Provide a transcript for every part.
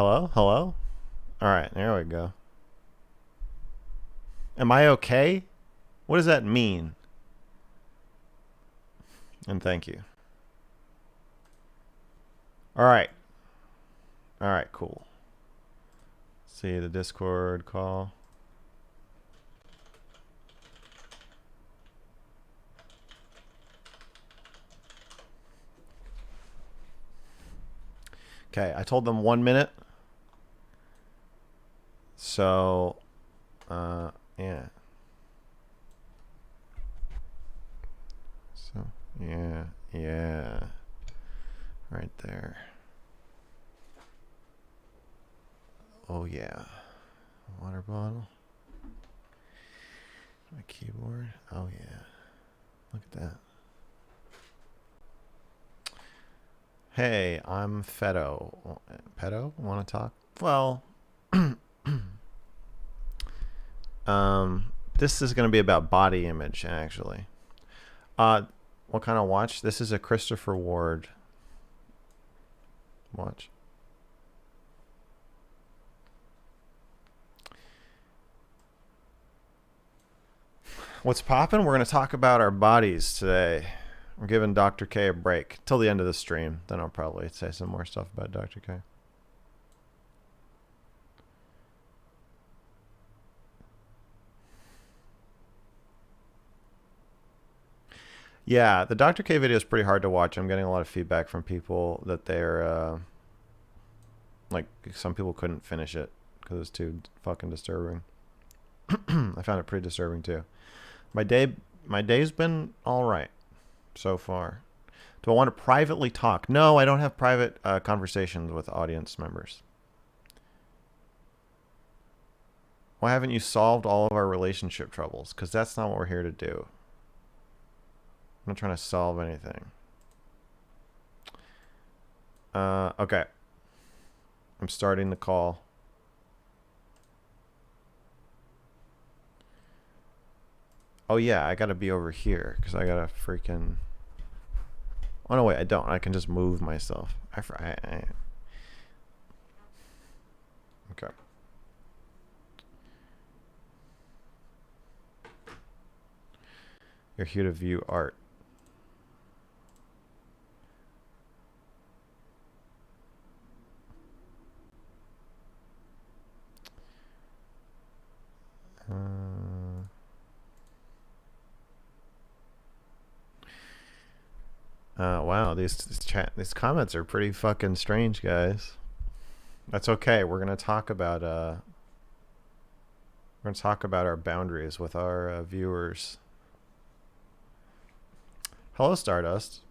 Hello? Hello? Alright, there we go. Am I okay? What does that mean? And thank you. Alright. Alright, cool. See the Discord call. Okay, I told them 1 minute. So, yeah. So, yeah. Right there. Oh, yeah. Water bottle. My keyboard. Oh, yeah. Look at that. Hey, I'm Fedo. Pedo? Want to talk? Well, this is going to be about body image, actually. What kind of watch? This is a Christopher Ward watch. What's poppin'? We're going to talk about our bodies today. We're giving Dr. K a break till the end of the stream. Then I'll probably say some more stuff about Dr. K. Yeah, the Dr. K video is pretty hard to watch. I'm getting a lot of feedback from people that they're like some people couldn't finish it because it's too fucking disturbing. I found it pretty disturbing too. My day's been all right so far. Do I want to privately talk? No, I don't have private conversations with audience members. Why haven't you solved all of our relationship troubles? Because that's not what we're here to do. I'm not trying to solve anything. Okay. I'm starting the call. Oh yeah, I gotta be over here because I gotta freaking. Oh no, wait, I don't. I can just move myself. Okay. You're here to view art. Wow, these comments are pretty fucking strange, guys. That's okay. We're gonna talk about our boundaries with our viewers. Hello, Stardust.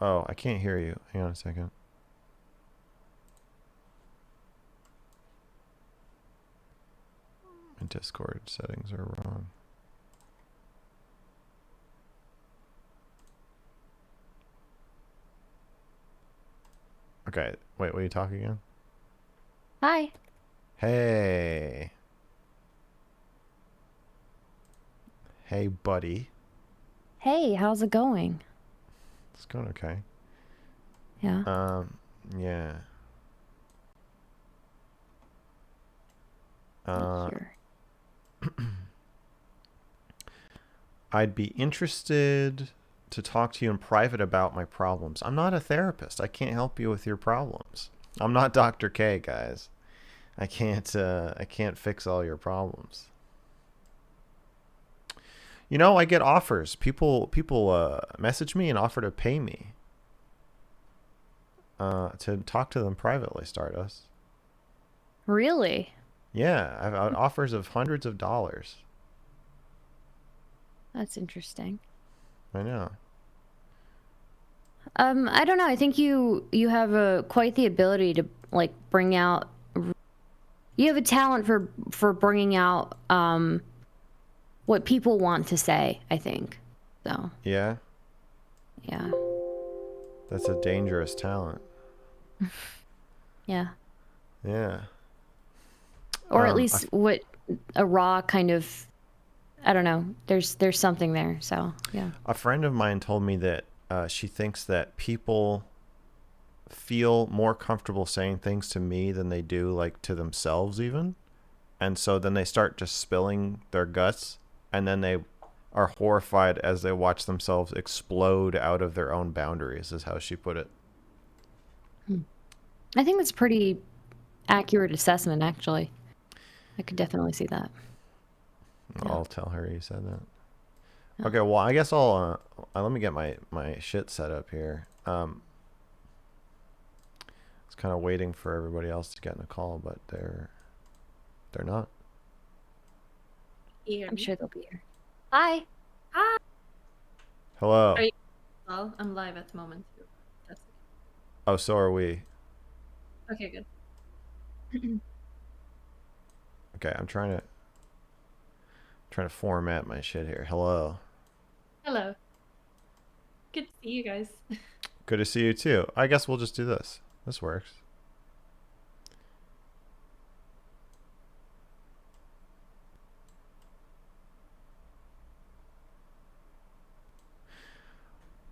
Oh, I can't hear you. Hang on a second. My Discord settings are wrong. Okay, wait, will you talk again? Hi. Hey. Hey, buddy. Hey, how's it going? It's going okay. Yeah. Yeah. Here. I'd be interested to talk to you in private about my problems. I'm not a therapist. I can't help you with your problems. I'm not Dr. K, guys. I can't fix all your problems. You know, I get offers. People message me and offer to pay me to talk to them privately, Stardust. Really? Yeah, I've had offers of hundreds of dollars. That's interesting. I know. I don't know. I think you have quite the ability to like bring out. You have a talent for bringing out what people want to say, I think. So. Yeah. Yeah. That's a dangerous talent. Yeah. Yeah. Or at least what a raw kind of, I don't know. There's something there. So, yeah. A friend of mine told me that she thinks that people feel more comfortable saying things to me than they do like to themselves even. And so then they start just spilling their guts, and then they are horrified as they watch themselves explode out of their own boundaries, is how she put it. I think that's pretty accurate assessment, actually. I could definitely see that. I'll tell her you said that. Yeah. Okay, well, I guess let me get my shit set up here. I was kind of waiting for everybody else to get in a call, but they're not. I'm sure they'll be here. Hi. Hi. Hello. Are you? Well, I'm live at the moment too. That's Oh, so are we. okay. Good. Okay, I'm trying to format my shit here. Hello. Hello. Good to see you guys. Good to see you too. I guess we'll just do this. This works.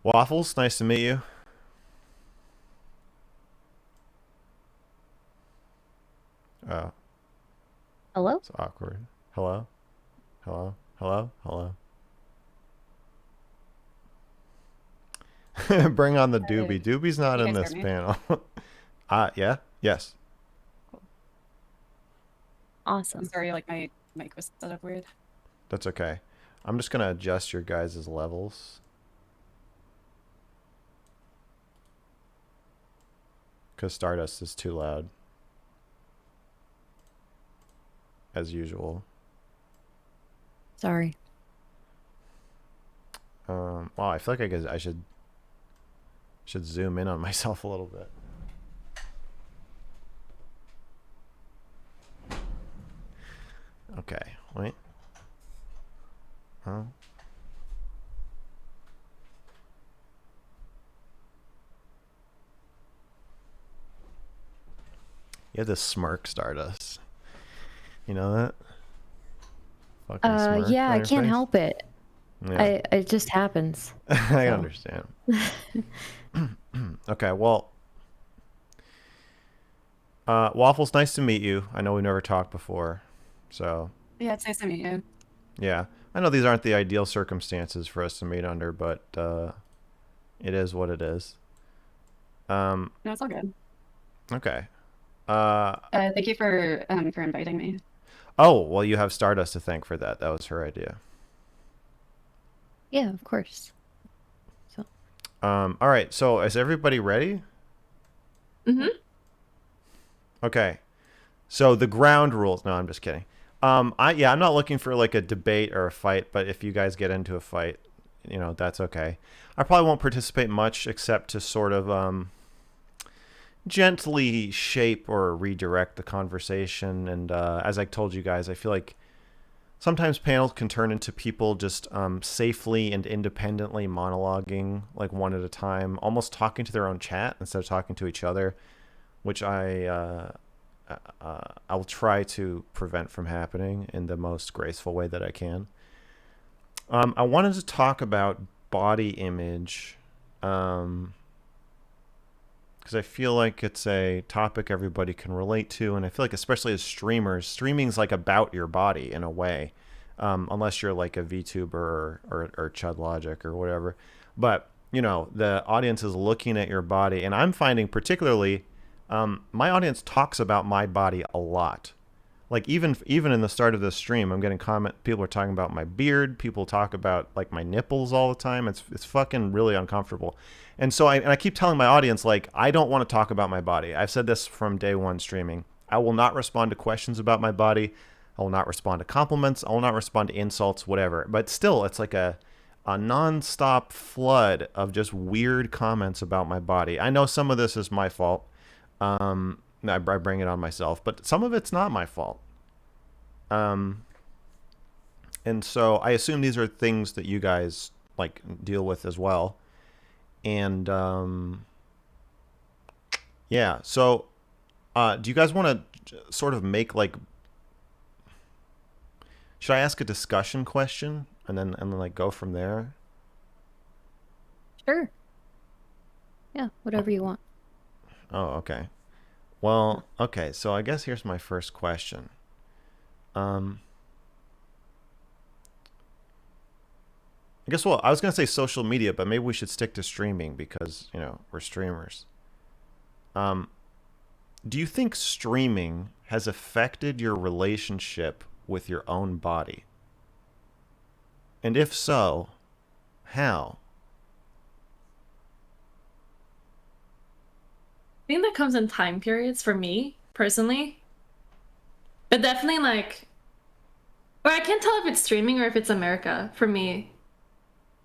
Waffles, nice to meet you. Oh, Hello? it's awkward. Hello? Hello? Hello? Hello? Bring on the doobie. Doobie's not You in guys this hear me? panel. Yeah? Yes. Awesome. I'm sorry, like my mic was set up weird. That's okay. I'm just going to adjust your guys' levels. Because Stardust is too loud. As usual. Sorry. Wow, I feel like I should zoom in on myself a little bit. Okay, wait. Huh? You have this smirk, Stardust. You know that? Fucking smirk Yeah, on I your can't face? help it. Yeah. It just happens. I So. understand. Okay, well, Waffles, nice to meet you. I know we never talked before, so Yeah, it's nice to meet you. yeah. I know these aren't the ideal circumstances for us to meet under, but it is what it is. No, it's all good. Okay. Thank you for inviting me. Oh, well, you have Stardust to thank for that. That was her idea. Yeah, of course. So. All right. So, is everybody ready? Mm-hmm. Okay. So the ground rules. No, I'm just kidding. I'm not looking for like a debate or a fight, but if you guys get into a fight, that's okay. I probably won't participate much except to sort of gently shape or redirect the conversation. And as I told you guys, I feel like sometimes panels can turn into people just safely and independently monologuing like one at a time, almost talking to their own chat instead of talking to each other, which I will try to prevent from happening in the most graceful way that I can. I wanted to talk about body image because I feel like it's a topic everybody can relate to, and I feel like especially as streamers, streaming's like about your body in a way, unless you're like a VTuber or Chud Logic or whatever. But the audience is looking at your body, and I'm finding particularly my audience talks about my body a lot. Like even in the start of this stream, I'm getting people are talking about my beard. People talk about like my nipples all the time. It's fucking really uncomfortable. And so I keep telling my audience, like, I don't want to talk about my body. I've said this from day one streaming. I will not respond to questions about my body. I will not respond to compliments. I will not respond to insults, whatever. But still, it's like a nonstop flood of just weird comments about my body. I know some of this is my fault. I bring it on myself, but some of it's not my fault. And so I assume these are things that you guys like deal with as well. And yeah, so do you guys want to sort of make like, should I ask a discussion question and then like go from there? Sure. Yeah, whatever you want. Oh, okay. Well, okay. So I guess here's my first question. I guess, well, I was gonna say social media, but maybe we should stick to streaming because we're streamers. Um, do you think streaming has affected your relationship with your own body? And if so, how? I think that comes in time periods for me personally, but definitely like, or I can't tell if it's streaming or if it's America for me,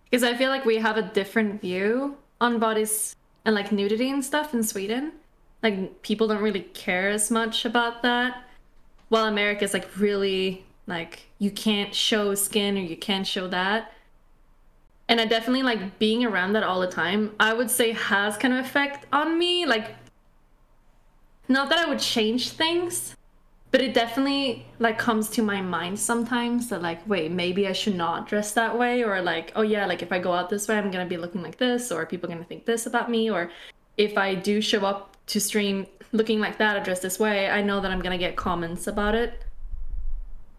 because I feel like we have a different view on bodies and like nudity and stuff in Sweden. Like people don't really care as much about that, while America is like really like you can't show skin or you can't show that. And I definitely like being around that all the time, I would say has kind of effect on me. Like, not that I would change things, but it definitely like comes to my mind sometimes that like, wait, maybe I should not dress that way, or like, oh yeah, like if I go out this way, I'm gonna be looking like this, or people are gonna think this about me, or if I do show up to stream looking like that or dressed this way, I know that I'm gonna get comments about it.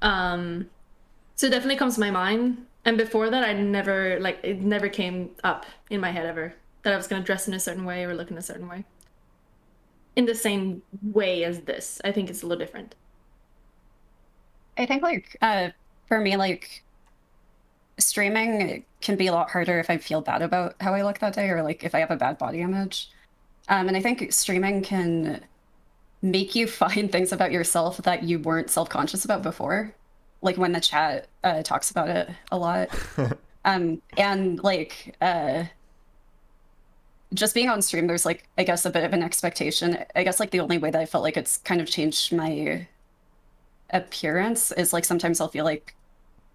So it definitely comes to my mind. And before that, I never like it never came up in my head ever that I was gonna dress in a certain way or look in a certain way. In the same way as this. I think it's a little different. I think like for me, like streaming can be a lot harder if I feel bad about how I look that day, or like if I have a bad body image. And I think streaming can make you find things about yourself that you weren't self-conscious about before. Like when the chat talks about it a lot. And like just being on stream, there's like, I guess, a bit of an expectation. I guess like the only way that I felt like it's kind of changed my appearance is like sometimes I'll feel like,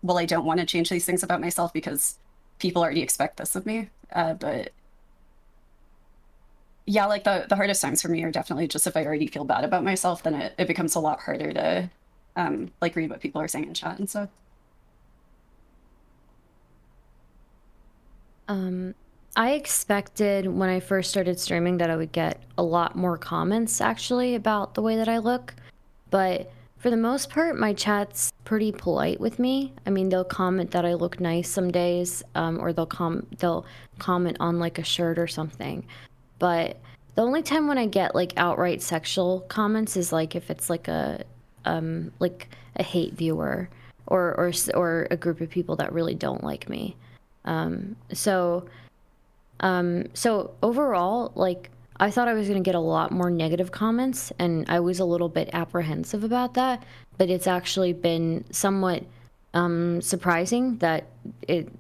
well, I don't want to change these things about myself because people already expect this of me. But yeah, like the hardest times for me are definitely just if I already feel bad about myself, then it becomes a lot harder to like read what people are saying in chat and stuff. I expected when I first started streaming that I would get a lot more comments actually about the way that I look, but for the most part, my chat's pretty polite with me. I mean, they'll comment that I look nice some days, or they'll comment on like a shirt or something. But the only time when I get like outright sexual comments is like if it's like a hate viewer or a group of people that really don't like me. So overall, like, I thought I was going to get a lot more negative comments, and I was a little bit apprehensive about that, but it's actually been somewhat surprising that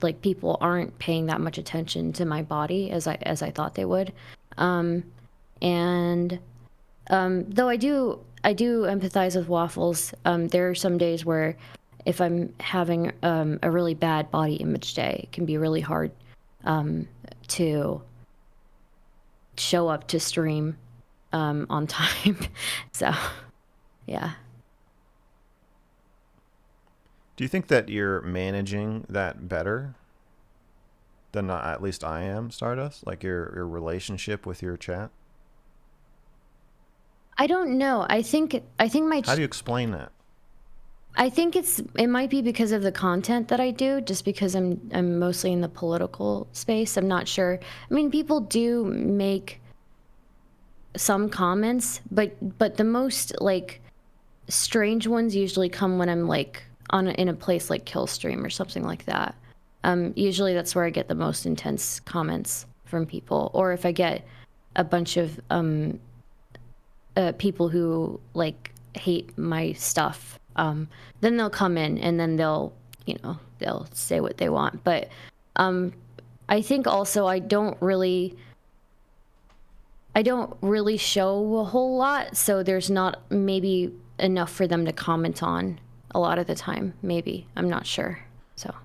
like people aren't paying that much attention to my body as I thought they would. And though I do empathize with Waffles, there are some days where if I'm having a really bad body image day, it can be really hard to show up to stream on time. So, yeah. Do you think that you're managing that better than at least I am, Stardust? Like your relationship with your chat? I don't know. I think my How do you explain that? I think it might be because of the content that I do, just because I'm mostly in the political space. I'm not sure. I mean, people do make some comments, but the most like strange ones usually come when I'm like in a place like Killstream or something like that. Usually that's where I get the most intense comments from people, or if I get a bunch of people who like hate my stuff. Then they'll come in and then they'll say what they want. But I think also I don't really show a whole lot, so there's not maybe enough for them to comment on a lot of the time. Maybe, I'm not sure. So,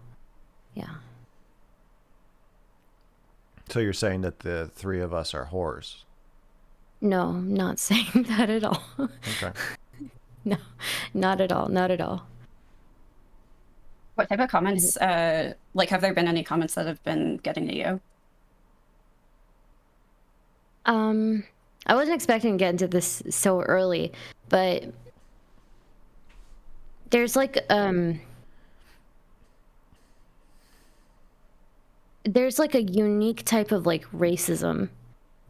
yeah. So you're saying that the three of us are whores? No, I'm not saying that at all. Okay. No, not at all. Not at all. What type of comments, like have there been any comments that have been getting to you? I wasn't expecting to get into this so early, but there's like there's like a unique type of like racism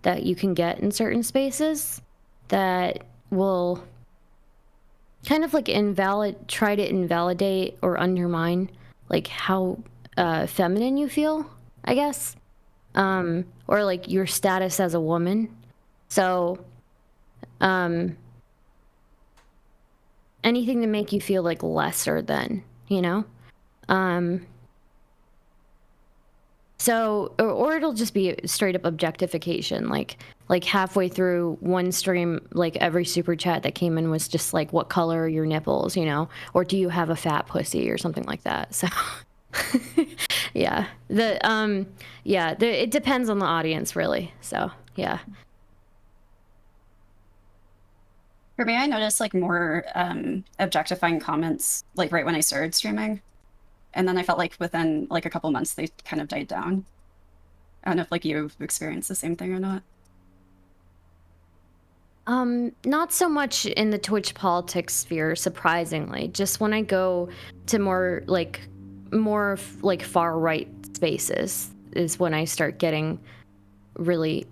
that you can get in certain spaces that will kind of like try to invalidate or undermine like how feminine you feel, I guess, or like your status as a woman. So anything to make you feel like lesser than, you know. So, or it'll just be straight up objectification. Like halfway through one stream, like every super chat that came in was just like, "What color are your nipples?" You know, or "Do you have a fat pussy?" or something like that. So, yeah, it depends on the audience, really. So, yeah. For me, I noticed like more objectifying comments like right when I started streaming. And then I felt like within like a couple months, they kind of died down. I don't know if like you've experienced the same thing or not. Not so much in the Twitch politics sphere, surprisingly. Just when I go to more far right spaces is when I start getting really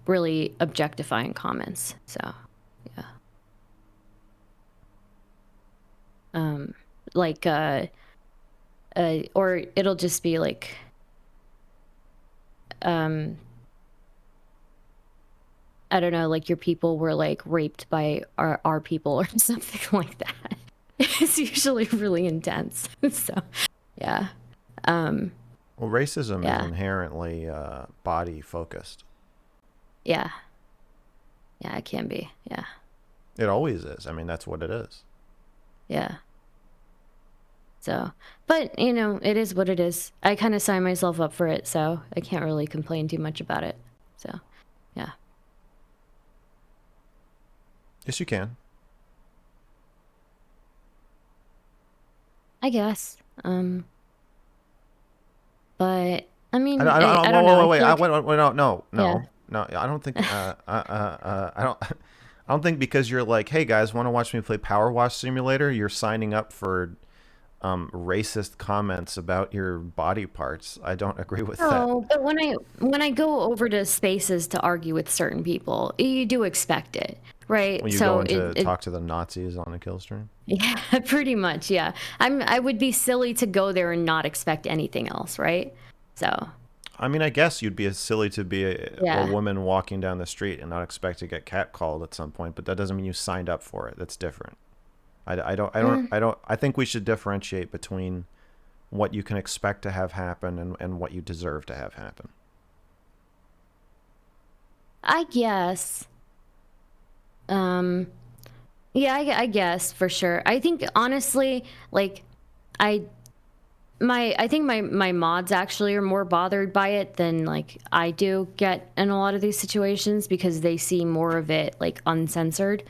really objectifying comments. So, yeah. Like or it'll just be like I don't know, like your people were like raped by our people or something like that. It's usually really intense. So, yeah. Well, racism Yeah. is inherently body focused. Yeah. Yeah, it can be. Yeah. It always is. I mean, that's what it is. Yeah. So, but you know, it is what it is. I kind of sign myself up for it, so I can't really complain too much about it. So, yeah. Yes, you can. I guess. But I mean, I don't, I don't know. wait, I wait, feel like, wait, no. yeah. I don't think. I don't think because you're like, hey guys, want to watch me play Power Wash Simulator? You're signing up for racist comments about your body parts. I don't agree with that. No, but when I go over to spaces to argue with certain people, you do expect it, right? When you So go in to talk to the Nazis on a kill stream. yeah, pretty much, yeah. I would be silly to go there and not expect anything else, right? So, I mean, I guess you'd be as silly to be a yeah. woman walking down the street and not expect to get catcalled at some point, but that doesn't mean you signed up for it. That's different. I think we should differentiate between what you can expect to have happen and what you deserve to have happen. I guess. Yeah, I guess for sure. I think honestly, like, I think my mods actually are more bothered by it than like I do get in a lot of these situations because they see more of it like uncensored.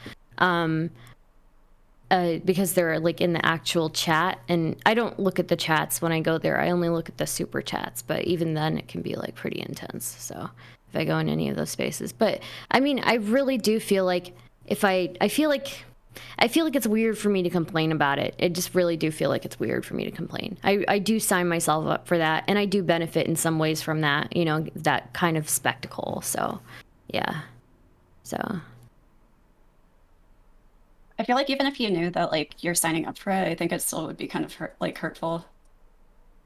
Because they're like in the actual chat, and I don't look at the chats when I go there. I only look at the super chats, but even then it can be like pretty intense. So if I go in any of those spaces, but I mean, I really do feel like if I feel like it's weird for me to complain about it. I just really do feel like it's weird for me to complain. I do sign myself up for that, and I do benefit in some ways from that, you know, that kind of spectacle. So, yeah. So. I feel like even if you knew that like you're signing up for it, I think it still would be kind of hurtful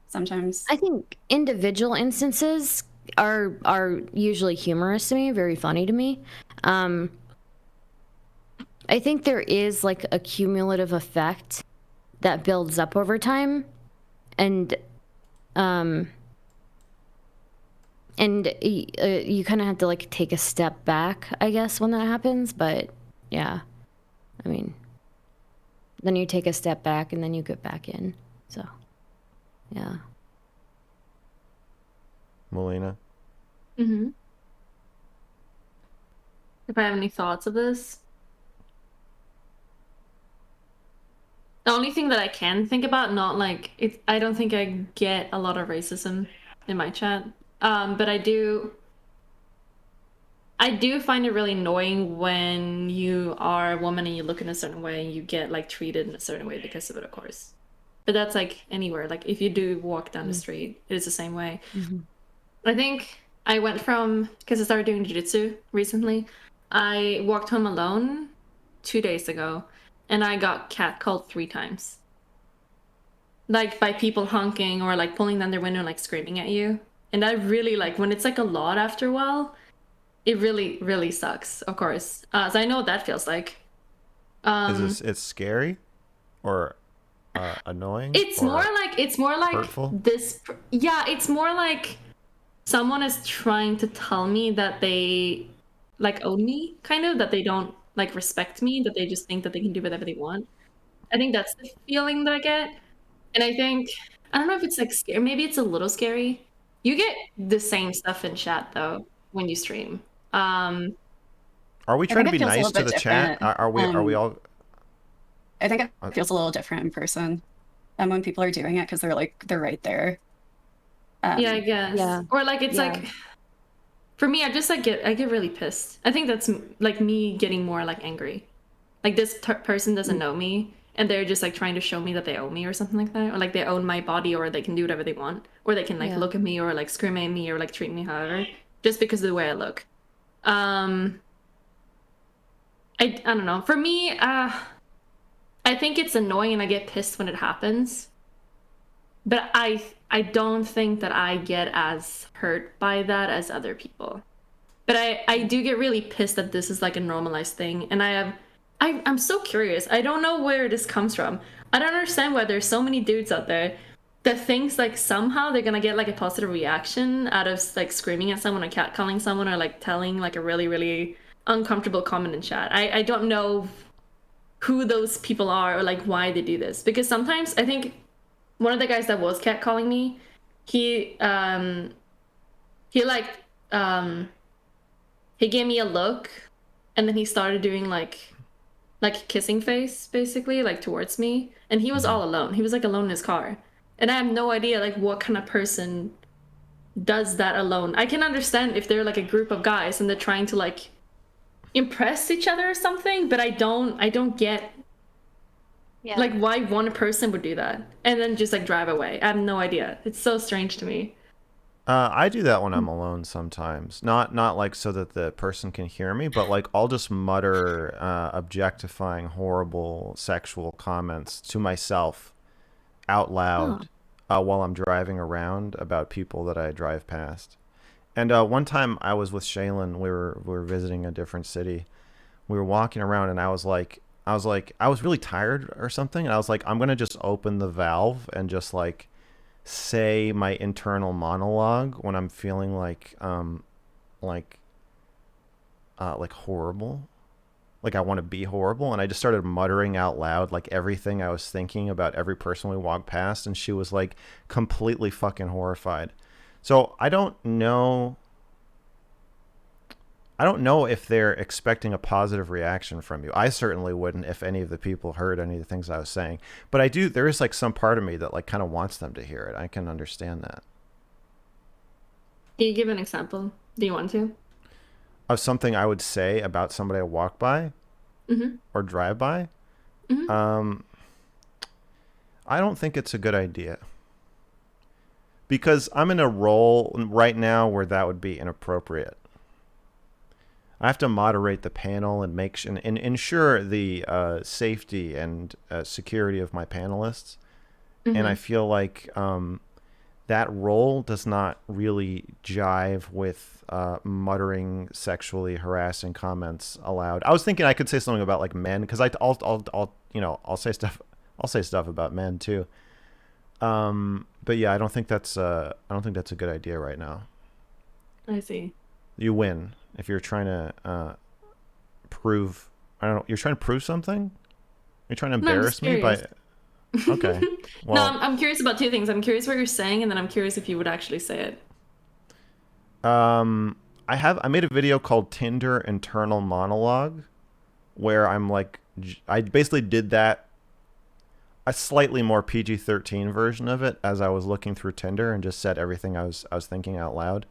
sometimes. I think individual instances are usually humorous to me, very funny to me. I think there is like a cumulative effect that builds up over time, and you kind of have to like take a step back, I guess, when that happens. But yeah, I mean, then you take a step back and then you get back in. So, yeah. Melina? Mm-hmm. If I have any thoughts of this? The only thing that I can think about, not like it, I don't think I get a lot of racism in my chat. But I I do find it really annoying when you are a woman and you look in a certain way and you get like treated in a certain way because of it, of course. But that's like anywhere. Like if you do walk down the street, it is the same way. I think I went from, because I started doing jiu-jitsu recently, I walked home alone 2 days ago and I got catcalled 3 times. Like by people honking or like pulling down their window and like screaming at you. And that really like, when it's like a lot after a while, it really, really sucks, of course. So I know what that feels like. It's scary or annoying? It's more like hurtful? yeah, it's more like someone is trying to tell me that they like own me, kind of, that they don't like respect me, that they just think that they can do whatever they want. I think that's the feeling that I get. And I think, I don't know if it's like scary, maybe it's a little scary. You get the same stuff in chat though when you stream. Are we I trying think to it be feels a nice little to bit the chat? different. Are we all? I think it feels a little different in person, when people are doing it because they're right there. Yeah, I guess. Yeah. Or like it's Yeah. like, for me, I just like I get really pissed. I think that's like me getting more like angry. Like this person doesn't know me and they're just like trying to show me that they own me or something like that, or like they own my body, or they can do whatever they want, or they can like Yeah. look at me or like scream at me or like treat me however, just because of the way I look. I don't know. For me, I think it's annoying and I get pissed when it happens. But I don't think that I get as hurt by that as other people. But I do get really pissed that this is like a normalized thing, and I'm so curious. I don't know where this comes from. I don't understand why there's so many dudes out there that thinks like somehow they're gonna get like a positive reaction out of like screaming at someone or catcalling someone or like telling like a really, really uncomfortable comment in chat. I don't know who those people are or like why they do this, because sometimes I think one of the guys that was catcalling me, he like he gave me a look and then he started doing like kissing face basically like towards me, and he was all alone. He was like alone in his car, and I have no idea like what kind of person does that alone. I can understand if they're like a group of guys and they're trying to like impress each other or something, but I don't get like why one person would do that and then just like drive away. I have no idea. It's so strange to me. I do that when I'm alone sometimes. Not like so that the person can hear me, but like I'll just mutter objectifying, horrible sexual comments to myself out loud while I'm driving around about people that I drive past. And one time I was with Shaylin. We were visiting a different city. We were walking around, and I was really tired or something, and I was like, I'm gonna just open the valve and just like say my internal monologue when I'm feeling like horrible, like I want to be horrible. And I just started muttering out loud like everything I was thinking about every person we walked past, and she was like completely fucking horrified. So I don't know if they're expecting a positive reaction from you. I certainly wouldn't if any of the people heard any of the things I was saying. But there is like some part of me that like kind of wants them to hear it. I can understand that. Can you give an example? Do you want to? Of something I would say about somebody I walk by or drive by? I don't think it's a good idea. Because I'm in a role right now where that would be inappropriate. I have to moderate the panel and and ensure the safety and security of my panelists. And I feel like that role does not really jive with muttering sexually harassing comments aloud. I was thinking I could say something about like men, because I'll say stuff about men too. But yeah, I don't think that's a good idea right now. I see. You win if you're trying to prove. I don't know. You're trying to prove something. You're trying to embarrass me by. Okay. Well, no, I'm curious about two things. I'm curious what you're saying, and then I'm curious if you would actually say it. I made a video called Tinder Internal Monologue, where I'm like, I basically did that. A slightly more PG-13 version of it as I was looking through Tinder and just said everything I was thinking out loud.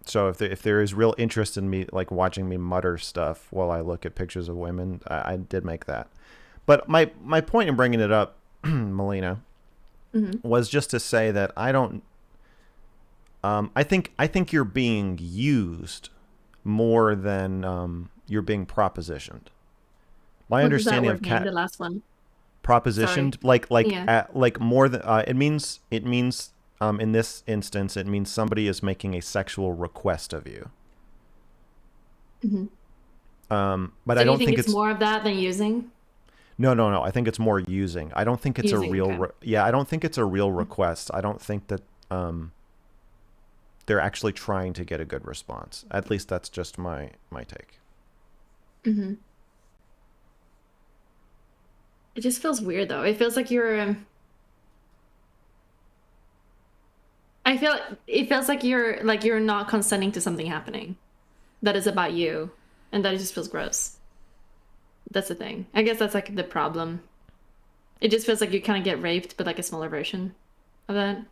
So if there is real interest in me, like watching me mutter stuff while I look at pictures of women, I did make that. But my point in bringing it up, Melina, was just to say that I don't. I think you're being used more than you're being propositioned. My What does that understanding word of mean? The last one. propositioned, Sorry. like Yeah. like more than it means in this instance it means somebody is making a sexual request of you. But So I do you don't think think it's it's more of that than using? no. I think it's more using. I don't think it's a Using, real okay. yeah. I don't think it's a real request. I don't think that they're actually trying to get a good response. At least that's just my take. It just feels weird though. It feels like you're. It feels like you're not consenting to something happening that is about you, and that it just feels gross. That's the thing. I guess that's like the problem. It just feels like you kind of get raped, but like a smaller version of that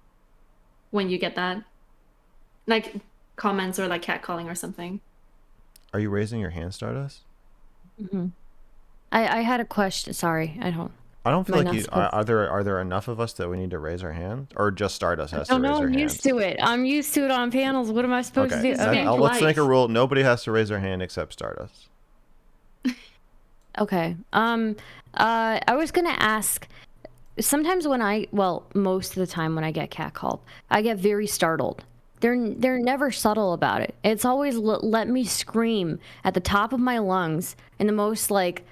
when you get that, like comments or like catcalling or something. Are you raising your hand, Stardust? I had a question. Sorry, I don't. I don't feel Am I like not you supposed? are there enough of us that we need to raise our hand, or just Stardust has Oh to raise no, her I'm used hands? to it. I'm used to it on panels. What am I supposed to Okay, do? Just Okay. being let's make a polite. rule. Nobody has to raise their hand except Stardust. Okay. I was gonna ask. Sometimes most of the time when I get catcalled, I get very startled. They're never subtle about it. It's always let me scream at the top of my lungs in the most like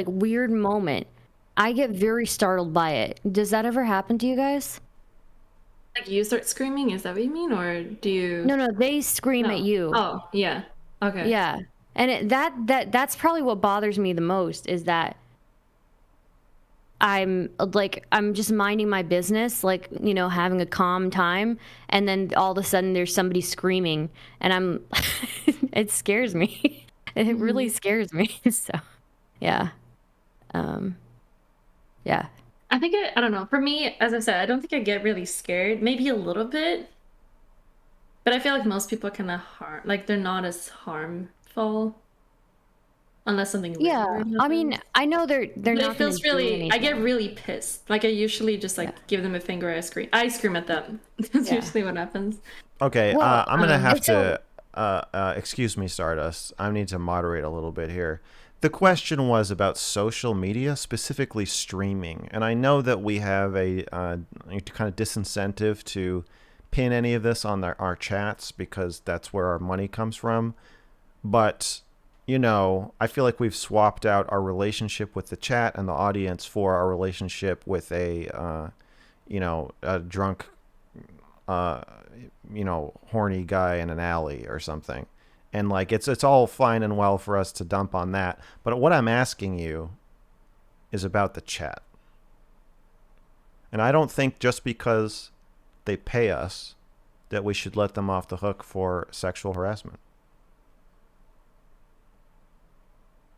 weird moment. I get very startled by it. Does that ever happen to you guys? Like you start screaming, is that what you mean, or do you? No, they scream at No. you. Oh, yeah. Okay. Yeah. And that's probably what bothers me the most is that I'm just minding my business, like, having a calm time, and then all of a sudden there's somebody screaming and I'm it scares me. It really scares me. So, yeah. Um yeah. I think I don't know. For me, as I said, I don't think I get really scared. Maybe a little bit, but I feel like most people kind of like they're not as harmful unless something really Yeah. weird I mean, happens. I know they're But it not going feels to do really. I get anything. really pissed. Like I usually just Yeah. like give them a finger. I scream. I scream at them. That's Yeah. usually what happens. Okay, Well, I'm gonna have so to. Excuse me, Stardust. I need to moderate a little bit here. The question was about social media, specifically streaming, and I know that we have a kind of disincentive to pin any of this on our chats because that's where our money comes from. But I feel like we've swapped out our relationship with the chat and the audience for our relationship with a drunk horny guy in an alley or something. And like it's all fine and well for us to dump on that. But what I'm asking you is about the chat. And I don't think just because they pay us that we should let them off the hook for sexual harassment.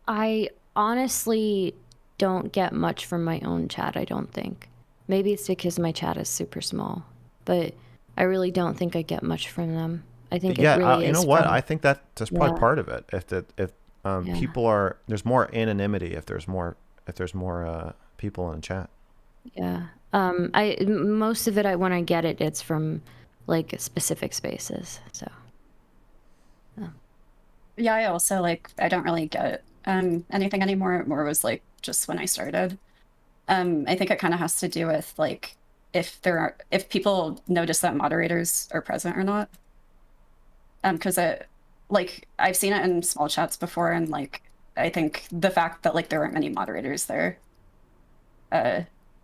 I honestly don't get much from my own chat, I don't think. Maybe it's because my chat is super small, but I really don't think I get much from them. I think it Yeah, really you know is what? from I think that's probably yeah, part of it. If yeah, people are there's more anonymity if there's more people in chat. yeah. Most of it, when I get it, it's from like specific spaces. So Yeah, I also like I don't really get anything anymore. More was like just when I started. I think it kind of has to do with like if people notice that moderators are present or not. Because it like I've seen it in small chats before, and like I think the fact that like there aren't many moderators there, uh,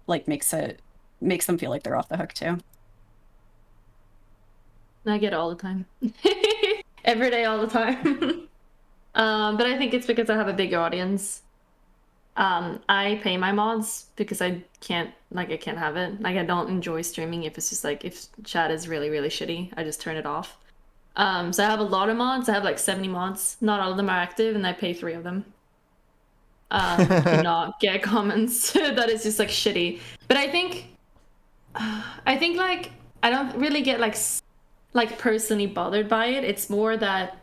like makes them feel like they're off the hook too. I get it all the time. Every day, all the time. But I think it's because I have a big audience. I pay my mods because I can't have it. Like I don't enjoy streaming if it's just like if chat is really, really shitty, I just turn it off. So I have a lot of mods. I have like 70 mods. Not all of them are active, and I pay 3 of them. To not get comments that is just like shitty. But I think like I don't really get like like personally bothered by it. It's more that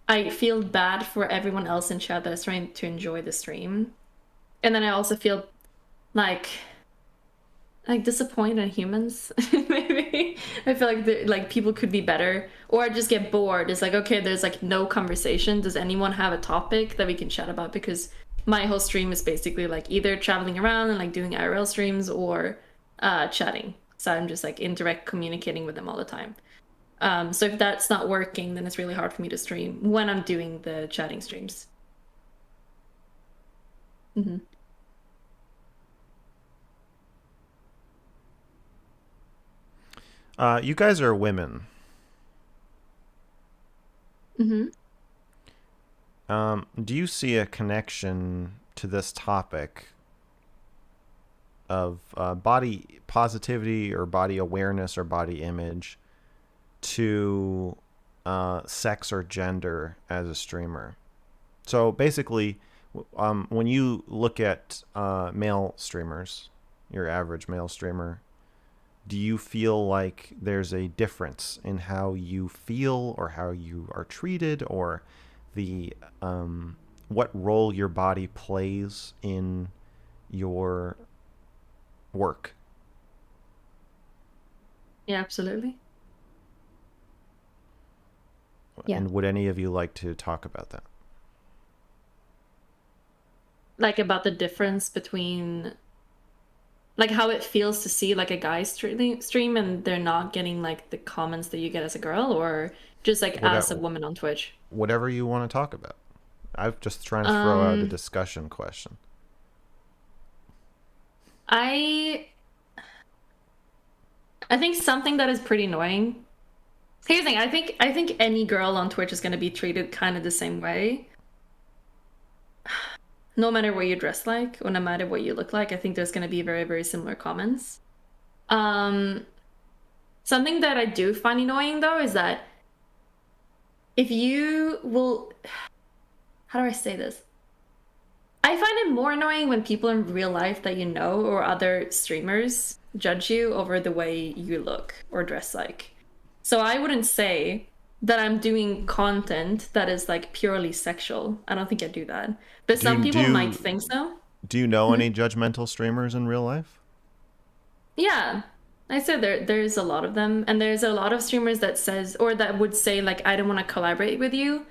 I feel bad for everyone else in chat that's trying to enjoy the stream. And then I also feel like disappointed in humans. Maybe I feel like people could be better, or I just get bored. It's like, okay, there's like no conversation. Does anyone have a topic that we can chat about? Because my whole stream is basically like either traveling around and like doing IRL streams or chatting. So I'm just like indirect communicating with them all the time. So if that's not working, then it's really hard for me to stream when I'm doing the chatting streams. Mm-hmm. You guys are women. Mm-hmm. Do you see a connection to this topic of body positivity or body awareness or body image to sex or gender as a streamer? So basically, when you look at male streamers, your average male streamer, do you feel like there's a difference in how you feel or how you are treated, or the what role your body plays in your work? Yeah, absolutely. Yeah. And would any of you like to talk about that? Like about the difference between like how it feels to see like a guy stream and they're not getting like the comments that you get as a girl, or just like as a woman on Twitch. Whatever you want to talk about. I'm just trying to throw out a discussion question. I think something that is pretty annoying. Here's the thing, I think any girl on Twitch is gonna be treated kind of the same way. No matter what you dress like, or no matter what you look like, I think there's gonna be very, very similar comments. Something that I do find annoying though is that if you will, how do I say this? I find it more annoying when people in real life that you know or other streamers judge you over the way you look or dress like. So I wouldn't say that I'm doing content that is like purely sexual. I don't think I do that. But some people might think so. Do you know any judgmental streamers in real life? Yeah. I said there's a lot of them, and there's a lot of streamers that says, or that would say like, I don't want to collaborate with you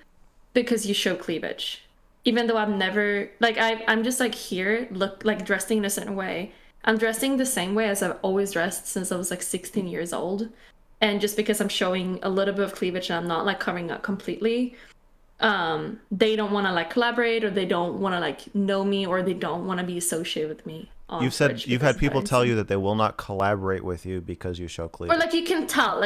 because you show cleavage. Even though I've never, like, I'm just like here, look like dressing in a certain way. I'm dressing the same way as I've always dressed since I was like 16 years old. And just because I'm showing a little bit of cleavage and I'm not like covering up completely, they don't want to like collaborate, or they don't want to like know me, or they don't want to be associated with me. You've said you've had people tell you that they will not collaborate with you because you show cleavage. Or like you can tell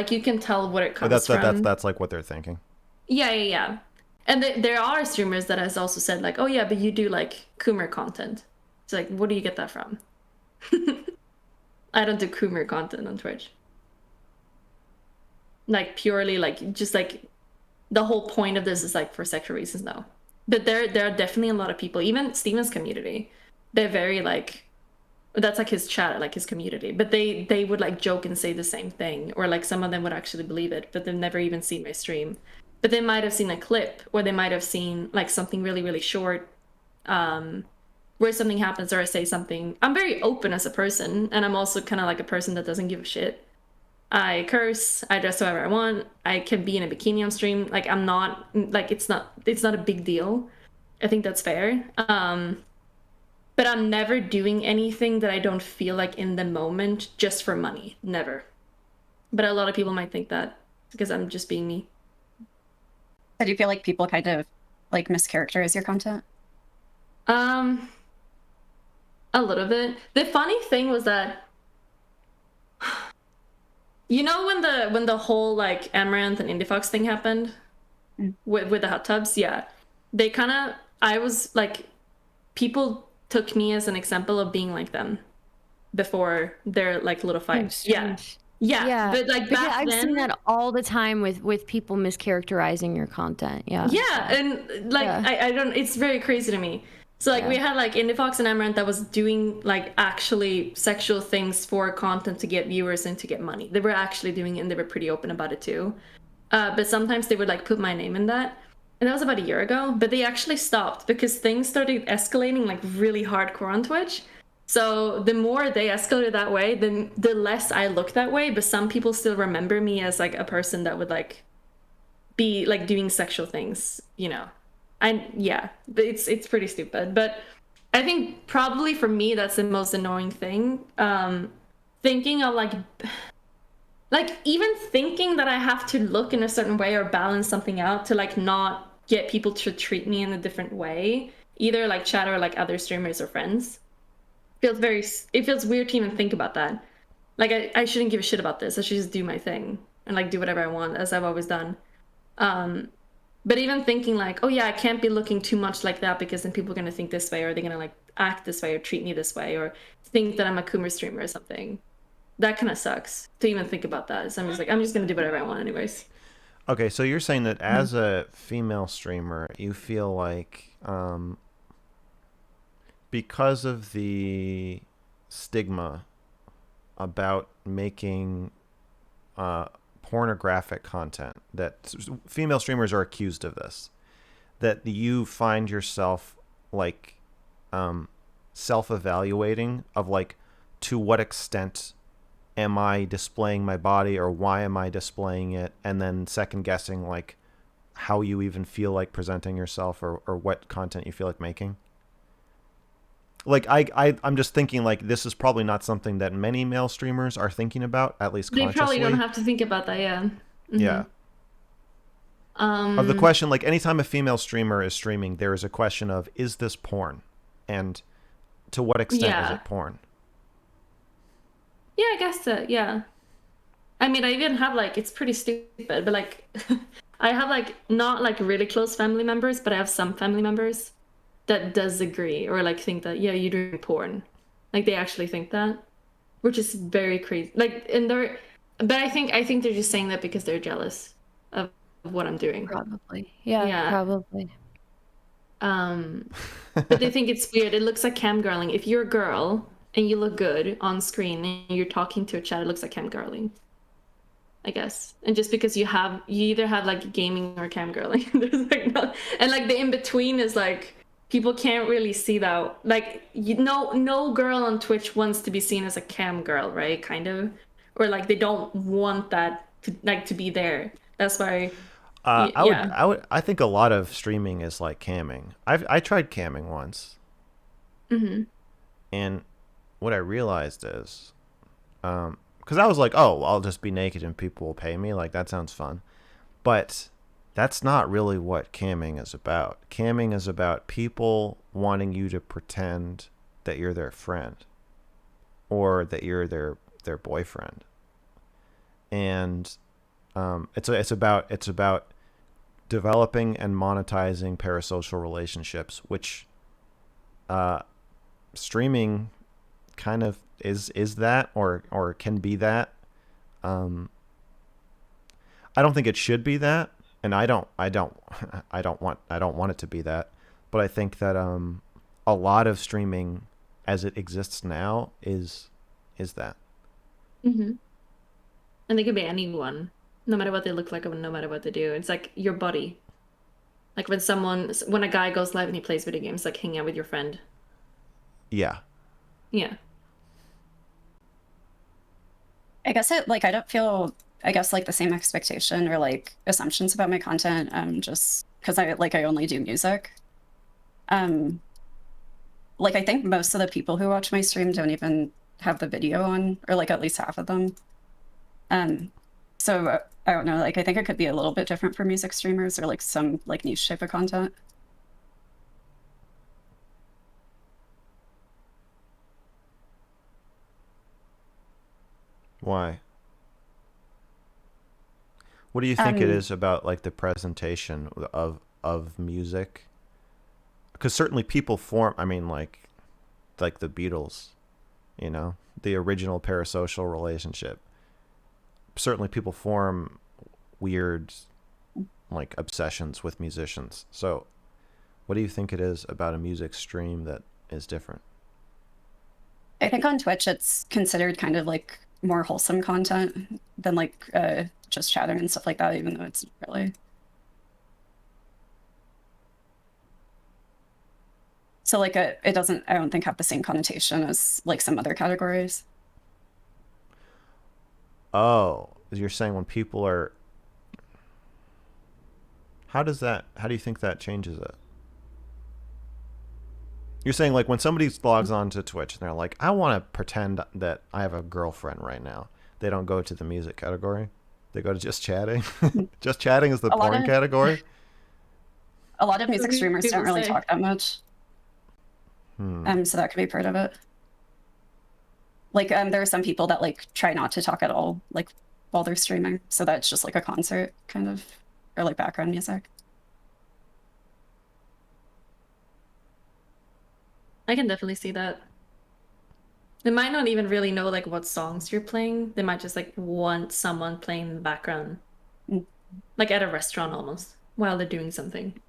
what it comes from. That's like what they're thinking. Yeah. And there are streamers that has also said like, oh yeah, but you do like Coomer content. It's like, what do you get that from? I don't do Coomer content on Twitch. Like purely like just like the whole point of this is like for sexual reasons, no. But there are definitely a lot of people, even Steven's community, they're very like, that's like his chat, like his community, but they would like joke and say the same thing, or like some of them would actually believe it, but they've never even seen my stream. But they might have seen a clip, or they might have seen like something really, really short, where something happens or I say something. I'm very open as a person, and I'm also kind of like a person that doesn't give a shit. I curse, I dress however I want, I can be in a bikini on stream. Like I'm not, like it's not a big deal. I think that's fair. But I'm never doing anything that I don't feel like in the moment just for money. Never. But a lot of people might think that because I'm just being me. So do you feel like people kind of like mischaracterize your content? A little bit. The funny thing was that, you know, when the whole like Amaranth and IndieFox thing happened with the hot tubs, yeah, they kind of, I was like, people took me as an example of being like them before their like little fights. Yeah, but like back I've then, seen that all the time with people mischaracterizing your content. Yeah. and like I don't, it's very crazy to me. So like we Yeah. had like Indie and Amaranth that was doing like actually sexual things for content to get viewers and to get money. They were actually doing it and they were pretty open about it too. But sometimes they would like put my name in that. And that was about a year ago, but they actually stopped because things started escalating like really hardcore on Twitch. So the more they escalated that way, then the less I look that way. But some people still remember me as like a person that would like be like doing sexual things, you know. Yeah, it's pretty stupid. But I think probably for me that's the most annoying thing. Thinking of like even thinking that I have to look in a certain way or balance something out to like not get people to treat me in a different way, either like chat or like other streamers or friends. It feels weird to even think about that. Like I shouldn't give a shit about this. I should just do my thing and like do whatever I want as I've always done. Um, but even thinking like, oh yeah, I can't be looking too much like that because then people are gonna think this way or they're gonna like act this way or treat me this way or think that I'm a Coomer streamer or something. That kind of sucks to even think about that. So I'm just like, I'm just gonna do whatever I want anyways. Okay, so you're saying that as a female streamer, you feel like because of the stigma about making pornographic content, that female streamers are accused of this, that you find yourself like self-evaluating of like, to what extent am I displaying my body or why am I displaying it, and then second guessing like how you even feel like presenting yourself or what content you feel like making. Like I'm just thinking like this is probably not something that many male streamers are thinking about, at least They probably don't consciously. have to think about that, yeah. Yeah. Of the question, like anytime a female streamer is streaming, there is a question of, is this porn? And to what extent is Yeah. it porn? Yeah, I guess that, yeah. I mean, I even have like, it's pretty stupid, but like, I have like, not like really close family members, but I have some family members that does agree or like think that, yeah, you're doing porn. Like they actually think that, which is very crazy. Like, and they're, but I think they're just saying that because they're jealous of what I'm doing. Probably. Yeah, Yeah. probably. But they think it's weird. It looks like camgirling. If you're a girl and you look good on screen and you're talking to a chat, it looks like camgirling, I guess. And just because you either have like gaming or camgirling, there's like no, and like the in between is like people can't really see that. Like no girl on Twitch wants to be seen as a cam girl, right? Kind of, or like they don't want that to be there. That's why, yeah. I think a lot of streaming is like camming. I tried camming once, and what I realized is, because I was like, oh, I'll just be naked and people will pay me. Like that sounds fun, but that's not really what camming is about. Camming is about people wanting you to pretend that you're their friend, or that you're their boyfriend, and it's about developing and monetizing parasocial relationships, which streaming kind of is that, or can be that. I don't think it should be that, and I don't I don't want it to be that, but I think that a lot of streaming as it exists now is that. And they could be anyone, no matter what they look like or no matter what they do. It's like your body. Like when a guy goes live and he plays video games, like hang out with your friend. Yeah. Yeah. I guess I don't feel, I guess, like the same expectation or like assumptions about my content, just because I only do music. Like I think most of the people who watch my stream don't even have the video on, or like at least half of them. So I don't know, like I think it could be a little bit different for music streamers or like some like niche type of content. Why? What do you think it is about like the presentation of music? Because certainly people form. I mean, like the Beatles, you know, the original parasocial relationship. Certainly people form weird like obsessions with musicians. So What do you think it is about a music stream that is different? I think on Twitch it's considered kind of like more wholesome content than like just chatting and stuff like that, even though it's not really. So like it doesn't, I don't think, have the same connotation as like some other categories. Oh, you're saying when people are. How do you think that changes it? You're saying like when somebody logs on to Twitch and they're like, I want to pretend that I have a girlfriend right now. They don't go to the music category. They go to just chatting. Just chatting is the porn category. A lot of music streamers don't really talk that much. So that could be part of it. Like there are some people that like try not to talk at all, like while they're streaming. So that's just like a concert kind of, or like background music. I can definitely see that. They might not even really know like what songs you're playing. They might just like want someone playing in the background. Like at a restaurant almost, while they're doing something.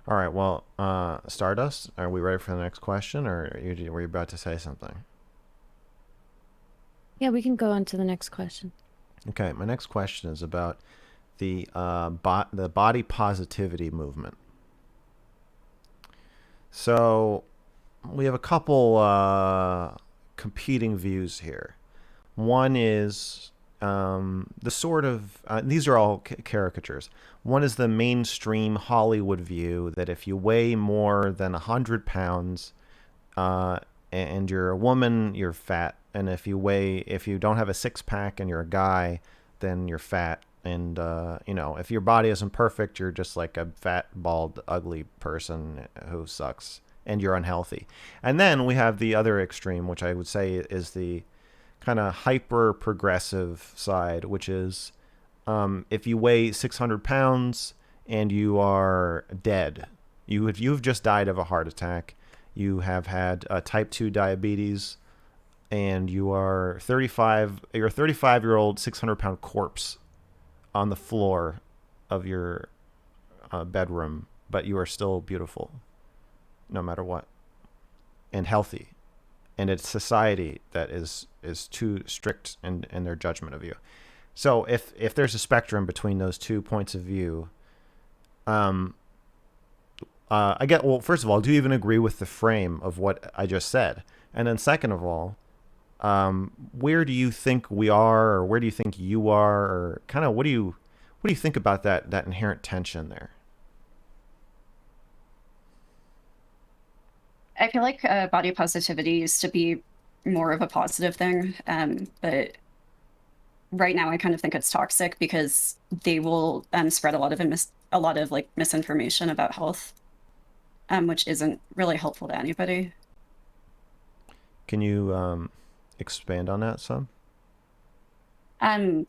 All right. Well, Stardust, are we ready for the next question, or were you about to say something? Yeah, we can go on to the next question. Okay. My next question is about the body positivity movement. So we have a couple competing views here. One is the sort of these are all caricatures. One is the mainstream Hollywood view that if you weigh more than 100 pounds and you're a woman, you're fat. And if you don't have a six pack and you're a guy, then you're fat. And if your body isn't perfect, you're just like a fat, bald, ugly person who sucks and you're unhealthy. And then we have the other extreme, which I would say is the kind of hyper progressive side, which is if you weigh 600 pounds and you are dead, you've just died of a heart attack, you have had type 2 diabetes, and you're a 35-year-old 600-pound corpse on the floor of your bedroom, but you are still beautiful no matter what and healthy. And it's society that is too strict in their judgment of you. So if there's a spectrum between those 2 points of view, first of all, do you even agree with the frame of what I just said? And then second of all, where do you think we are, or where do you think you are, or kind of what do you think about that inherent tension there? I feel like body positivity used to be more of a positive thing, but right now I kind of think it's toxic because they will spread a lot of like misinformation about health, which isn't really helpful to anybody. Can you expand on that some?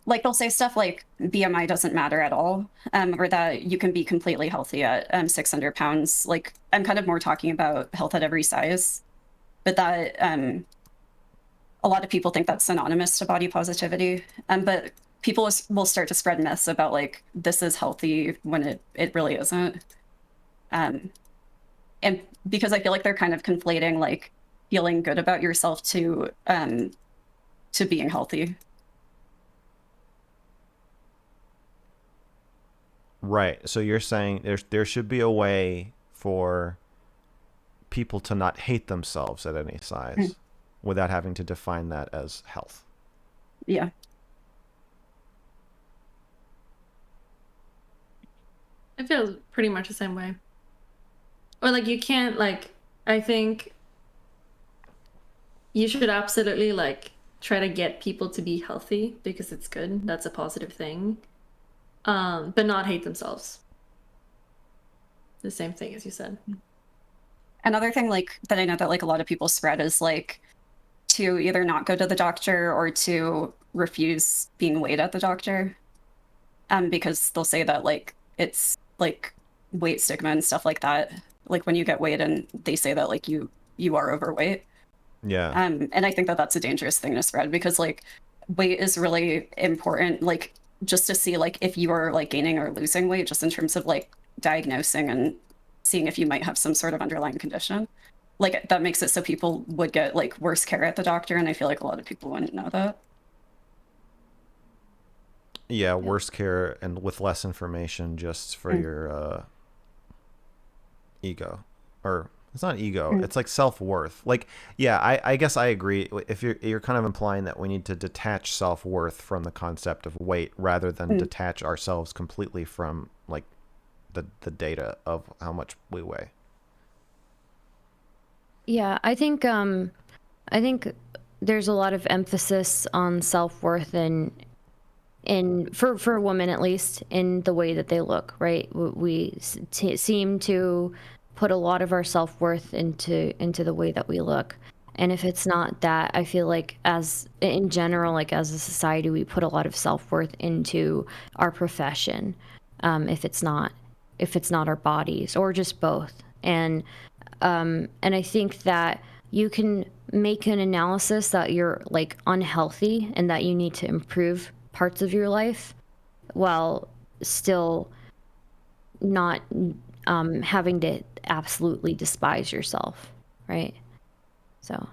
Like they'll say stuff like BMI doesn't matter at all, or that you can be completely healthy at 600 pounds. Like I'm kind of more talking about health at every size, but that a lot of people think that's synonymous to body positivity. But people will start to spread myths about like this is healthy when it really isn't. And because I feel like they're kind of conflating like feeling good about yourself to being healthy. Right. So you're saying there should be a way for people to not hate themselves at any size without having to define that as health. Yeah. I feel pretty much the same way. Or like you can't I think you should absolutely like try to get people to be healthy because it's good. That's a positive thing. But not hate themselves. The same thing as you said. Another thing like that I know that like a lot of people spread is like to either not go to the doctor or to refuse being weighed at the doctor. Because they'll say that like it's like weight stigma and stuff like that. Like when you get weighed and they say that like you are overweight. Yeah. And I think that that's a dangerous thing to spread because like weight is really important, like just to see like if you are like gaining or losing weight, just in terms of like diagnosing and seeing if you might have some sort of underlying condition. Like that makes it so people would get like worse care at the doctor, and I feel like a lot of people wouldn't know that. Yeah, worse care and with less information just for your ego. Or it's not ego, it's like self-worth. Like, yeah, I guess I agree. If you're kind of implying that we need to detach self-worth from the concept of weight rather than detach ourselves completely from like the data of how much we weigh. Yeah, I think there's a lot of emphasis on self-worth in for women at least in the way that they look, right? We seem to put a lot of our self-worth into the way that we look. And if it's not that, I feel like as in general, like as a society, we put a lot of self-worth into our profession. If it's not our bodies or just both. And I think that you can make an analysis that you're like unhealthy and that you need to improve parts of your life while still not having to absolutely despise yourself, right? So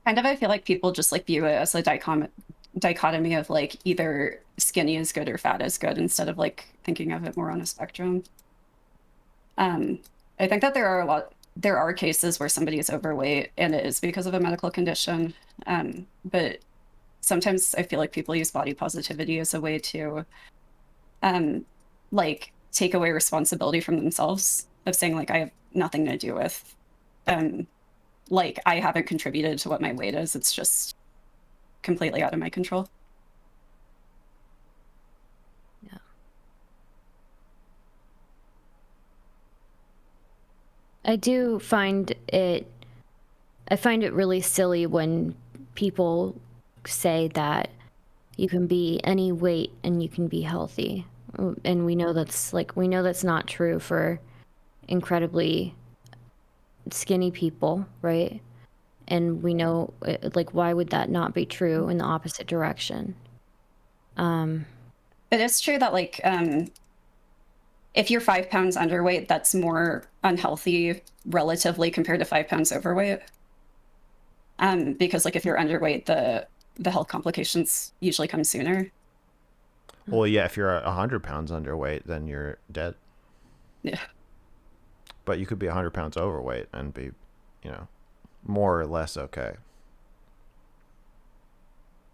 Kind of, I feel like people just like view it as a dichotomy of like either skinny is good or fat is good, instead of like thinking of it more on a spectrum. I think that there are cases where somebody is overweight and it is because of a medical condition. But sometimes I feel like people use body positivity as a way to like take away responsibility from themselves, of saying like I have nothing to do with like I haven't contributed to what my weight is. It's just completely out of my control. yeah. I find it really silly when people say that you can be any weight and you can be healthy. And we know that's not true for incredibly skinny people, right? And we know like why would that not be true in the opposite direction? It is true that like if you're 5 pounds underweight, that's more unhealthy relatively compared to 5 pounds overweight. Because like if you're underweight, the health complications usually come sooner. Well, yeah, if you're 100 pounds underweight, then you're dead. Yeah. But you could be 100 pounds overweight and be, you know, more or less okay.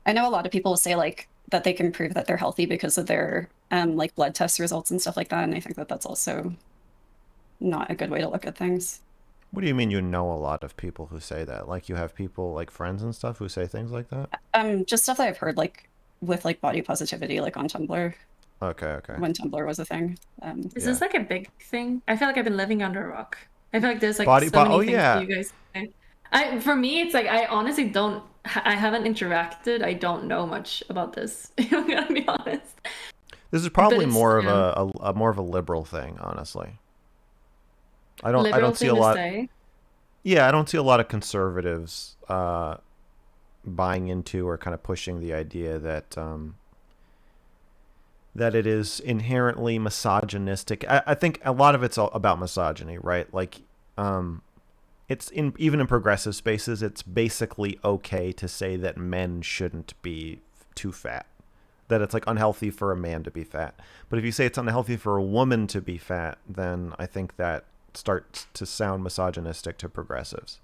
I know a lot of people say like that they can prove that they're healthy because of their like blood test results and stuff like that, and I think that that's also not a good way to look at things. What do you mean you know a lot of people who say that? Like you have people like friends and stuff who say things like that? Just stuff that I've heard like with like body positivity, like on Tumblr, Okay, okay. when Tumblr was a thing. Is Yeah. this like a big thing? I feel like I've been living under a rock. I feel like there's like Body, so many oh things that yeah. you guys say. For me, it's like I honestly don't. I haven't interacted. I don't know much about this. I'm gonna be honest. This is But probably it's more of a more of a liberal thing, honestly. I liberal don't see a thing to lot. say. Yeah, I don't see a lot of conservatives buying into or kind of pushing the idea that that it is inherently misogynistic. I think a lot of it's all about misogyny, right? Like, it's even in progressive spaces, it's basically okay to say that men shouldn't be too fat. That it's like unhealthy for a man to be fat. But if you say it's unhealthy for a woman to be fat, then I think that starts to sound misogynistic to progressives.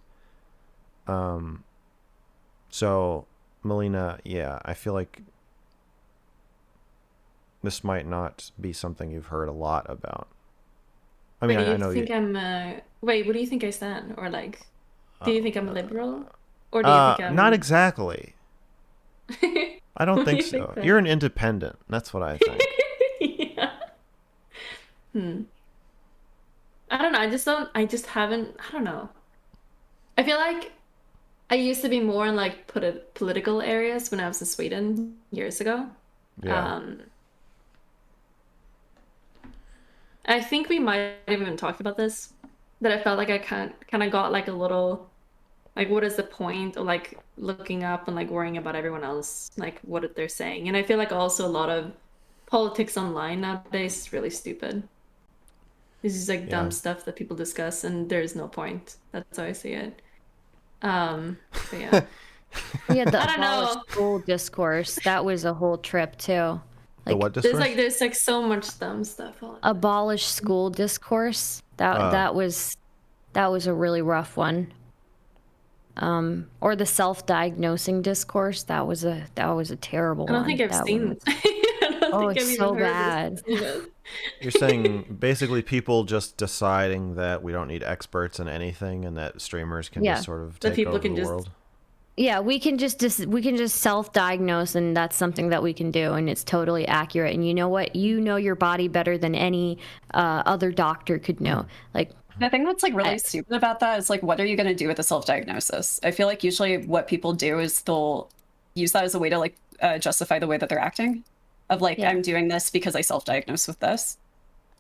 So Melina, yeah, I feel like this might not be something you've heard a lot about. I Wait, mean, do I you know you. think I'm? Wait, what do you think I stand? Or like, do you think I'm a liberal? Or do you think Not I'm? exactly. I don't What do think you think so. then? You're an independent. That's what I think. Yeah. Hmm. I don't know. I just don't. I just haven't. I don't know. I feel like I used to be more in like political areas when I was in Sweden years ago. Yeah. Um, I think we might have even talked about this. that I felt like I kind of got like a little like what is the point of like looking up and like worrying about everyone else, like what they're saying. And I feel like also a lot of politics online nowadays is really stupid. This is like Yeah. dumb stuff that people discuss and there's no point. That's how I see it. But yeah. We had the I don't abolish know. school discourse. That was a whole trip too. The Like what discourse? There's like so much dumb stuff all the time. abolish school discourse. That was a really rough one. Or the self-diagnosing discourse. That was a terrible I don't one. think I've That one seen was, I don't oh, think it's I've so even heard bad. this. You're saying basically people just deciding that we don't need experts in anything and that streamers can just Yeah. sort of That take people over can the just world? Yeah, we can just self-diagnose, and that's something that we can do, and it's totally accurate. And you know what? You know your body better than any other doctor could know. Like, The thing that's like really stupid about that is like, what are you going to do with a self-diagnosis? I feel like usually what people do is they'll use that as a way to like justify the way that they're acting, of like, Yeah. I'm doing this because I self-diagnosed with this.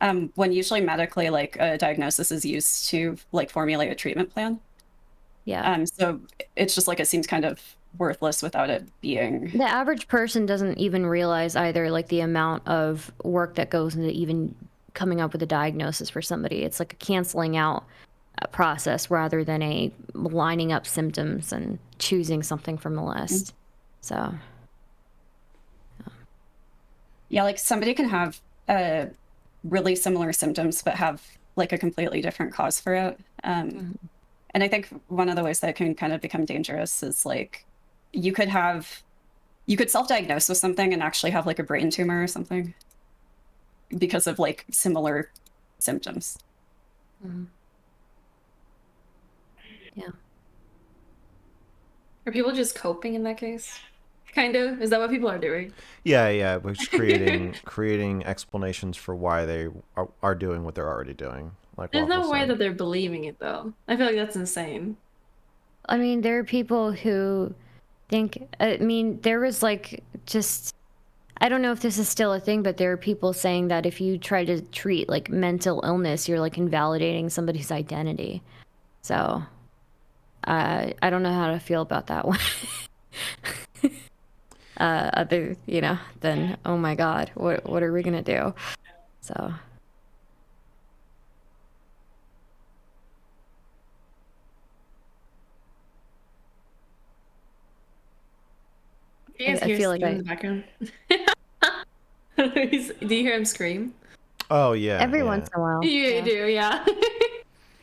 When usually medically, like a diagnosis is used to like formulate a treatment plan. yeah. So it's just like it seems kind of worthless without it being. The average person doesn't even realize either like the amount of work that goes into even coming up with a diagnosis for somebody. It's like a canceling out process rather than a lining up symptoms and choosing something from the list. So, Yeah, like somebody can have really similar symptoms but have like a completely different cause for it. And I think one of the ways that can kind of become dangerous is like you could self-diagnose with something and actually have like a brain tumor or something because of like similar symptoms. yeah. Are people just coping in that case? Kind of. Is that what people are doing? Yeah, we're just creating explanations for why they are doing what they're already doing. Like There's Waffles no way said. that they're believing it though. I feel like that's insane. I mean, there are people who think, I mean, there was like just, I don't know if this is still a thing, but there are people saying that if you try to treat like mental illness, you're like invalidating somebody's identity. So, I don't know how to feel about that one. Other, than, oh my God, what are we gonna do? So, You guys I hear feel like Steve in the background? Do you hear him scream? Oh yeah. every yeah. once in a while. You do, yeah.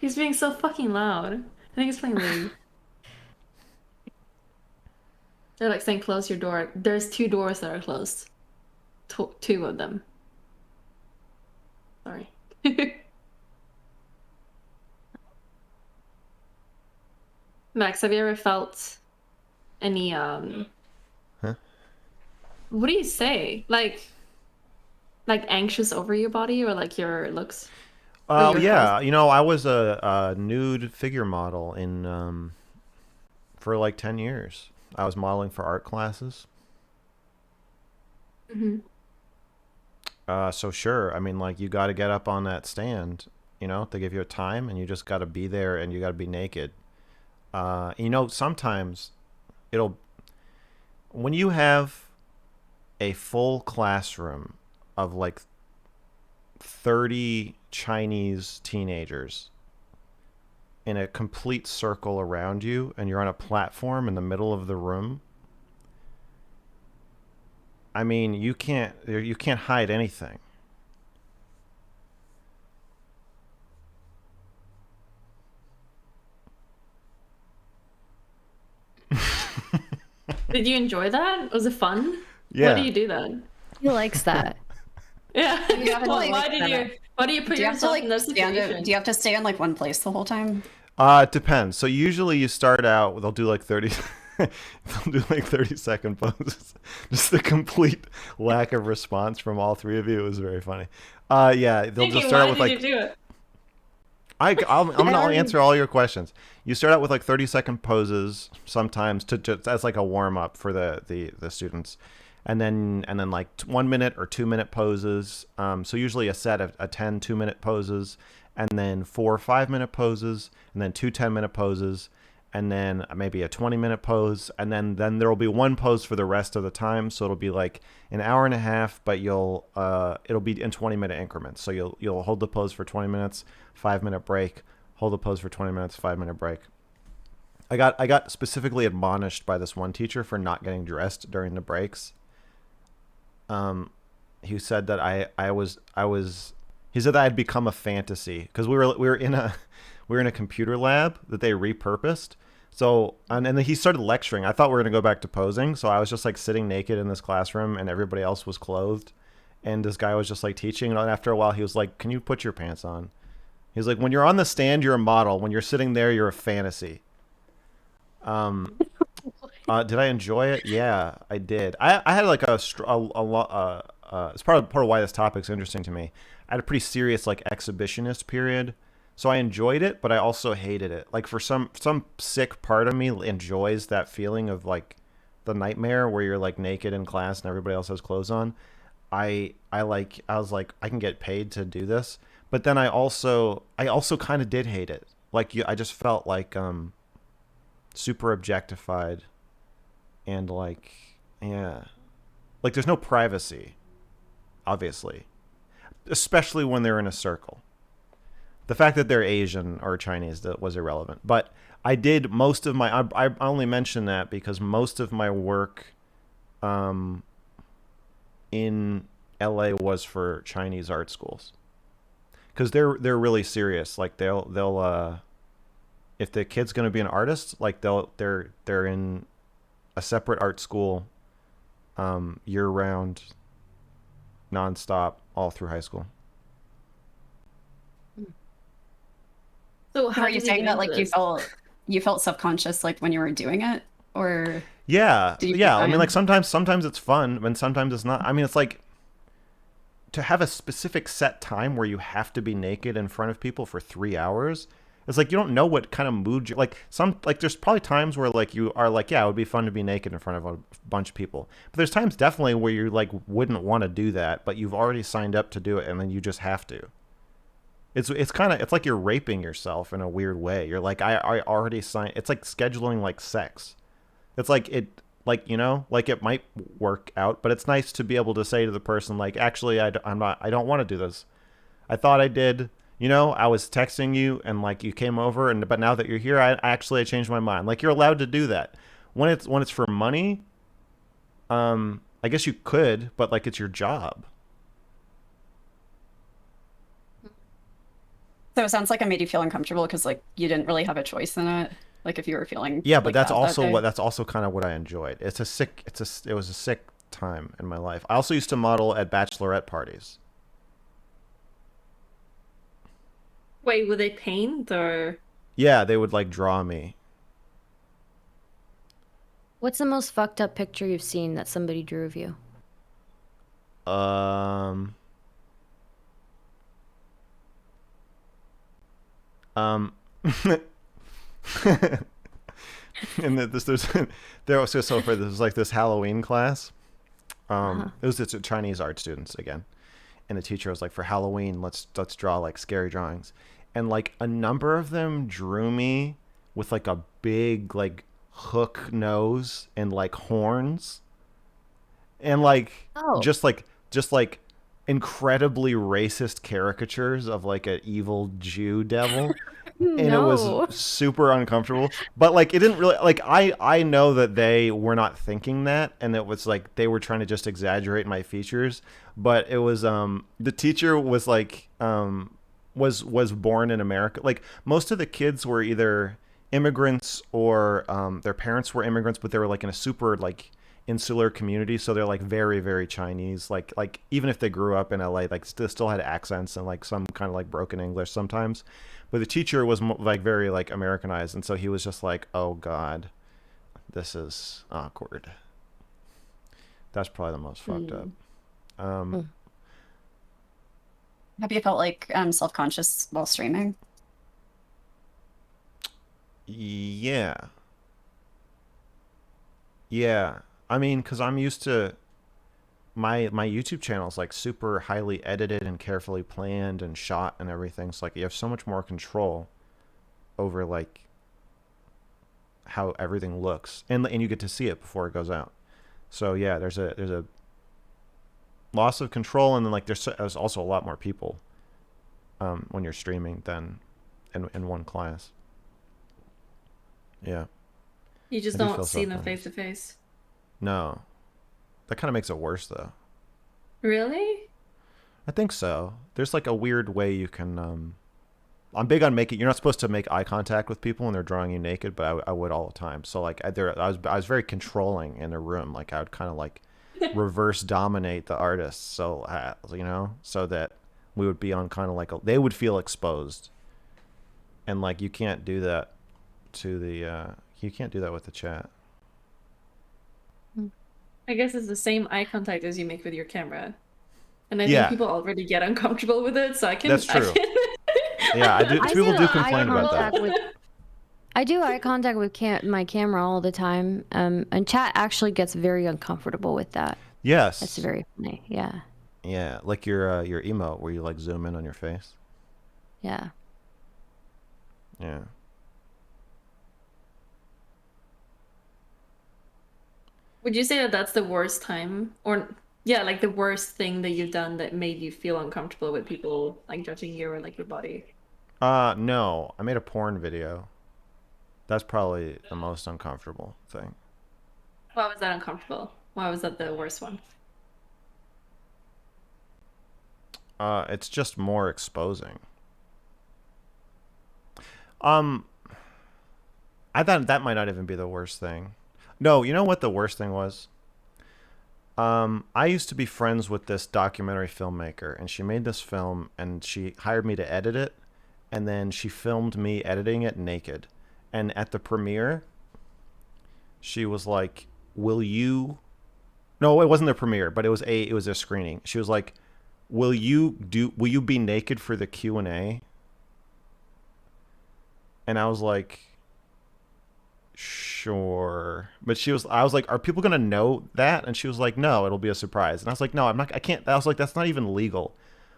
He's being so fucking loud. I think he's playing League. They're like saying close your door. There's 2 doors that are closed. Two of them. Sorry. Max, have you ever felt any Huh? what do you say? Like anxious over your body or like your looks? Oh your yeah, I was a nude figure model in for like 10 years. I was modeling for art classes. Mm-hmm. So sure, I mean like you got to get up on that stand, they give you a time and you just got to be there and you got to be naked. Sometimes it'll when you have a full classroom of like 30 Chinese teenagers in a complete circle around you and you're on a platform in the middle of the room. I mean, you can't hide anything. Did you enjoy that? Was it fun? Yeah. Why do you do that? He likes that. Yeah. You have to, Well, like, why do you put Do you have to yourself like in that stand? situation? Do you have to stay in like one place the whole time? It depends. So usually you start out, they'll do like 30 they'll do like 30-second poses. Just the complete lack of response from all three of you was very funny. Yeah, they'll just start out with why like did you do it? I'm gonna answer all your questions. You start out with like 30-second poses sometimes to just as like a warm up for the students, and then like 1 minute or 2 minute poses. So usually a set of 10 2-minute poses, and then 4 5-minute poses, and then 2 10-minute poses, and then maybe a 20-minute pose, and then there will be one pose for the rest of the time. So it'll be like an hour and a half, but it'll be in 20-minute increments. So you'll hold the pose for 20 minutes, 5-minute break, hold the pose for 20 minutes, 5-minute break. I got specifically admonished by this one teacher for not getting dressed during the breaks. He said that he said that I had become a fantasy because we were in a computer lab that they repurposed. So and then he started lecturing. I thought we were gonna go back to posing, so I was just like sitting naked in this classroom, and everybody else was clothed, and this guy was just like teaching. And after a while, he was like, "Can you put your pants on?" He was like, "When you're on the stand, you're a model. When you're sitting there, you're a fantasy." Did I enjoy it? Yeah, I did. I had like a lot. It's part of why this topic's interesting to me. I had a pretty serious like exhibitionist period, so I enjoyed it, but I also hated it. Like for some sick part of me enjoys that feeling of like the nightmare where you're like naked in class and everybody else has clothes on. I was like I can get paid to do this, but then I also kind of did hate it. Like I just felt like super objectified and like yeah, like there's no privacy, obviously, especially when they're in a circle. The fact that they're Asian or Chinese that was irrelevant. But I did most of my. I only mention that because most of my work, in LA was for Chinese art schools. Because they're really serious. Like they'll if the kid's gonna be an artist, like they're in a separate art school, year round, nonstop, all through high school. So how Are you did you saying get that into like this? you felt self-conscious like when you were doing it, or Yeah, did you feel yeah. I mean, like fine? sometimes it's fun, and sometimes it's not. I mean, it's like to have a specific set time where you have to be naked in front of people for 3 hours. It's like you don't know what kind of mood you like. There's probably times where like you are like, yeah, it would be fun to be naked in front of a bunch of people. But there's times definitely where you like wouldn't want to do that, but you've already signed up to do it, and then you just have to. It's like you're raping yourself in a weird way. You're like I already signed. It's like scheduling like sex. It's like it like like it might work out, but it's nice to be able to say to the person like actually I'm not, I don't want to do this. I thought I did. I was texting you and like you came over, and but now that you're here, I changed my mind. Like you're allowed to do that. When it's for money, I guess you could, but like it's your job. So it sounds like it made you feel uncomfortable because like you didn't really have a choice in it. Like if you were feeling Yeah, but like bad that day. that's also kind of what I enjoyed. It was a sick time in my life. I also used to model at bachelorette parties. Wait, would they paint or? Yeah, they would like draw me. What's the most fucked up picture you've seen that somebody drew of you? Um, um, and there was so for this was like this Halloween class. Uh-huh. It was just Chinese art students again, and the teacher was like, for Halloween, let's draw like scary drawings, and like a number of them drew me with like a big like hook nose and like horns, and like Oh, just like incredibly racist caricatures of like an evil Jew devil, and it was no. super uncomfortable. But like it didn't really like I know that they were not thinking that, and it was like they were trying to just exaggerate my features. But it was the teacher was like was born in America. Like most of the kids were either immigrants or their parents were immigrants, but they were like in a super like insular community, so they're like very very Chinese. Like even if they grew up in LA, like still had accents and like some kind of like broken English sometimes. But the teacher was like very like Americanized, and so he was just like, oh god, this is awkward. That's probably the most fucked up. Mm. um Mm. Have you felt like self-conscious while streaming? yeah, yeah, I mean because I'm used to my YouTube channel is like super highly edited and carefully planned and shot and everything. So like you have so much more control over like how everything looks, and you get to see it before it goes out. So yeah, there's a loss of control, and then like there's also a lot more people when you're streaming than in one class. Yeah. You just I do don't feel see them sometimes. face to face. No, that kind of makes it worse though. Really? I think so. There's like a weird way you can. I'm big on making. You're not supposed to make eye contact with people when they're drawing you naked, but I would all the time. So like I was very controlling in a room. Like I would kind of like reverse dominate the artists. So so that we would be on kind of like they would feel exposed, and like you can't do that to the you can't do that with the chat. I guess it's the same eye contact as you make with your camera. And I Yeah. think people already get uncomfortable with it, so I can... That's true. I can... Yeah, people do eye complain about that. contact I do eye contact with my camera all the time, and chat actually gets very uncomfortable with that. Yes. That's very funny. Yeah. Yeah, like your emote where you like zoom in on your face. Yeah. Yeah. Would you say that that's the worst time? Or, yeah, like the worst thing that you've done that made you feel uncomfortable with people, like, judging you or, like, your body? No. I made a porn video. That's probably the most uncomfortable thing. Why was that uncomfortable? Why was that the worst one? It's just more exposing. I thought that might not even be the worst thing. No, you know what the worst thing was? I used to be friends with this documentary filmmaker, and she made this film, and she hired me to edit it, and then she filmed me editing it naked. And at the premiere, she was like, "Will you?" No, it wasn't the premiere, but it was a screening. She was like, "Will you be naked for the Q&A?" And I was like, sure. But I was like, are people gonna know that? And she was like, no, it'll be a surprise. And I was like, no, I can't. I was like, that's not even legal.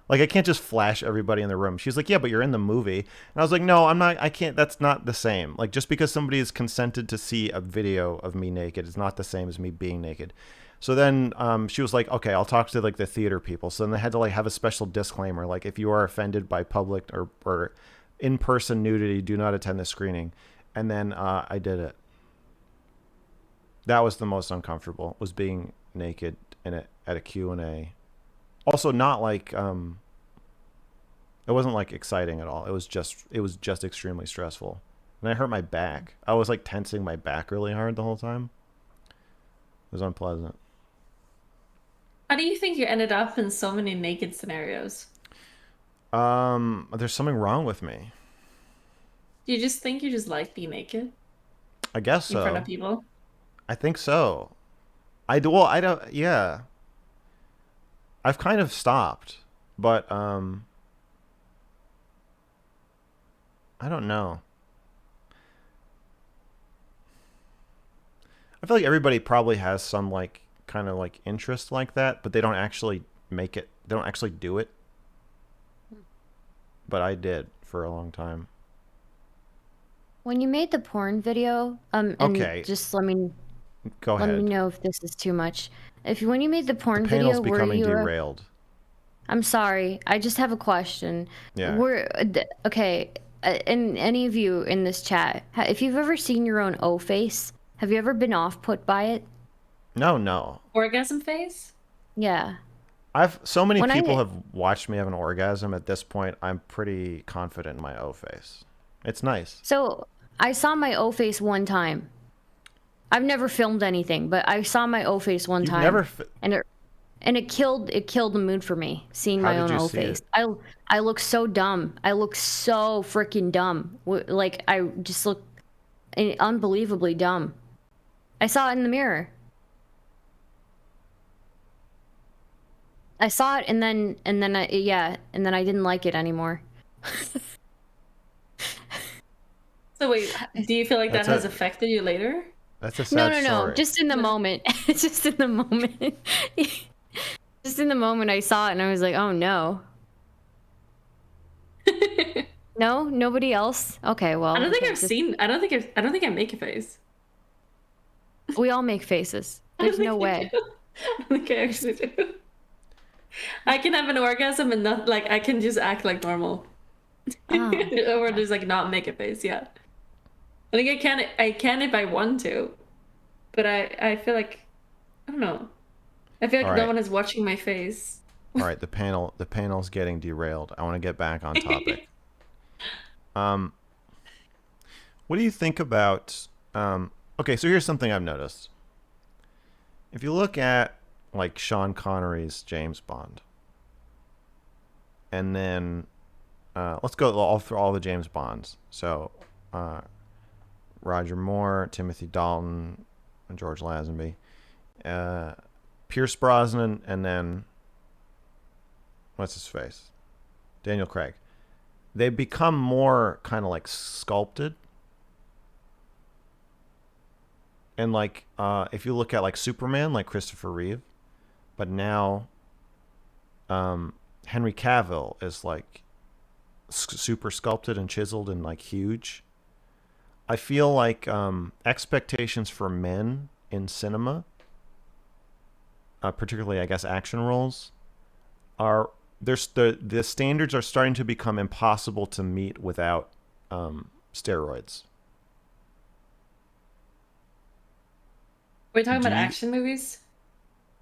Like, I can't just flash everybody in the room. She's like, yeah, but you're in the movie. And I was like, no, I'm not. I can't. That's not the same. Like, just because somebody is consented to see a video of me naked is not the same as me being naked. So then she was like, okay, I'll talk to like the theater people. So then they had to like have a special disclaimer, like if you are offended by public or in-person nudity, do not attend the screening. And then I did it. That was the most uncomfortable, was being naked at a Q&A. Also, not like it wasn't like exciting at all. It was just extremely stressful, and I hurt my back. I was like tensing my back really hard the whole time. It was unpleasant. How do you think you ended up in so many naked scenarios? There's something wrong with me. Do you just think you just like being naked? I guess so. In front of people? I think so. I don't. Yeah. I've kind of stopped, but I don't know. I feel like everybody probably has some like kind of like interest like that, but they don't actually make it. They don't actually do it. But I did for a long time. When you made the porn video, and Okay. just let me know if this is too much. When you made the porn The video, panel's becoming derailed. I'm sorry. I just have a question. Yeah. Okay. And any of you in this chat, if you've ever seen your own O face, have you ever been off-put by it? No. Orgasm phase? Yeah. So many people have watched me have an orgasm. At this point, I'm pretty confident in my O face. It's nice. So I saw my O face one time. I've never filmed anything, but I saw my O face one time. And it killed the mood for me, seeing my own O face. I look so dumb. I look so freaking dumb. Like I just look unbelievably dumb. I saw it in the mirror. I saw it and then I didn't like it anymore. So wait, do you feel like that has affected you later? That's a sad story. No. Just in the moment. Just in the moment. Just in the moment I saw it and I was like, oh no. No, nobody else. Okay, well, I don't think okay, I've seen. I don't think I make a face. we all make faces. I don't There's no think I way. do. I don't think I actually do. I can have an orgasm and not like I can just act like normal, Oh, or just like not make a face. Yeah, I think I can. I can if I want to, but I feel like I don't know. I feel All like no right. one is watching my face. All right, the panel's getting derailed. I want to get back on topic. Um, what do you think about? Okay, so here's something I've noticed. If you look at like Sean Connery's James Bond, and then let's go all through all the James Bonds. So Roger Moore, Timothy Dalton, and George Lazenby, Pierce Brosnan, and then what's his face? Daniel Craig. They become more kind of like sculpted. And like if you look at like Superman, like Christopher Reeve, but now Henry Cavill is like super sculpted and chiseled and like huge. I feel like expectations for men in cinema, particularly I guess action roles, are there's the standards are starting to become impossible to meet without steroids. We're talking Do about you action movies.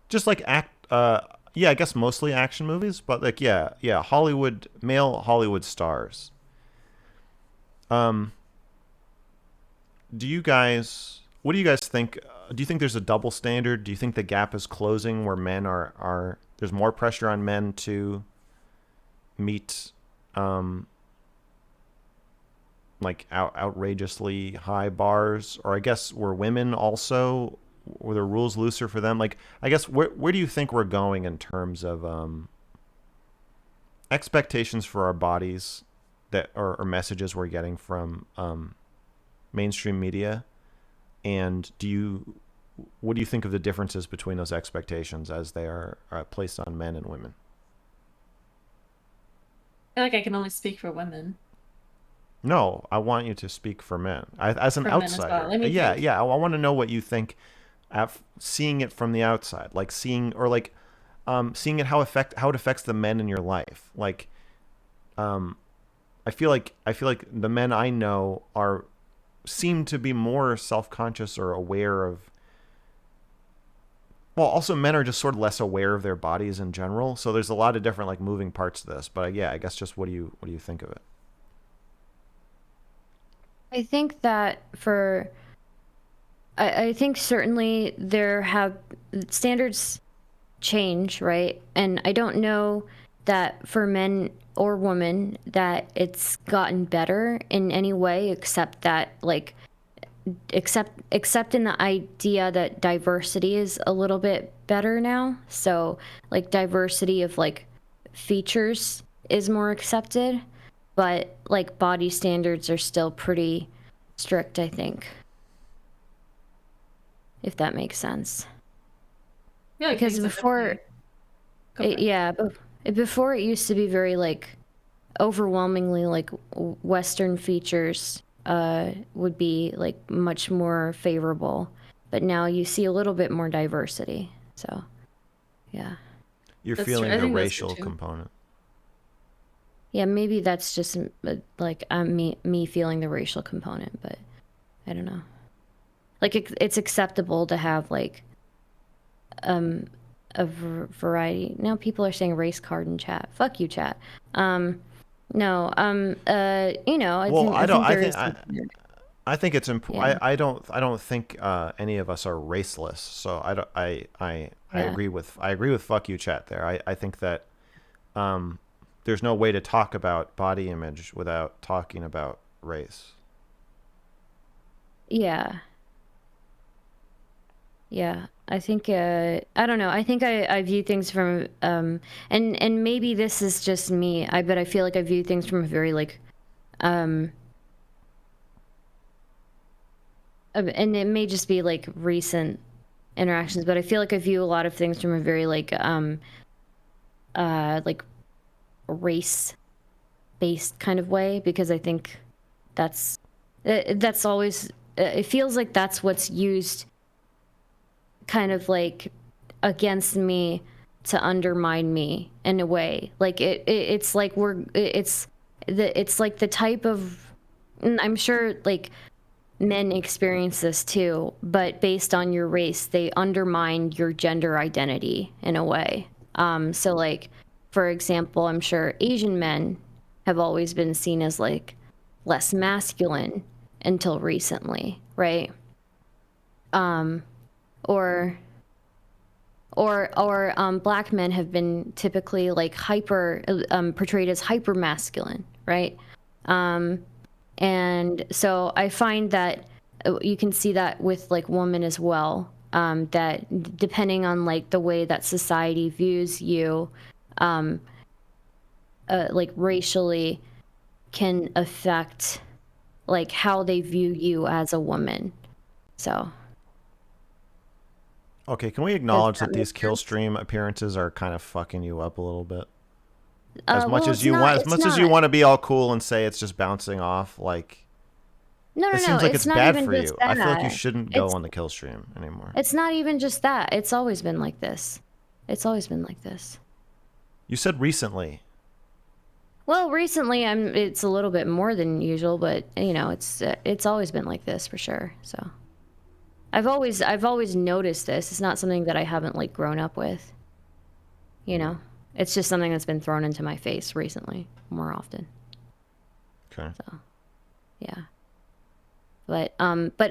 just like yeah, I guess mostly action movies, but like yeah, Hollywood male Hollywood stars. Um do you guys what do you guys think? Do you think there's a double standard? Do you think the gap is closing where men are there's more pressure on men to meet like outrageously high bars, or I guess were women also, were the rules looser for them? Like I guess where do you think we're going in terms of expectations for our bodies that or messages we're getting from mainstream media, and what do you think of the differences between those expectations as they are placed on men and women? I feel like I can only speak for women. No, I want you to speak for men. As an For men as well. outsider. Let me Yeah, think. yeah. I want to know what you think, seeing it from the outside, like seeing or like seeing it how it affects the men in your life. Like, um, I feel like the men I know are seem to be more self conscious or aware of. Well, also men are just sort of less aware of their bodies in general. So there's a lot of different like moving parts to this. But yeah, I guess just what do you think of it? I think that I think certainly there have standards change, right? And I don't know that for men or women that it's gotten better in any way except that like except in the idea that diversity is a little bit better now. So like diversity of like features is more accepted, but like body standards are still pretty strict, I think, if that makes sense. Yeah, like Because things are before definitely. Go for it. yeah, before it used to be very like overwhelmingly like Western features would be like much more favorable, but now you see a little bit more diversity. So yeah, You're That's true. feeling I the think that's true racial too. component. yeah, maybe that's just like me feeling the racial component, but I don't know. Like it's acceptable to have like um variety. Now people are saying race card in chat. Fuck you, chat. No, you know, Well, I I don't. think I there think is some. I think it's important. Yeah, I don't think any of us are raceless. So I don't. I yeah, agree with fuck you chat there. I think that there's no way to talk about body image without talking about race. yeah, yeah. I think I don't know. I think I view things from and maybe this is just me. But I feel like I view things from a very like um and it may just be like recent interactions, but I feel like I view a lot of things from a very like like race based kind of way, because I think that's always, it feels like that's what's used kind of like against me to undermine me in a way. Like it's like it's like the type of, and I'm sure like men experience this too, but based on your race, they undermine your gender identity in a way. So like, for example, I'm sure Asian men have always been seen as like less masculine until recently, right? Or black men have been typically like portrayed as hyper masculine, right? And so I find that you can see that with like women as well, that depending on like the way that society views you, like racially, can affect like how they view you as a woman. So Okay, can we acknowledge that that these make kill sense? stream appearances are kind of fucking you up a little bit? As much Well, as it's you not. want, as It's much as you not. want to be all cool and say it's just bouncing off, like No, no, it no. seems like It's it's not bad even for just you. I feel like you that. shouldn't go It's on the kill stream anymore. it's not even just that. It's always been like this. It's always been like this. You said recently. Well, recently it's a little bit more than usual, but you know, it's always been like this for sure. So I've always noticed this. It's not something that I haven't like grown up with. You know, it's just something that's been thrown into my face recently more often. Okay. So yeah. But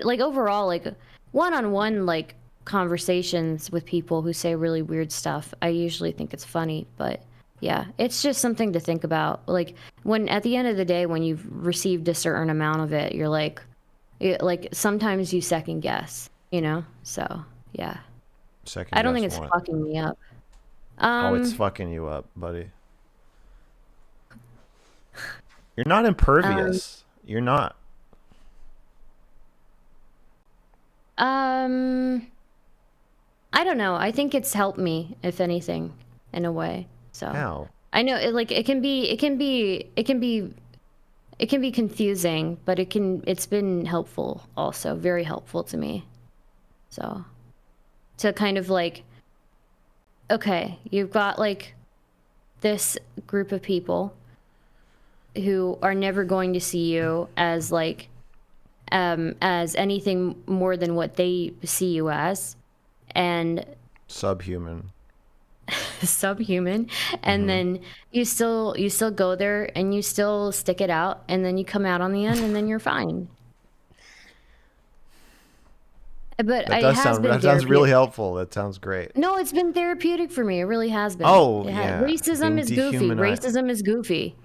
like overall, like one-on-one like conversations with people who say really weird stuff, I usually think it's funny. But yeah, it's just something to think about. Like when at the end of the day, when you've received a certain amount of it, you're like sometimes you second guess, you know. So yeah, Second I don't think guess it's what? fucking me up. Oh, it's Um, fucking you up, buddy. You're not um, impervious. You're not. um, I don't know. I think it's helped me, if anything, in a way. So How? I know it can be confusing, but it's been helpful also, very helpful to me. So to kind of like, okay, you've got like this group of people who are never going to see you as like as anything more than what they see you as, and Subhuman. subhuman, and Mm-hmm. then you still go there and you still stick it out, and then you come out on the end and then you're fine. But That it does has sound. been That sounds really therapeutic. helpful. That sounds great. No, it's been therapeutic for me. It really has been. Oh yeah, Racism being is goofy. dehumanized. Racism is goofy.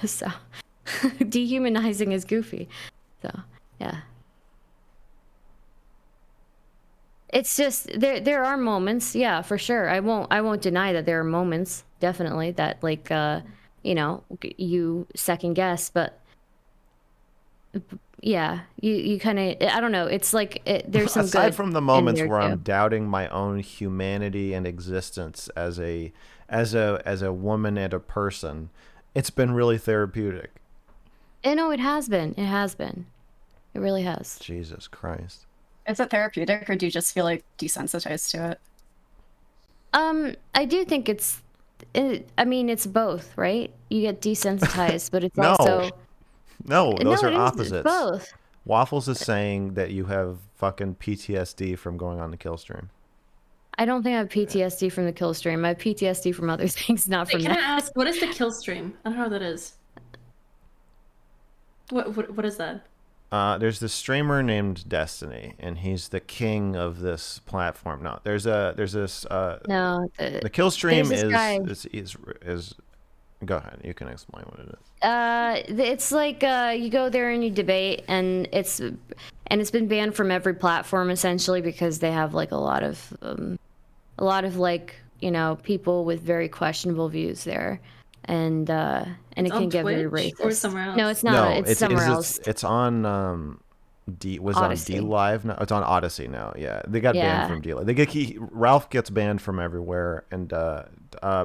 So dehumanizing is goofy. So yeah. It's just there are moments, yeah, for sure. I won't deny that there are moments, definitely, that like you know, you second guess, but yeah, you kind of, I don't know, it's like there's some Aside good from the in moments there where I'm too. doubting my own humanity and existence as a woman and a person, it's been really therapeutic. You know, it has been. It has been. It really has. Jesus Christ. Is it therapeutic, or do you just feel like desensitized to it? I do think I mean, it's both, right? You get desensitized, but it's No, also, no, those no, are it is, it's opposites. both. Waffles is saying that you have fucking PTSD from going on the kill stream. I don't think I have PTSD from the kill stream. I have PTSD from other things, not Wait, from can I that. ask, what is the kill stream? I don't know what that is. What is that? There's this streamer named Destiny, and he's the king of this platform. No, there's this No, the kill there's stream this guy. is. Go ahead, you can explain what it is. It's like you go there and you debate, and it's been banned from every platform essentially because they have like a lot of like, you know, people with very questionable views there, and It's it can on get very Twitch or racist. somewhere No, else? it's not. No, It's somewhere else. it's on on D Odyssey. Live now. It's on Odyssey now. Yeah, they got banned Yeah. from D Live. Ralph gets banned from everywhere, and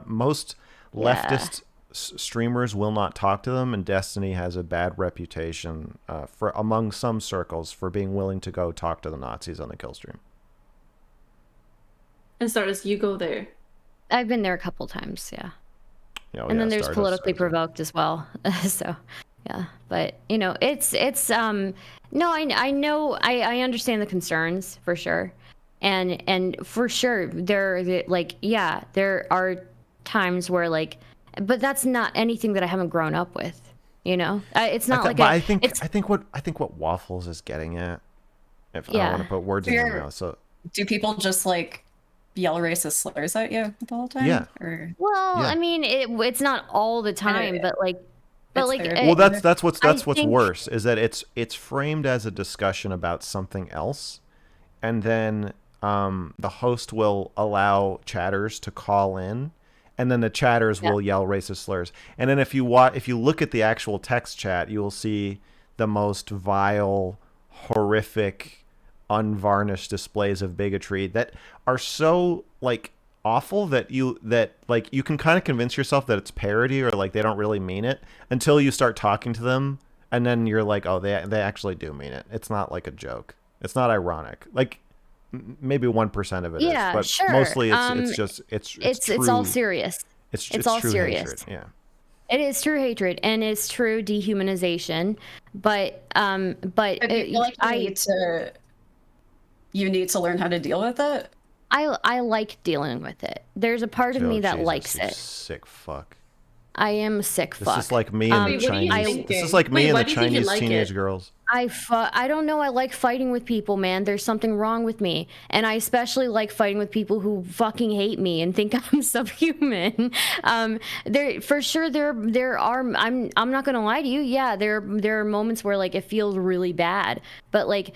Most Yeah. leftist streamers will not talk to them, and Destiny has a bad reputation for among some circles for being willing to go talk to the Nazis on the kill stream. And Stardust, you go there. I've been there a couple times, yeah. And then there's Stardust, politically Stardust. provoked as well. So, yeah. But it's no, I know, I understand the concerns for sure, and for sure there are times where but that's not anything that I haven't grown up with. It's not But I think what Waffles is getting at, if I don't want to put words in your mouth, so do people just yell racist slurs at you the whole time? Yeah. Well, Yeah. I mean, it's not all the time, but well, that's what's think- worse is that it's framed as a discussion about something else, and then the host will allow chatters to call in, and then the chatters will yell racist slurs. And then if you look at the actual text chat, you will see the most vile, horrific, unvarnished displays of bigotry that are so awful that you can kind of convince yourself that it's parody or they don't really mean it until you start talking to them, and then you're like, oh, they actually do mean it. It's not like a joke. It's not ironic. Maybe 1% of it is, but sure. mostly it's all serious. It's all true serious. hatred. Yeah. It is true hatred and it's true dehumanization, but But you feel you need to learn how to deal with it. I like dealing with it. There's a part of me that likes you it. Sick fuck. I am a sick fuck. This is like me and the Wait, what are you Chinese. thinking? This is like me and Why the do you think you Chinese like teenage it? girls. I don't know. I like fighting with people, man. There's something wrong with me, and I especially like fighting with people who fucking hate me and think I'm subhuman. There for sure there are. I'm not gonna lie to you. Yeah, there are moments where it feels really bad, but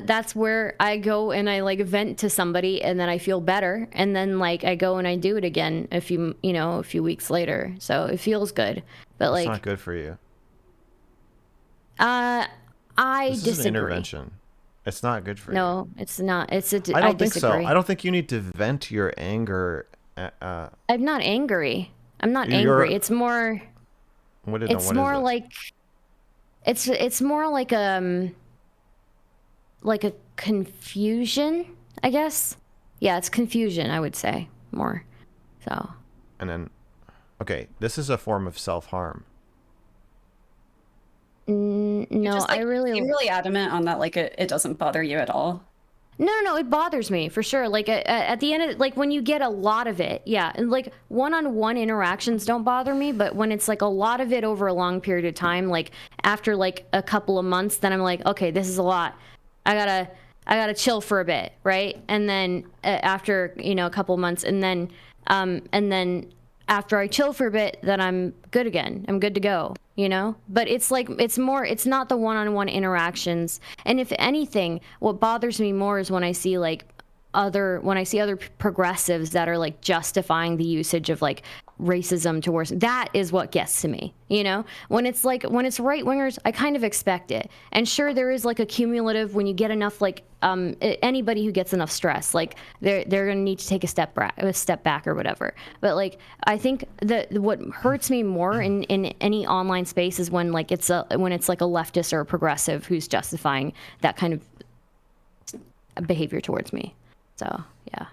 that's where I go and I vent to somebody, and then I feel better, and then I go and I do it again a few weeks later. So it feels good, but It's not good for you. I This disagree. is an intervention. It's not good for you. No, it's not. I don't think so. disagree. I don't think you need to vent your anger. I'm not angry. I'm not You're- angry. It's more. It's more like. It's more like a confusion, I guess. Yeah, it's confusion. I would say more. So. And then, okay, this is a form of self-harm. No, Just, I really. You're really adamant on that. It doesn't bother you at all. No, it bothers me for sure. At the end of when you get a lot of it, yeah, and one-on-one interactions don't bother me, but when it's a lot of it over a long period of time, after a couple of months, then I'm like, okay, this is a lot. I gotta chill for a bit, right? And then after a couple of months, and then after I chill for a bit, then I'm good again. I'm good to go, But it's it's not the one-on-one interactions. And if anything, what bothers me more is when I see other progressives that are justifying the usage of racism towards, that is what gets to me, when it's right wingers, I kind of expect it. And sure, there is a cumulative, when you get enough anybody who gets enough stress, they're gonna need to take a step back or whatever. But I think that what hurts me more in any online space is when it's a leftist or a progressive who's justifying that kind of behavior towards me. So yeah.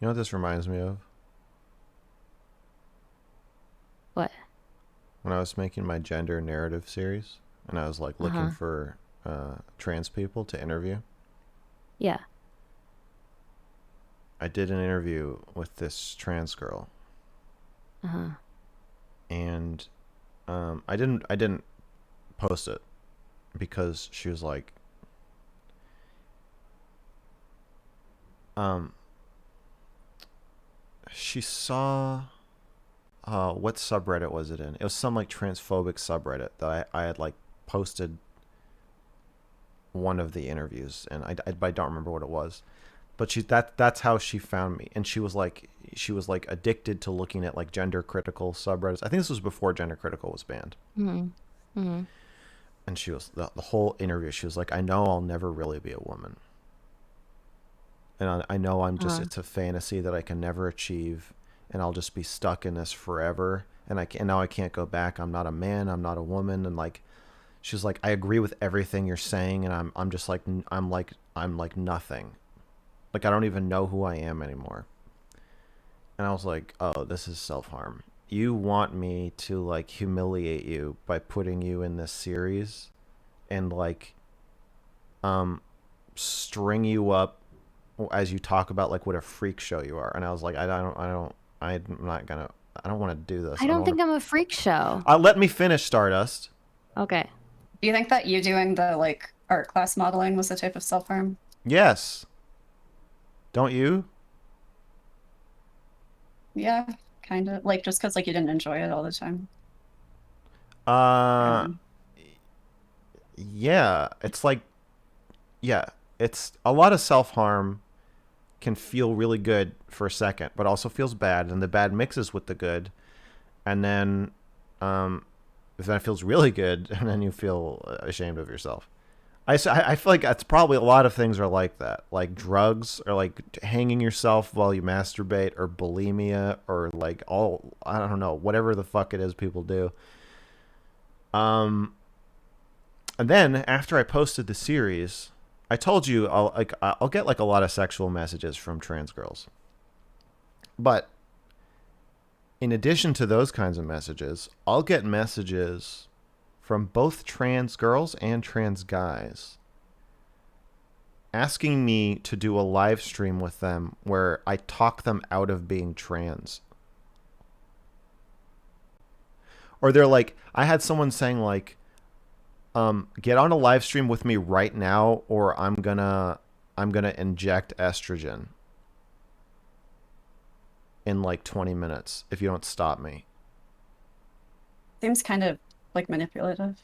You know what this reminds me of? What? When I was making my gender narrative series, and I was looking for trans people to interview. Yeah. I did an interview with this trans girl. And I didn't post it because she was she saw what subreddit was it in? It was some transphobic subreddit that I had posted one of the interviews, and I don't remember what it was, but that's how she found me. And she was addicted to looking at gender critical subreddits. I think this was before gender critical was banned. And she was the whole interview, she was like, I know I'll never really be a woman. and I know I'm just, Uh, it's a fantasy that I can never achieve, and I'll just be stuck in this forever. And now I can't go back. I'm not a man. I'm not a woman. And like, she's like, I agree with everything you're saying, and I'm just like, I'm like nothing. Like, I don't even know who I am anymore. And I was like, oh, this is self-harm. You want me to like humiliate you by putting you in this series and like um string you up as you talk about like what a freak show you are. And I was like, I'm not gonna, I don't want to do this. I I don't don't want think I'm a freak show. to. Let me finish, Stardust. Okay. Do you think that you doing the like art class modeling was a type of self-harm? Yes. Don't you? Yeah, kind of. Like just because like you didn't enjoy it all the time. Uh, yeah. It's like, yeah. It's a lot of self harm can feel really good for a second, but also feels bad, and the bad mixes with the good, and then then it feels really good, and then you feel ashamed of yourself. I feel like that's probably a lot of things are like that, like drugs or like hanging yourself while you masturbate or bulimia or like all, I don't know, whatever the fuck it is people do. Um, and then after I posted the series, I told you I'll get like a lot of sexual messages from trans girls, but in addition to those kinds of messages, I'll get messages from both trans girls and trans guys asking me to do a live stream with them where I talk them out of being trans. Or they're like, I had someone saying like, get on a live stream with me right now, or I'm gonna inject estrogen in like 20 minutes if you don't stop me. Seems kind of like manipulative.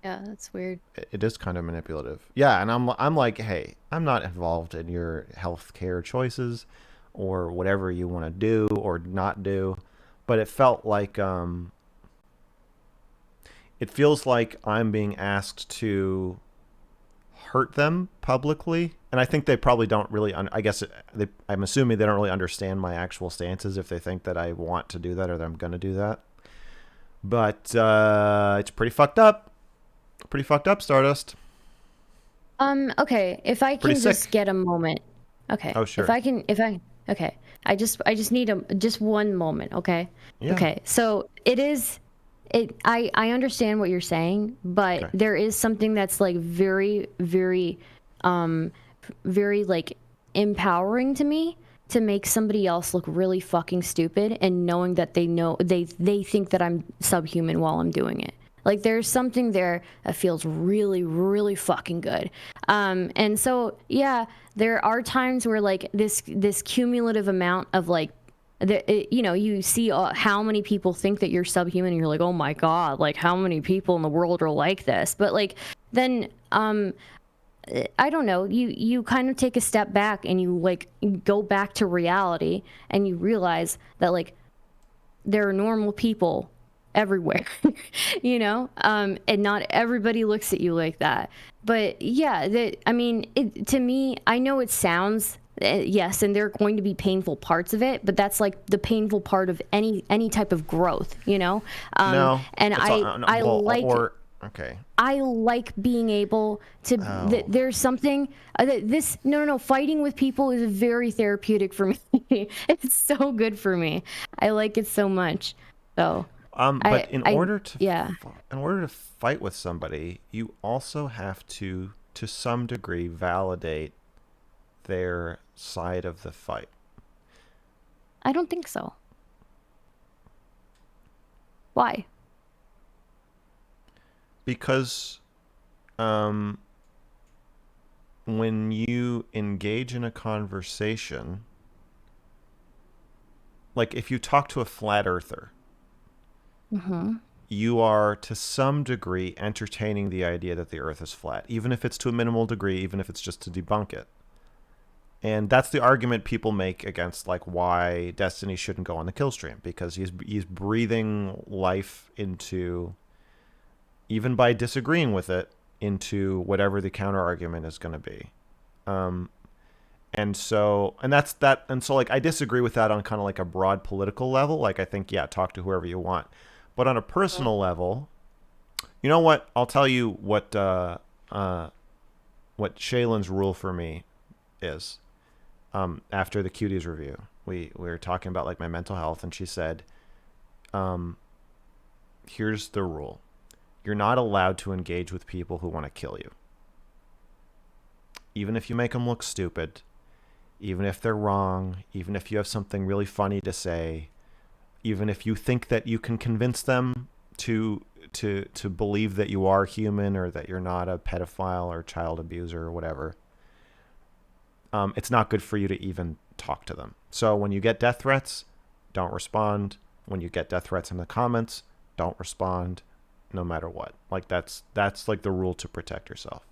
Yeah, that's weird. It is kind of manipulative. Yeah, and I'm like, hey, I'm not involved in your healthcare choices or whatever you want to do or not do, but it felt like it feels like I'm being asked to hurt them publicly, and I think they probably don't really. I guess I'm assuming they don't really understand my actual stances if they think that I want to do that or that I'm going to do that. But it's pretty fucked up. Pretty fucked up, Stardust. Okay, if I Pretty can just sick. get a moment. Okay. Oh, sure. Okay. I just need just one moment, okay? Yeah. Okay. So I understand what you're saying, but Okay. there is something that's like very, very very like empowering to me to make somebody else look really fucking stupid and knowing that they think that I'm subhuman while I'm doing it. Like there's something there that feels really, really fucking good. And so yeah, there are times where like this cumulative amount of like you see how many people think that you're subhuman and you're like, oh my god, like how many people in the world are like this? But like then I don't know, you kind of take a step back and you like go back to reality and you realize that like there are normal people everywhere, and not everybody looks at you like that. But yeah, I mean, to me, I know it sounds yes, and there are going to be painful parts of it, but that's like the painful part of any type of growth, No. And I well, like okay. I like being able to. There's something this. No. Fighting with people is very therapeutic for me. It's so good for me. I like it so much. So. But in order yeah. to fight with somebody, you also have to some degree, validate their side of the fight. I don't think so. Why? Because when you engage in a conversation, like if you talk to a flat earther, you are to some degree entertaining the idea that the earth is flat, even if it's to a minimal degree, even if it's just to debunk it. And that's the argument people make against like why Destiny shouldn't go on the kill stream, because he's breathing life into, even by disagreeing with it, into whatever the counter argument is going to be. And so, and that's that. And so, like, I disagree with that on kind of like a broad political level. Like, I think, yeah, talk to whoever you want. But on a personal level, you know what? I'll tell you what Shaylin's rule for me is. After the Cuties review, we were talking about like my mental health, and she said, here's the rule. You're not allowed to engage with people who want to kill you. Even if you make them look stupid, even if they're wrong, even if you have something really funny to say, even if you think that you can convince them to believe that you are human or that you're not a pedophile or child abuser or whatever, it's not good for you to even talk to them. So when you get death threats, don't respond. When you get death threats in the comments, don't respond, no matter what. Like that's like the rule to protect yourself.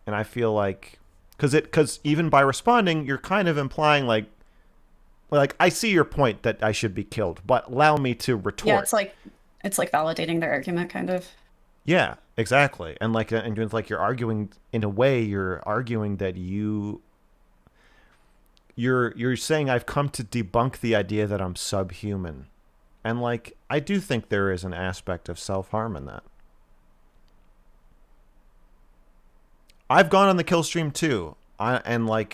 And I feel like, because even by responding, you're kind of implying like I see your point that I should be killed, but allow me to retort. Yeah, it's like validating their argument, kind of. Yeah, exactly. And it's like you're arguing, in a way, you're arguing that you're saying I've come to debunk the idea that I'm subhuman. And like, I do think there is an aspect of self-harm in that. I've gone on the kill stream too. Every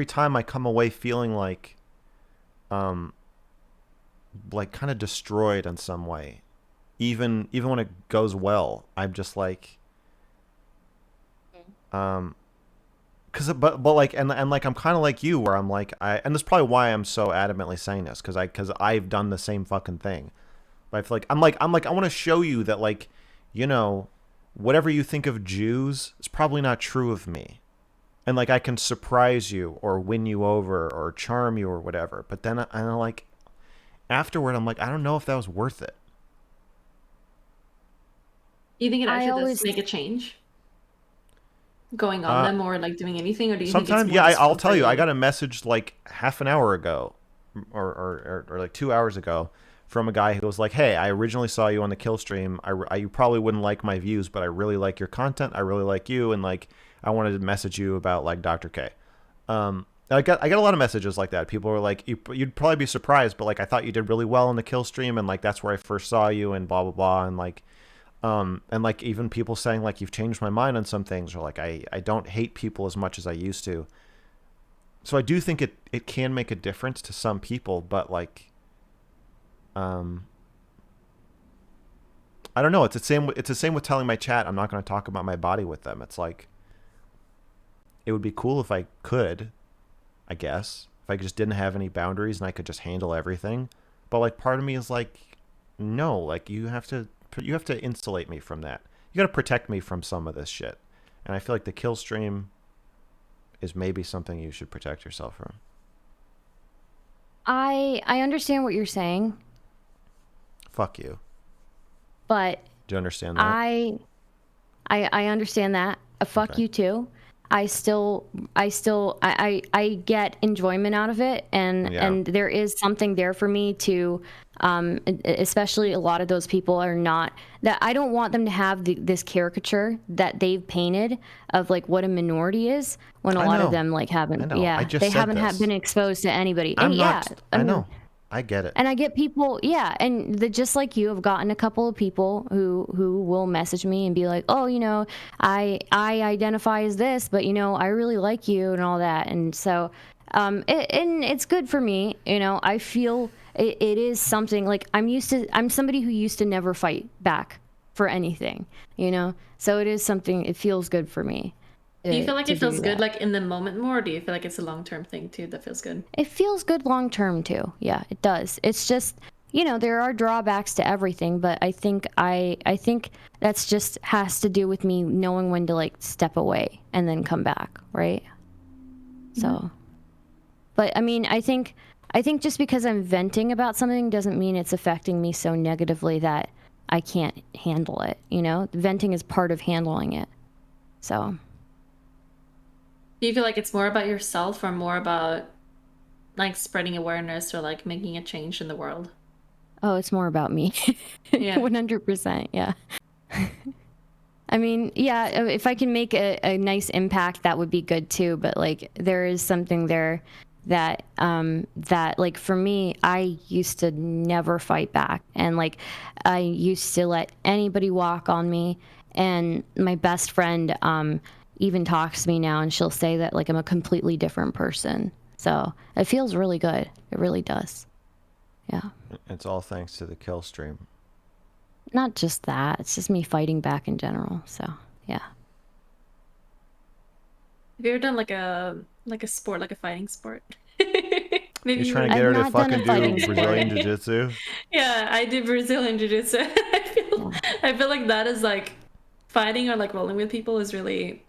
time I come away feeling like kind of destroyed in some way. Even when it goes well, I'm just like, but like, and like, I'm kind of like you, where I'm like, and that's probably why I'm so adamantly saying this, because I've done the same fucking thing. But I feel like, I want to show you that, like, you know, whatever you think of Jews is probably not true of me. And like, I can surprise you or win you over or charm you or whatever. But then I'm like, afterward, I'm like, I don't know if that was worth it. Do you think it I actually always- does make a change? Going on them or like doing anything, or do you think Sometimes, it's more I'll tell you, I got a message like half an hour ago or like 2 hours ago from a guy who was like, hey, I originally saw you on the kill stream. You probably wouldn't like my views, but I really like your content. I really like you. And like, I wanted to message you about like Dr. K. I got a lot of messages like that. People were like, you'd probably be surprised, but like, I thought you did really well in the kill stream. And like, that's where I first saw you and blah, blah, blah. And like, even people saying like, you've changed my mind on some things, or like, I don't hate people as much as I used to. So I do think it can make a difference to some people, but like, I don't know. It's the same with telling my chat I'm not going to talk about my body with them. It's like, it would be cool if I could, I guess, if I just didn't have any boundaries and I could just handle everything. But like, part of me is like, no, like you have to insulate me from that. You got to protect me from some of this shit. And I feel like the kill stream is maybe something you should protect yourself from. I understand what you're saying, Fuck you. but Do you understand that? I understand that. Fuck Okay. you too. I get enjoyment out of it, and Yeah. and there is something there for me to, especially a lot of those people are not, that I don't want them to have this caricature that they've painted of like what a minority is, when a I lot know. of them like I haven't, know. I yeah, just they said haven't this. been exposed to anybody. I'm And not. yeah, I mean, know. I get it. and I get people, yeah, and just like you, have gotten a couple of people who will message me and be like, oh, you know, I identify as this, but you know, I really like you and all that, and so, and it's good for me, you know. I feel it is something like I'm somebody who used to never fight back for anything, you know, so it is something. It feels good for me. Do you feel like to it feels do good that. like in the moment more, or do you feel like it's a long-term thing too that feels good? It feels good long term too. Yeah, it does. It's just, you know, there are drawbacks to everything, but I think that's just has to do with me knowing when to like step away and then come back, right? So, but I mean, I think just because I'm venting about something doesn't mean it's affecting me so negatively that I can't handle it, you know? Venting is part of handling it. So, Do you feel like it's more about yourself or more about like spreading awareness or like making a change in the world? oh, it's more about me. Yeah. 100%, yeah. I mean, yeah, if I can make a nice impact, that would be good too. But like, there is something there that that like for me, I used to never fight back, and like I used to let anybody walk on me. And my best friend even talks to me now, and she'll say that like I'm a completely different person. So it feels really good. It really does. Yeah. It's all thanks to the kill stream. Not just that. It's just me fighting back in general. So yeah. Have you ever done like a sport, like a fighting sport? Maybe You're trying to would- get her I've to not done a fucking fighting do sport. Brazilian Jiu-Jitsu. Yeah, I did Brazilian Jiu-Jitsu. I feel like that is like fighting or like rolling with people is really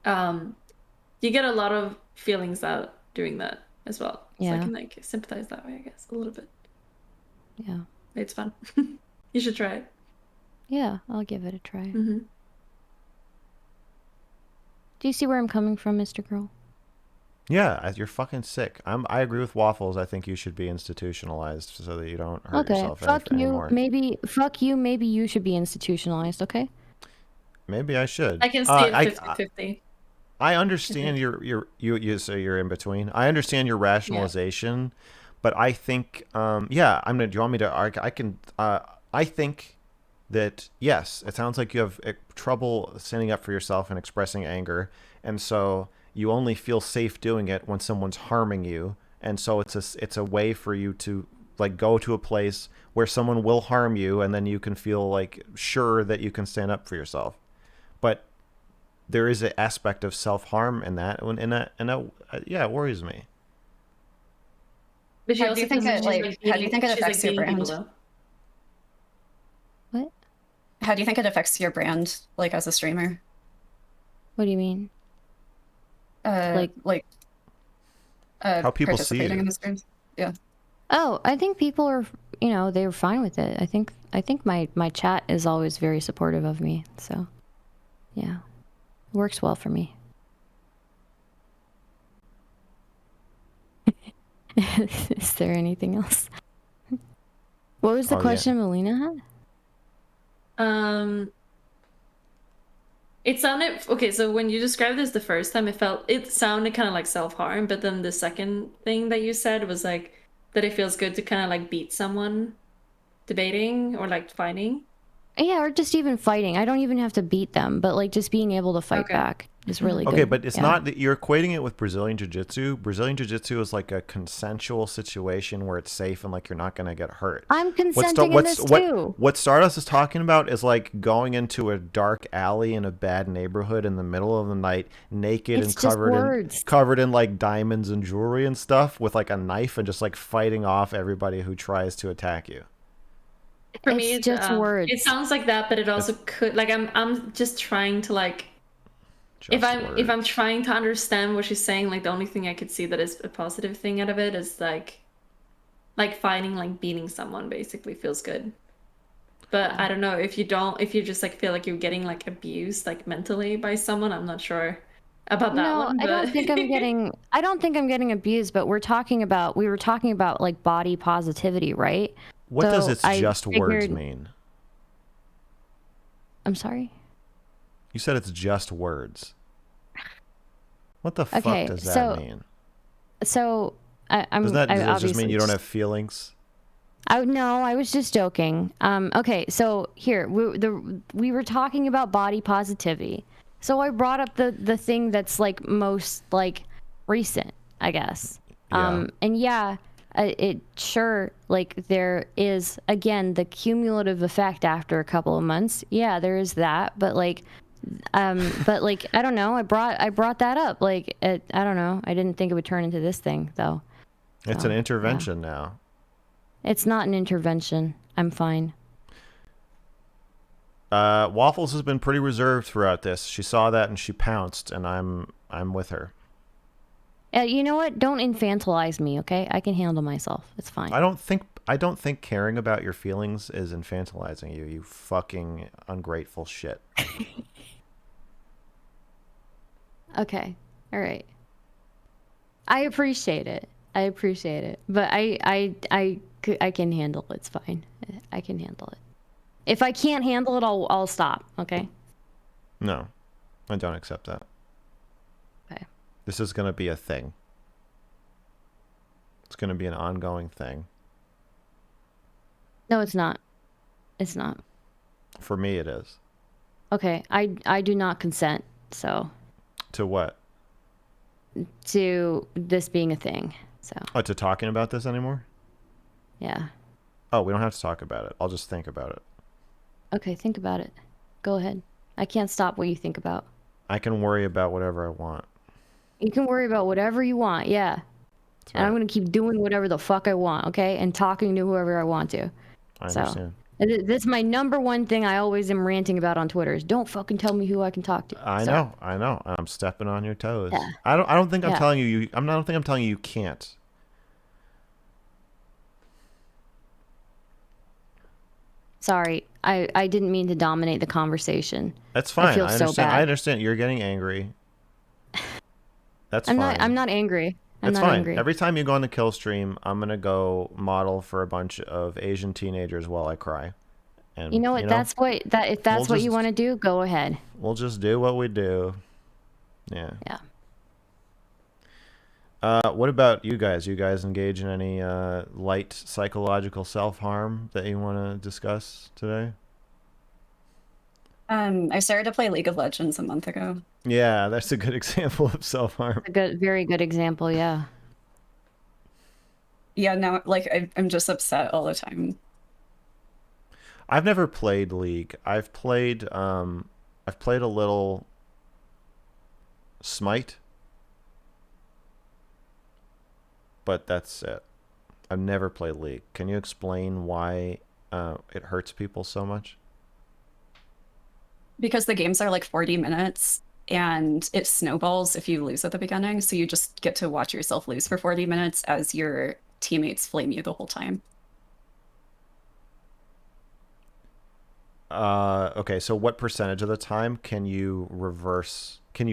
you get a lot of feelings out doing that as well. So I Yeah. can like sympathize that way, I guess, a little bit. Yeah. It's fun. You should try it. Yeah, I'll give it a try. Mm-hmm. Do you see where I'm coming from, Mr. Girl? Yeah, you're fucking sick. I agree with Waffles. I think you should be institutionalized so that you don't hurt Okay. yourself Fuck you. anymore. Fuck you. Maybe you should be institutionalized. Okay. Maybe I should. I can see it 50-50. I understand you so you're in between. I understand your rationalization, but I think yeah, I'm gonna. Do you want me to? I can. I think that yes, it sounds like you have trouble standing up for yourself and expressing anger, and so you only feel safe doing it when someone's harming you, and so it's a way for you to like go to a place where someone will harm you, and then you can feel like sure that you can stand up for yourself, but there is an aspect of self-harm in that, yeah, it worries me. But she How do also you think says it, she's, like, how do you think it she's, affects your beating people, brand? though. What? How do you think it affects your brand, like as a streamer? What do you mean? How people see participating you. in the streams? Yeah. Oh, I think people are, they're fine with it. I think my chat is always very supportive of me. So, yeah, it works well for me. Is there anything else? What was the question Melina had? It sounded okay. So when you described this the first time, it sounded kind of like self-harm, but then the second thing that you said was like that it feels good to kind of like beat someone debating or like fighting. Yeah, or just even fighting. I don't even have to beat them, but like just being able to fight back is really good. Okay, but it's not that you're equating it with Brazilian Jiu-Jitsu. Brazilian Jiu-Jitsu is like a consensual situation where it's safe and like you're not going to get hurt. I'm consenting in this too. What Stardust is talking about is like going into a dark alley in a bad neighborhood in the middle of the night, naked and covered in like diamonds and jewelry and stuff, with like a knife and just like fighting off everybody who tries to attack you. For me, it's just words. It sounds like that, but it also could like I'm just trying to like if I'm trying to understand what she's saying, like the only thing I could see that is a positive thing out of it is like fighting, like beating someone basically feels good. But I don't know if you just like feel like you're getting like abused like mentally by someone. I'm not sure about that one. But... I don't think I'm getting abused, but we were talking about like body positivity, right? What does it's just words mean? I'm sorry? You said it's just words. What the fuck does that mean? So does that just mean you don't have feelings? No, I was just joking. Okay, so here we were talking about body positivity. So I brought up the thing that's like most like recent, I guess. Yeah. And yeah, it sure like there is again the cumulative effect after a couple of months. Yeah, there is that, but like I don't know. I brought that up. Like I don't know. I didn't think it would turn into this thing though. It's an intervention now. It's not an intervention. I'm fine. Waffles has been pretty reserved throughout this. She saw that and she pounced, and I'm with her. You know what? Don't infantilize me, okay? I can handle myself. It's fine. I don't think caring about your feelings is infantilizing you. You fucking ungrateful shit. Okay. All right. I appreciate it. But I can handle it. It's fine. I can handle it. If I can't handle it, I'll stop. Okay. No, I don't accept that. Okay. This is going to be a thing. It's going to be an ongoing thing. No, it's not. It's not. For me, it is. Okay, I do not consent, so. To what? To this being a thing, so. Oh, to talking about this anymore? Yeah. Oh, we don't have to talk about it. I'll just think about it. Okay, think about it. Go ahead. I can't stop what you think about. I can worry about whatever I want. You can worry about whatever you want, yeah. That's And I'm right. going to keep doing whatever the fuck I want, okay? And talking to whoever I want to. I So, understand. this is my number one thing I always am ranting about on Twitter is don't fucking tell me who I can talk to. I So, know. I'm stepping on your toes. Yeah. I don't think I'm Yeah. telling you. I don't think I'm telling you you can't. Sorry, I didn't mean to dominate the conversation. That's fine. feel I so understand. bad. I understand. You're getting angry. That's fine. I'm not angry. I'm It's not fine. angry. Every time you go on the kill stream, I'm gonna go model for a bunch of Asian teenagers while I cry. And You know what? If that's we'll what you just- want to do, go ahead. We'll just do what we do. Yeah. Yeah. What about you guys? You guys engage in any light psychological self-harm that you want to discuss today? I started to play League of Legends a month ago. Yeah, that's a good example of self-harm. Very good example. Yeah. Yeah, now like I'm just upset all the time. I've never played League. I've played a little Smite, but that's it. I've never played League. Can you explain why it hurts people so much? Because the games are like 40 minutes and it snowballs if you lose at the beginning. So you just get to watch yourself lose for 40 minutes as your teammates flame you the whole time. Okay, so what percentage of the time can you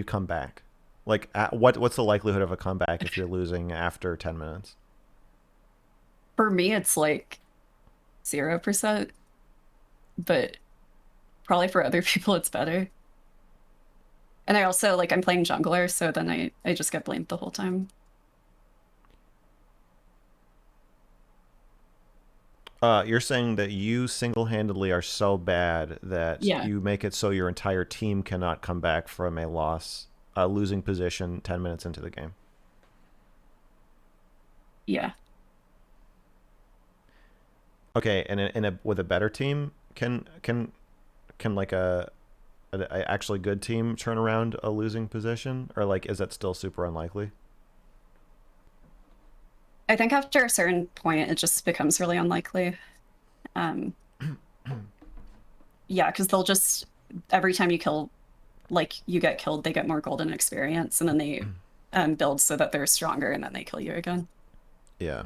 come back? Like, what's the likelihood of a comeback if you're losing after 10 minutes? For me, it's like 0%, but probably for other people, it's better. And I also, like, I'm playing jungler, so then I just get blamed the whole time. You're saying that you single-handedly are so bad that Yeah. you make it so your entire team cannot come back from a losing position 10 minutes into the game. Yeah. Okay, and with a better team, can like a actually good team turn around a losing position, or like is that still super unlikely? I think after a certain point, it just becomes really unlikely. Yeah, because they'll just, every time you kill, like, you get killed, they get more golden experience, and then they build so that they're stronger, and then they kill you again. Yeah.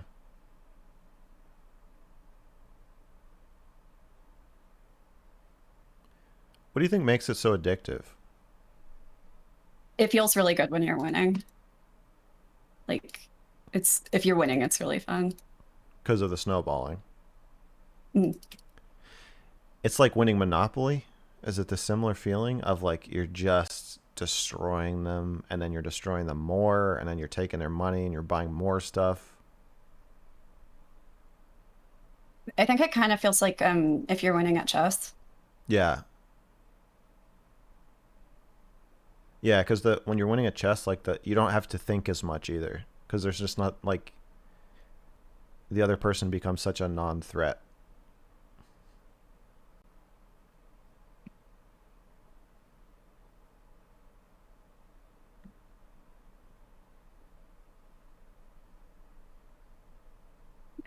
What do you think makes it so addictive? It feels really good when you're winning. Like, if you're winning, it's really fun. Because of the snowballing. Mm. It's like winning Monopoly. Is it the similar feeling of like you're just destroying them and then you're destroying them more and then you're taking their money and you're buying more stuff? I think it kind of feels like if you're winning at chess. Yeah. Yeah, because when you're winning a chess, like you don't have to think as much either, because there's just not like the other person becomes such a non-threat.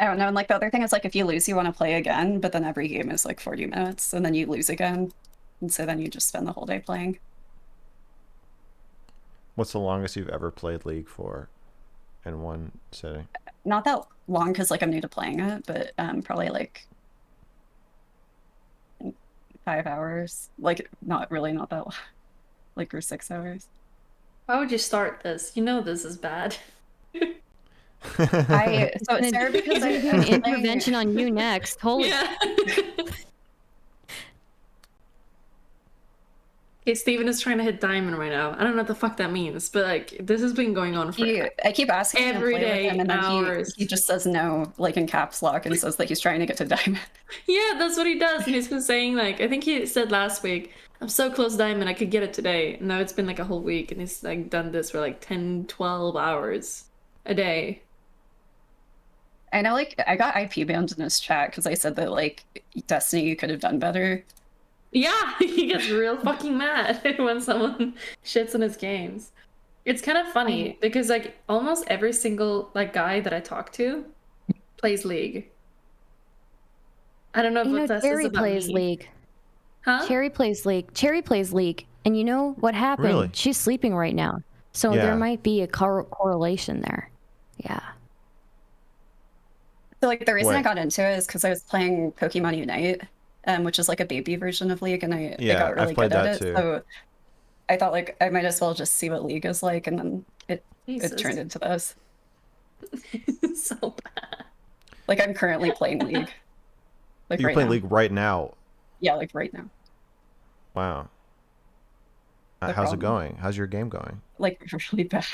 I don't know. And like the other thing is like if you lose, you want to play again, but then every game is like 40 minutes and then you lose again. And so then you just spend the whole day playing. What's the longest you've ever played League for in one sitting? Not that long because like I'm new to playing it, but probably like 5 hours. Like not that long. Like or 6 hours. Why would you start this? You know this is bad. So it's fair because I'm doing an intervention on you next. Holy. Yeah. Okay, Steven is trying to hit diamond right now. I don't know what the fuck that means, but like this has been going on for I keep asking him to every play with day, him, and then hours. he just says no, like in caps lock, and says that he's trying to get to diamond. Yeah, that's what he does. And he's been saying, like, I think he said last week, I'm so close to diamond, I could get it today. And now it's been like a whole week, and he's like done this for like 10, 12 hours a day. I know, like, I got IP banned in his chat because I said that, like, Destiny, you could have done better. Yeah, he gets real fucking mad when someone shits on his games. It's kind of funny because like almost every single like guy that I talk to plays League. I don't know You know, what that says Cherry about plays me. League. Huh? Cherry plays League. Cherry plays League. And you know what happened? Really? She's sleeping right now. So Yeah. there might be a correlation there. Yeah. So, like, the reason I What? got into it is because I was playing Pokemon Unite, which is like a baby version of League, and I got really I've played good at that it. too. So I thought, like, I might as well just see what League is like, and then it Jesus. turned into this. So bad. Like, I'm currently playing League. Like, You're right playing now. League right now. Yeah, like right now. Wow. No How's it problem. going? How's your game going? Like, really bad.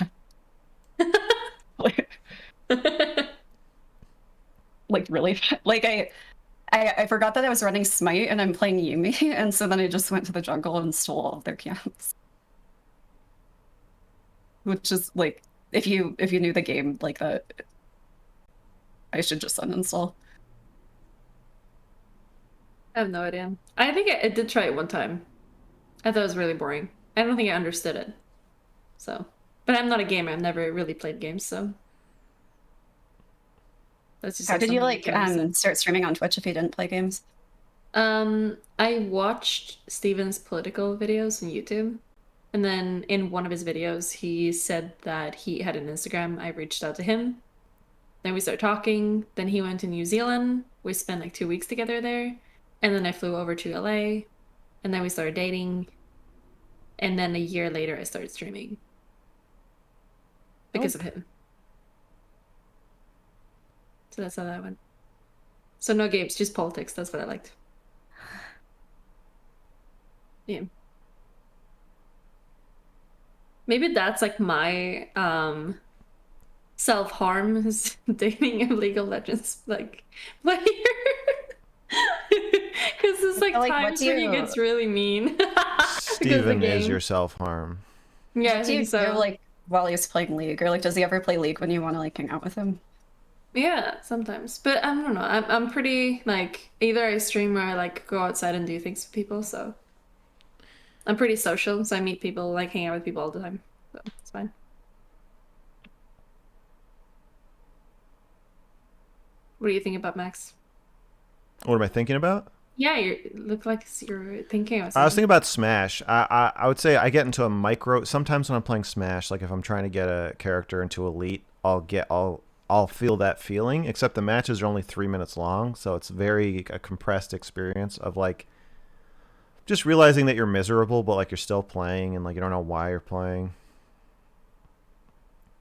like really bad. Like I forgot that I was running Smite and I'm playing Yuumi, and so then I just went to the jungle and stole all of their camps. Which is like, if you knew the game like that, I should just uninstall. I have no idea. I think I did try it one time. I thought it was really boring. I don't think I understood it. So, but I'm not a gamer. I've never really played games, so that's just How did you something like I can start streaming on Twitch if you didn't play games? I watched Steven's political videos on YouTube, and then in one of his videos, he said that he had an Instagram. I reached out to him. Then we started talking. Then he went to New Zealand. We spent like 2 weeks together there. And then I flew over to LA. And then we started dating. And then a year later, I started streaming. Because of him. So that's how that went. So no games, just politics. That's what I liked. Yeah. Maybe that's like my self-harm is dating a League of Legends like player. Because it's like Like, what times do when he you- gets really mean. Because of the Steven is game. your self-harm. Yeah, I Do you think so. do, like, while he's playing League, or like does he ever play League when you want to like hang out with him? Yeah, sometimes. But I don't know. I'm pretty like either I stream or I like go outside and do things with people, so I'm pretty social, so I meet people, like hang out with people all the time. So it's fine. What do you think about Max? What am I thinking about? Yeah, you look like you're thinking of I was something. thinking about Smash. I would say I get into a micro. Sometimes when I'm playing Smash, like if I'm trying to get a character into Elite, I'll feel that feeling. Except the matches are only 3 minutes long, so it's very a compressed experience of like just realizing that you're miserable, but like you're still playing and like you don't know why you're playing.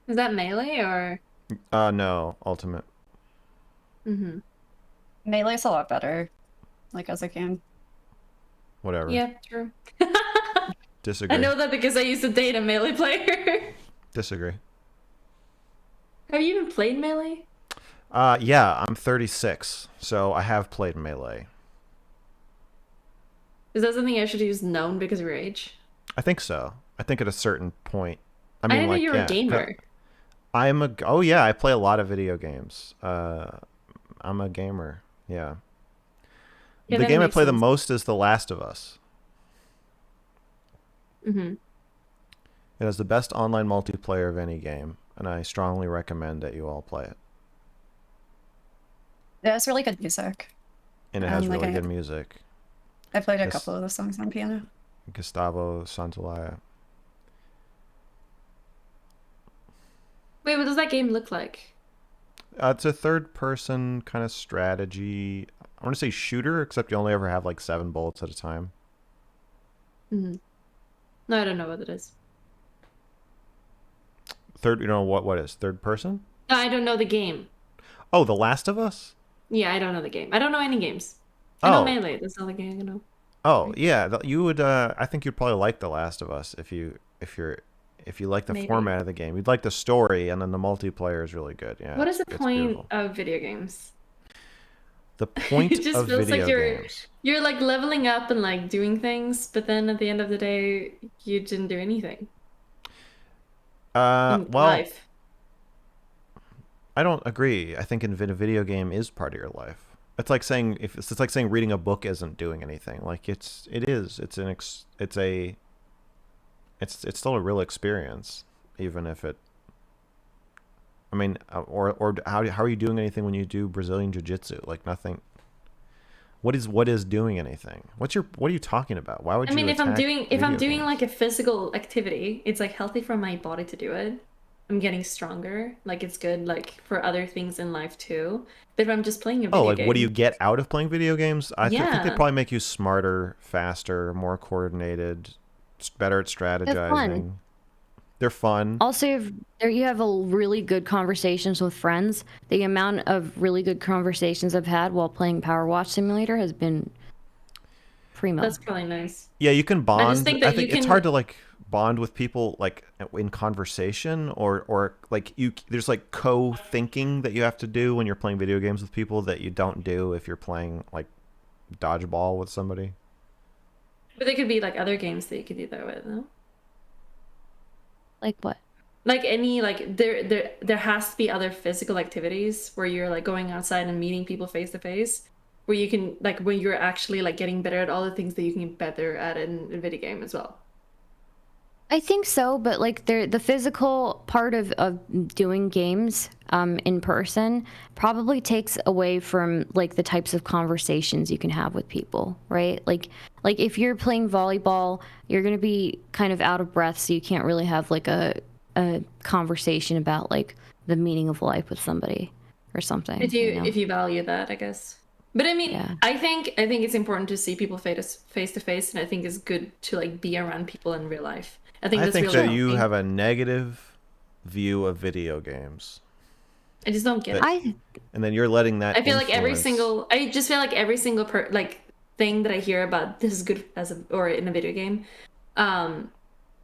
Is that melee or? No, Ultimate. Mm-hmm. Melee's a lot better, like as a game. Whatever. Yeah, true. Disagree. I know that because I used to date a melee player. Disagree. Have you even played melee? Yeah, I'm 36, so I have played Melee. Is that something I should use known because of your age? I think so. I think at a certain point. I I mean, didn't know like, you were yeah, a gamer. oh yeah, I play a lot of video games. I'm a gamer. Yeah. Yeah, The that game I makes play the sense. most is The Last of Us. Mm-hmm. It has the best online multiplayer of any game, and I strongly recommend that you all play it. Yeah, it's really good music. And it has Like really good music. I played a Yes. couple of the songs on piano. Gustavo Santaolalla. Wait, what does that game look like? It's a third-person kind of strategy. I want to say shooter, except you only ever have like 7 bullets at a time. Mm-hmm. No, I don't know what it is. Third, you know what is third person? No, I don't know the game. Oh, The Last of Us? Yeah, I don't know the game. I don't know any games. I know Oh. melee. That's not the game I know. Oh yeah, you would. I think you'd probably like The Last of Us if you like the Maybe. format of the game. You'd like the story, and then the multiplayer is really good. Yeah. What is the it's point beautiful. of video games? The point It just of feels like video games. you're like leveling up and like doing things, but then at the end of the day, you didn't do anything in Well, life. I don't agree. I think a video game is part of your life. It's like saying it's like saying reading a book isn't doing anything. Like it is. It's still a real experience, even if it. I mean, or how are you doing anything when you do Brazilian jiu-jitsu? Like nothing. What is doing anything? What are you talking about? Why would I you mean, if I'm attack doing video like games? a physical activity, it's like healthy for my body to do it. I'm getting stronger. Like it's good like for other things in life too. But if I'm just playing a Oh, video like what do you game, get out of playing video games? I think they yeah, probably make you smarter, faster, more coordinated, better at It's fun. strategizing. They're fun. Also, if there you have a really good conversations with friends. The amount of really good conversations I've had while playing Power Watch Simulator has been primo. that's probably nice. Yeah, you can I just bond. think I that you think it's hard can. to like bond with people like in conversation or like there's like co-thinking that you have to do when you're playing video games with people that you don't do if you're playing like dodgeball with somebody. But there could be like other games that you could do that with, no? Like what? Like any like there has to be other physical activities where you're like going outside and meeting people face to face, where you can like when you're actually like getting better at all the things that you can get better at in a video game as well. I think so, but like the physical part of doing games in person probably takes away from like the types of conversations you can have with people, right? Like if you're playing volleyball, you're gonna be kind of out of breath, so you can't really have like a conversation about like the meaning of life with somebody or something, you know? If you value that, I guess. But I mean, Yeah. I think it's important to see people face to face, and I think it's good to like be around people in real life. I think I that's think really that you healthy. have a negative view of video games. I just don't get That it. and then you're letting that I feel like influence. I just feel like every single like thing that I hear about this is good as a or in a video game, um,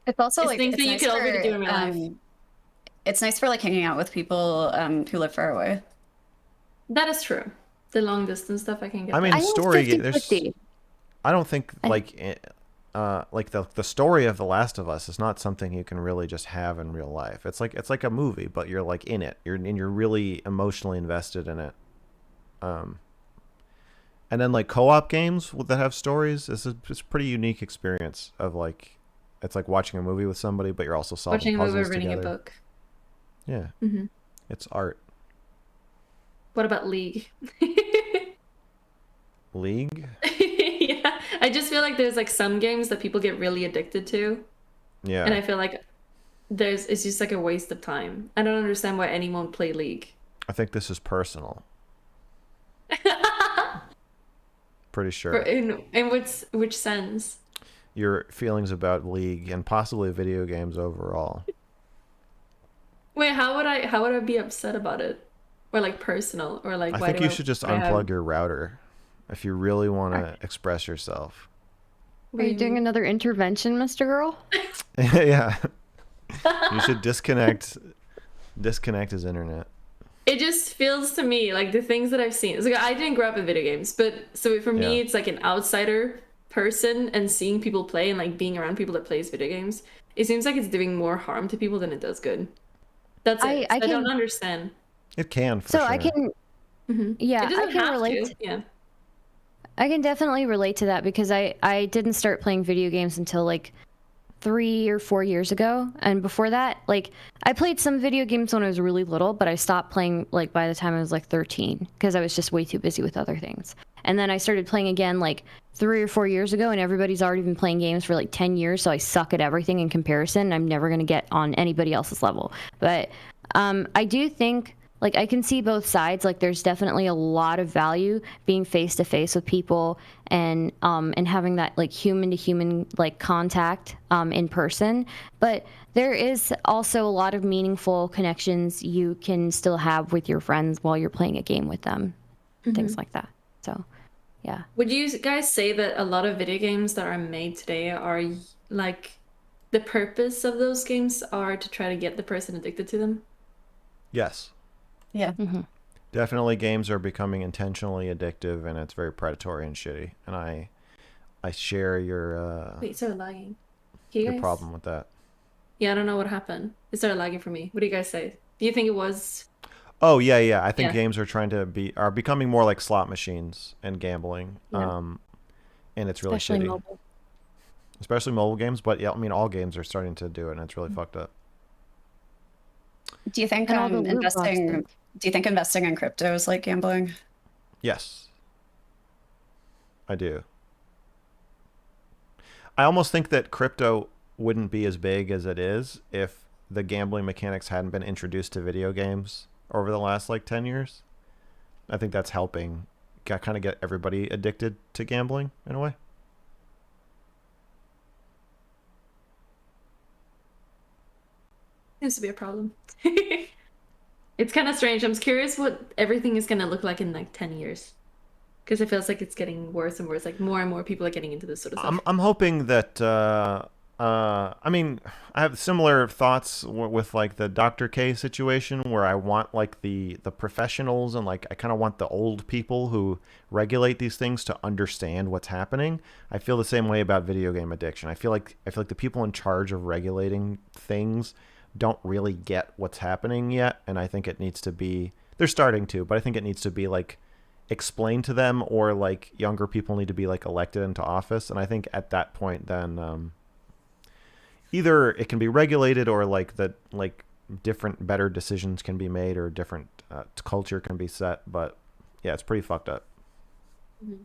It's also is like things that you could already do in real life. it's nice for like hanging out with people who live far away. That is true. The long distance stuff I can I get mean, I that. think story it's there's 50-50. I don't think I, like the story of The Last of Us is not something you can really just have in real life. It's like a movie, but you're like in it. You're really emotionally invested in it. Um, and then like co-op games that have stories it's a pretty unique experience of like it's like watching a movie with somebody, but you're also solving Watching a movie or puzzles reading a together. book. Yeah, Hmm. it's art. What about League? League. Yeah, I just feel like there's like some games that people get really addicted to, and Yeah, I feel like it's just like a waste of time. I don't understand why anyone would play League. I think this is personal. Pretty For sure. in which sense? Your feelings about League and possibly video games overall. Wait, how would I be upset about it? Or like personal or like I why think do you should just I have unplug your router if you really want are, to express yourself. what are do you you doing mean? another intervention, Mr. Girl? Yeah, you should disconnect his internet. It just feels to me like the things that I've seen. It's like I didn't grow up in video games, but so for Yeah, me, it's like an outsider person and seeing people play and like being around people that plays video games. It seems like it's doing more harm to people than it does good. That's it. So I I don't can understand. it can for so I sure. can It yeah, I doesn't can have relate. to. Yeah. I can definitely relate to that because I didn't start playing video games until like 3 or 4 years ago, and before that, like I played some video games when I was really little, but I stopped playing like by the time I was like 13 because I was just way too busy with other things. And then I started playing again like 3 or 4 years ago, and everybody's already been playing games for like 10 years, so I suck at everything in comparison. And I'm never gonna get on anybody else's level. But I do think like I can see both sides. Like there's definitely a lot of value being face to face with people and having that like human to human like contact in person. But there is also a lot of meaningful connections you can still have with your friends while you're playing a game with them, things like that. So Yeah. Would you guys say that a lot of video games that are made today are like the purpose of those games are to try to get the person addicted to them? Yes. Yeah. Hmm. Definitely games are becoming intentionally addictive, and it's very predatory and shitty. And I share Wait, so lagging. Can you your guys? problem with that. Yeah, I don't know what happened. It started lagging for me. What do you guys say? Do you think it was? Oh yeah. I think Yeah. games are becoming more like slot machines and gambling. Yeah. And it's really Especially shitty. mobile. Especially mobile games, but yeah, I mean all games are starting to do it, and it's really fucked up. Do you think And all the loot investing? boxes. Do you think investing in crypto is like gambling? Yes, I do. I almost think that crypto wouldn't be as big as it is if the gambling mechanics hadn't been introduced to video games over the last like 10 years. I think that's helping kind of get everybody addicted to gambling in a way. Seems to be a problem. It's kind of strange. I'm curious what everything is gonna look like in like 10 years. Because it feels like it's getting worse and worse. Like more and more people are getting into this sort of stuff. I'm hoping that I mean, I have similar thoughts with like the Dr. K situation, where I want like the professionals, and like I kind of want the old people who regulate these things to understand what's happening. I feel the same way about video game addiction. I feel like the people in charge of regulating things don't really get what's happening yet, and I think it needs to be, they're starting to, but I think it needs to be like explained to them, or like younger people need to be like elected into office. And I think at that point then either it can be regulated, or like that, like different better decisions can be made, or different culture can be set. But yeah, it's pretty fucked up. Mhm.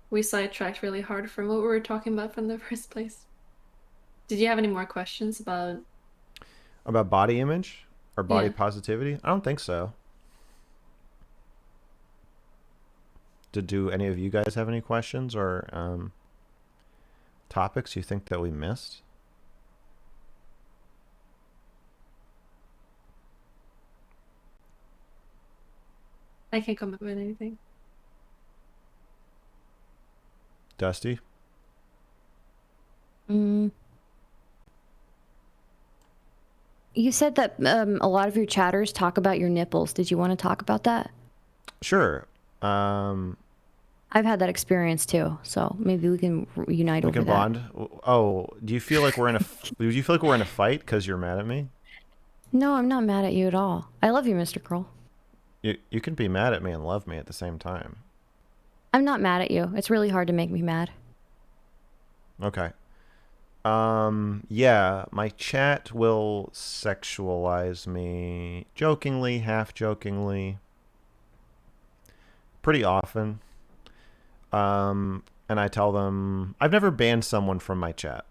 We sidetracked really hard from what we were talking about from the first place. Did you have any more questions about? About body image or body Yeah. positivity, I don't think so. Do any of you guys have any questions or topics you think that we missed? I can't come up with anything. Dusty? Mm. You said that a lot of your chatters talk about your nipples. Did you want to talk about that? Sure. I've had that experience too, so maybe we can unite We over can that. bond. Oh, do you feel like we're in a do you feel like we're in a fight because you're mad at me? No, I'm not mad at you at all. I love you, Mr. Kroll. You can be mad at me and love me at the same time. I'm not mad at you. It's really hard to make me mad. Okay. Yeah, my chat will sexualize me jokingly, half jokingly, pretty often. And I tell them I've never banned someone from my chat.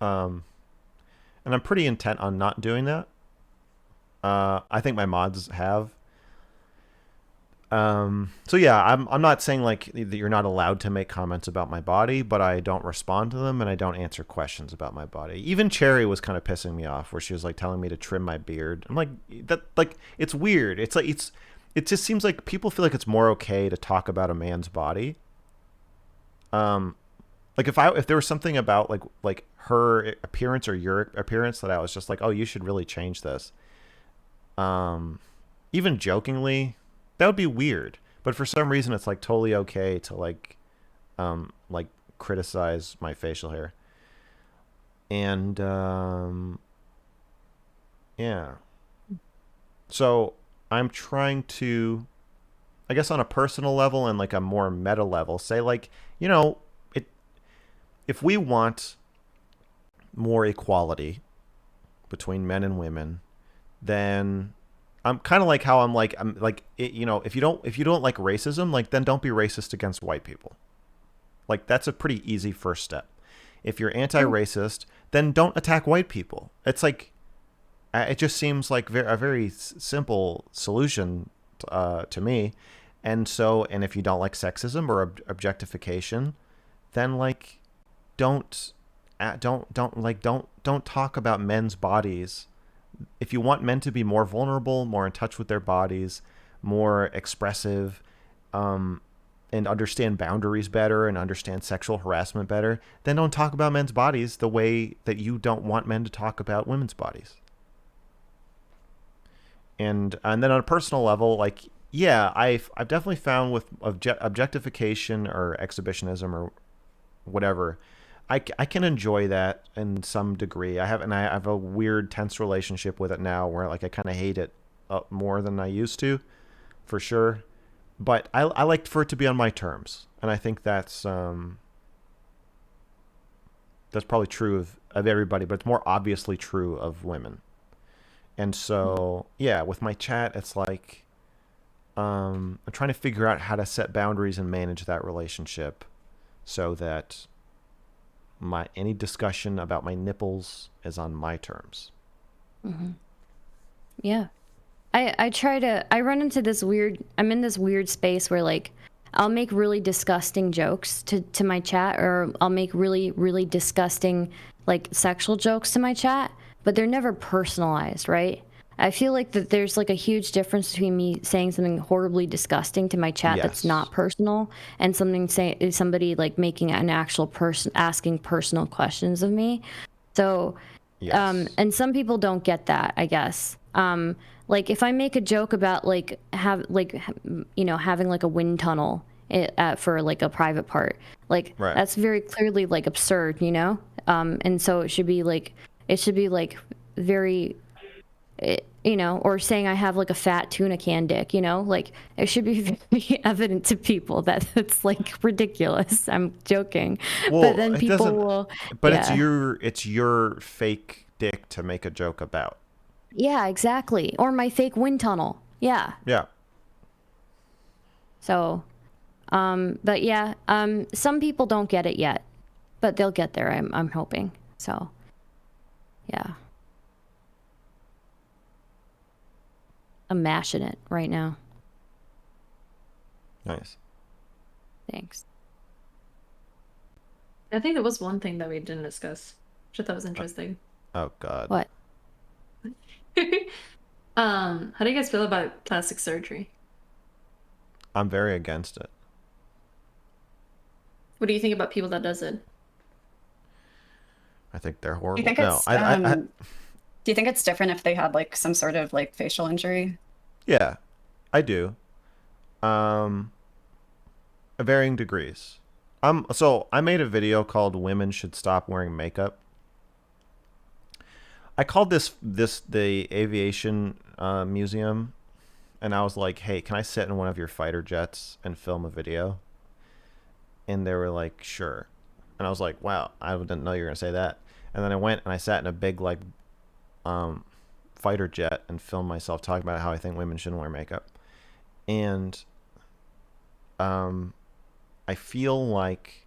And I'm pretty intent on not doing that. I think my mods have. So yeah, I'm not saying like that you're not allowed to make comments about my body, but I don't respond to them, and I don't answer questions about my body. Even Cherry was kind of pissing me off, where she was like telling me to trim my beard. I'm like, that, like, it's weird. It's like it just seems like people feel like it's more okay to talk about a man's body. Like if there was something about like her appearance or your appearance that I was just like, oh, you should really change this. Even jokingly, that would be weird. But for some reason, it's like totally okay to like criticize my facial hair. And yeah. So I'm trying to, I guess, on a personal level and like a more meta level, say like, you know, if we want more equality between men and women, then I'm kind of like how I'm like you know, if you don't like racism, like then don't be racist against white people. Like that's a pretty easy first step. If you're anti-racist, then don't attack white people. It's like it just seems like a very simple solution to me. And so, and if you don't like sexism or objectification, then like don't don't talk about men's bodies. If you want men to be more vulnerable, more in touch with their bodies, more expressive, and understand boundaries better and understand sexual harassment better, then don't talk about men's bodies the way that you don't want men to talk about women's bodies. And then on a personal level, like, yeah, I've definitely found with objectification or exhibitionism or whatever, I can enjoy that in some degree. I have a weird tense relationship with it now where like I kind of hate it more than I used to, for sure. But I like for it to be on my terms, and I think that's probably true of everybody, but it's more obviously true of women. And so, yeah, with my chat, it's like I'm trying to figure out how to set boundaries and manage that relationship so that any discussion about my nipples is on my terms. Mm-hmm. Yeah. I run into this I'm in this weird space where like I'll make really disgusting jokes to my chat, or I'll make really, really disgusting like sexual jokes to my chat, but they're never personalized, right? I feel like that there's like a huge difference between me saying something horribly disgusting to my chat that's not personal, and somebody like making an actual person asking personal questions of me. So, Yes. and some people don't get that, I guess. Like if I make a joke about like having like a wind tunnel for like a private part, like Right. that's very clearly like absurd, you know. And so it should be like very, or saying I have like a fat tuna can dick, like it should be very evident to people that it's like ridiculous. I'm joking, Well, but then it people doesn't. will. But Yeah. it's your fake dick to make a joke about. Yeah, exactly. Or my fake wind tunnel. Yeah. Yeah. So, but yeah, some people don't get it yet, but they'll get there. I'm hoping. So, yeah. I'm mashing it right now. Nice. Thanks. I think there was one thing that we didn't discuss, which I thought was interesting. Oh God. What? How do you guys feel about plastic surgery? I'm very against it. What do you think about people that does it? I think they're Do horrible. you think No, it's do you think it's different if they had like some sort of like facial injury? yeah, I do. Varying degrees. So I made a video called "Women Should Stop Wearing Makeup." I called this the aviation museum, and I was like, "Hey, can I sit in one of your fighter jets and film a video?" And they were like, "Sure." And I was like, "Wow, I didn't know you were gonna say that." And then I went and I sat in a big like fighter jet and filmed myself talking about how I think women shouldn't wear makeup. And I feel like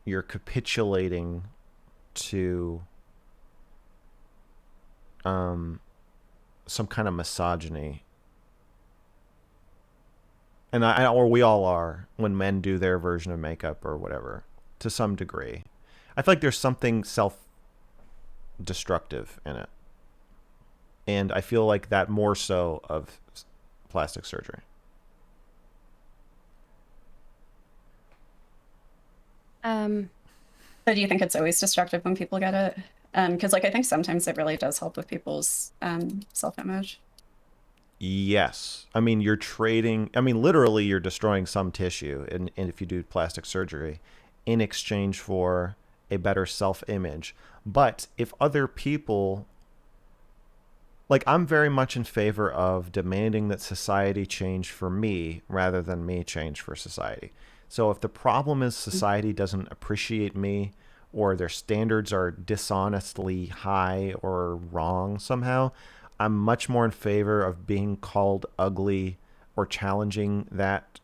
you're capitulating to some kind of misogyny. And or we all are when men do their version of makeup or whatever, to some degree. I feel like there's something self-destructive in it. And I feel like that more so of plastic surgery. So do you think it's always destructive when people get it? Because like I think sometimes it really does help with people's self-image. Yes. I mean, literally you're destroying some tissue and if you do plastic surgery in exchange for a better self-image. But if other people, like, I'm very much in favor of demanding that society change for me rather than me change for society. So if the problem is society doesn't appreciate me, or their standards are dishonestly high or wrong somehow, I'm much more in favor of being called ugly or challenging that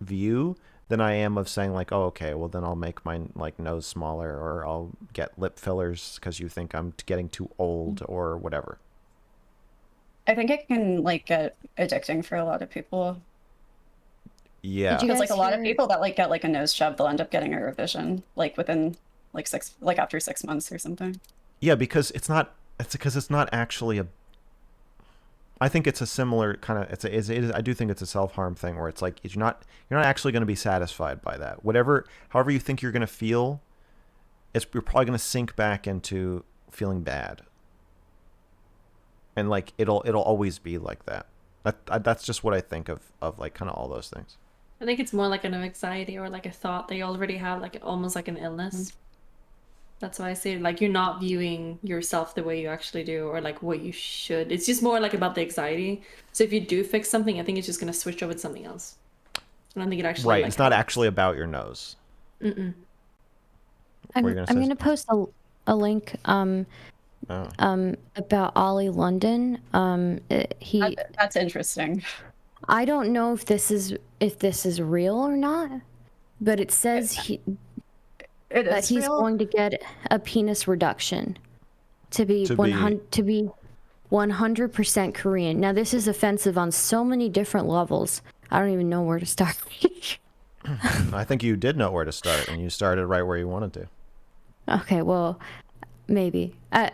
view than I am of saying like, oh, okay, well then I'll make my like nose smaller, or I'll get lip fillers because you think I'm getting too old or whatever. I think it can like get addicting for a lot of people. Yeah. Did you Because like a guys lot of hear- people that like get like a nose job, they'll end up getting a revision like within like after 6 months or something. Yeah, because it's not actually I think it's a similar kind of it is I do think it's a self-harm thing where it's like you're not actually going to be satisfied by that. However you think you're going to feel, you're probably going to sink back into feeling bad. And like it'll always be like that. That's just what I think of like kind of all those things. I think it's more like an anxiety or like a thought that you already have, like almost like an illness. That's why I say like you're not viewing yourself the way you actually do or like what you should. It's just more like about the anxiety. So if you do fix something, I think it's just gonna switch over to something else. I don't think it actually Right. like, It's not helps. actually about your nose. Mm-mm. I'm What are you gonna say? gonna post a link about Ollie London. That's interesting. I don't know if this is real or not, but it says It that is he's real. going to get a penis reduction to be To be- 100% Korean. Now this is offensive on so many different levels. I don't even know where to start. I think you did know where to start, and you started right where you wanted to. Okay, well, maybe. I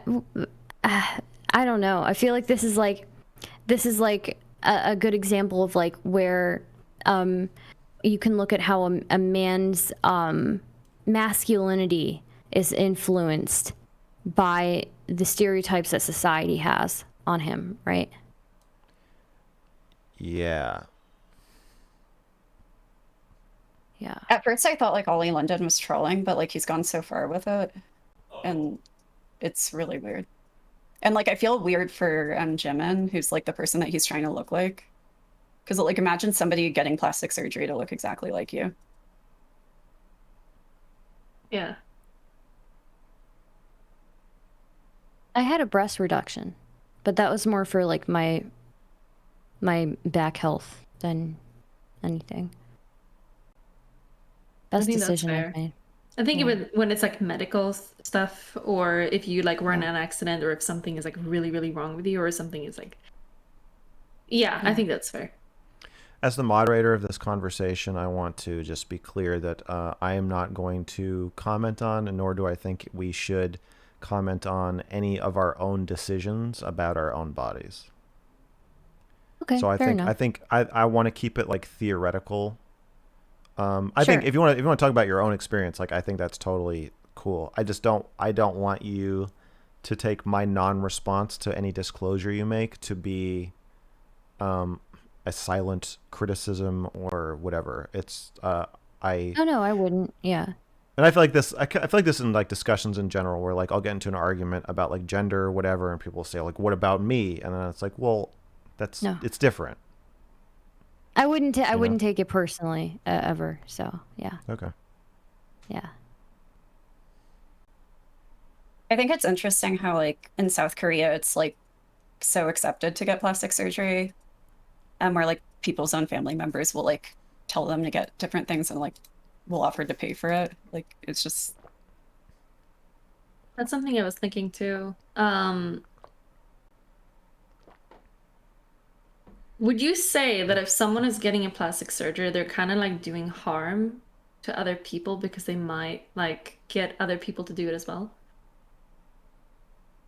don't know. I feel like this is like a good example of like where you can look at how a man's masculinity is influenced by the stereotypes that society has on him, right? Yeah. Yeah. At first, I thought like Ollie London was trolling, but like he's gone so far with it, and it's really weird. And like I feel weird for Jimin, who's like the person that he's trying to look like, because like imagine somebody getting plastic surgery to look exactly like you. Yeah. I had a breast reduction, but that was more for like my back health than anything. Best think that's decision fair. I've made. I think Yeah. even when it's like medical stuff, or if you like were in Yeah. an accident, or if something is like really, really wrong with you, or something is like, yeah, I think that's fair. As the moderator of this conversation, I want to just be clear that I am not going to comment on, and nor do I think we should comment on any of our own decisions about our own bodies. Okay, So fair enough. I want to keep it like theoretical. I Sure. think if you want to talk about your own experience, like I think that's totally cool. I don't want you to take my non-response to any disclosure you make to be a silent criticism or whatever. It's Oh no, I wouldn't. Yeah. and I feel like this. I feel like this in like discussions in general, where like I'll get into an argument about like gender or whatever, and people say like, "What about me?" And then it's like, well, No. it's different. I wouldn't. I know? wouldn't take it personally ever. So yeah, Okay. yeah. I think it's interesting how like in South Korea it's like so accepted to get plastic surgery, where like people's own family members will like tell them to get different things and like will offer to pay for it. Like it's just That's something I was thinking too. Would you say that if someone is getting a plastic surgery, they're kind of like doing harm to other people because they might like get other people to do it as well?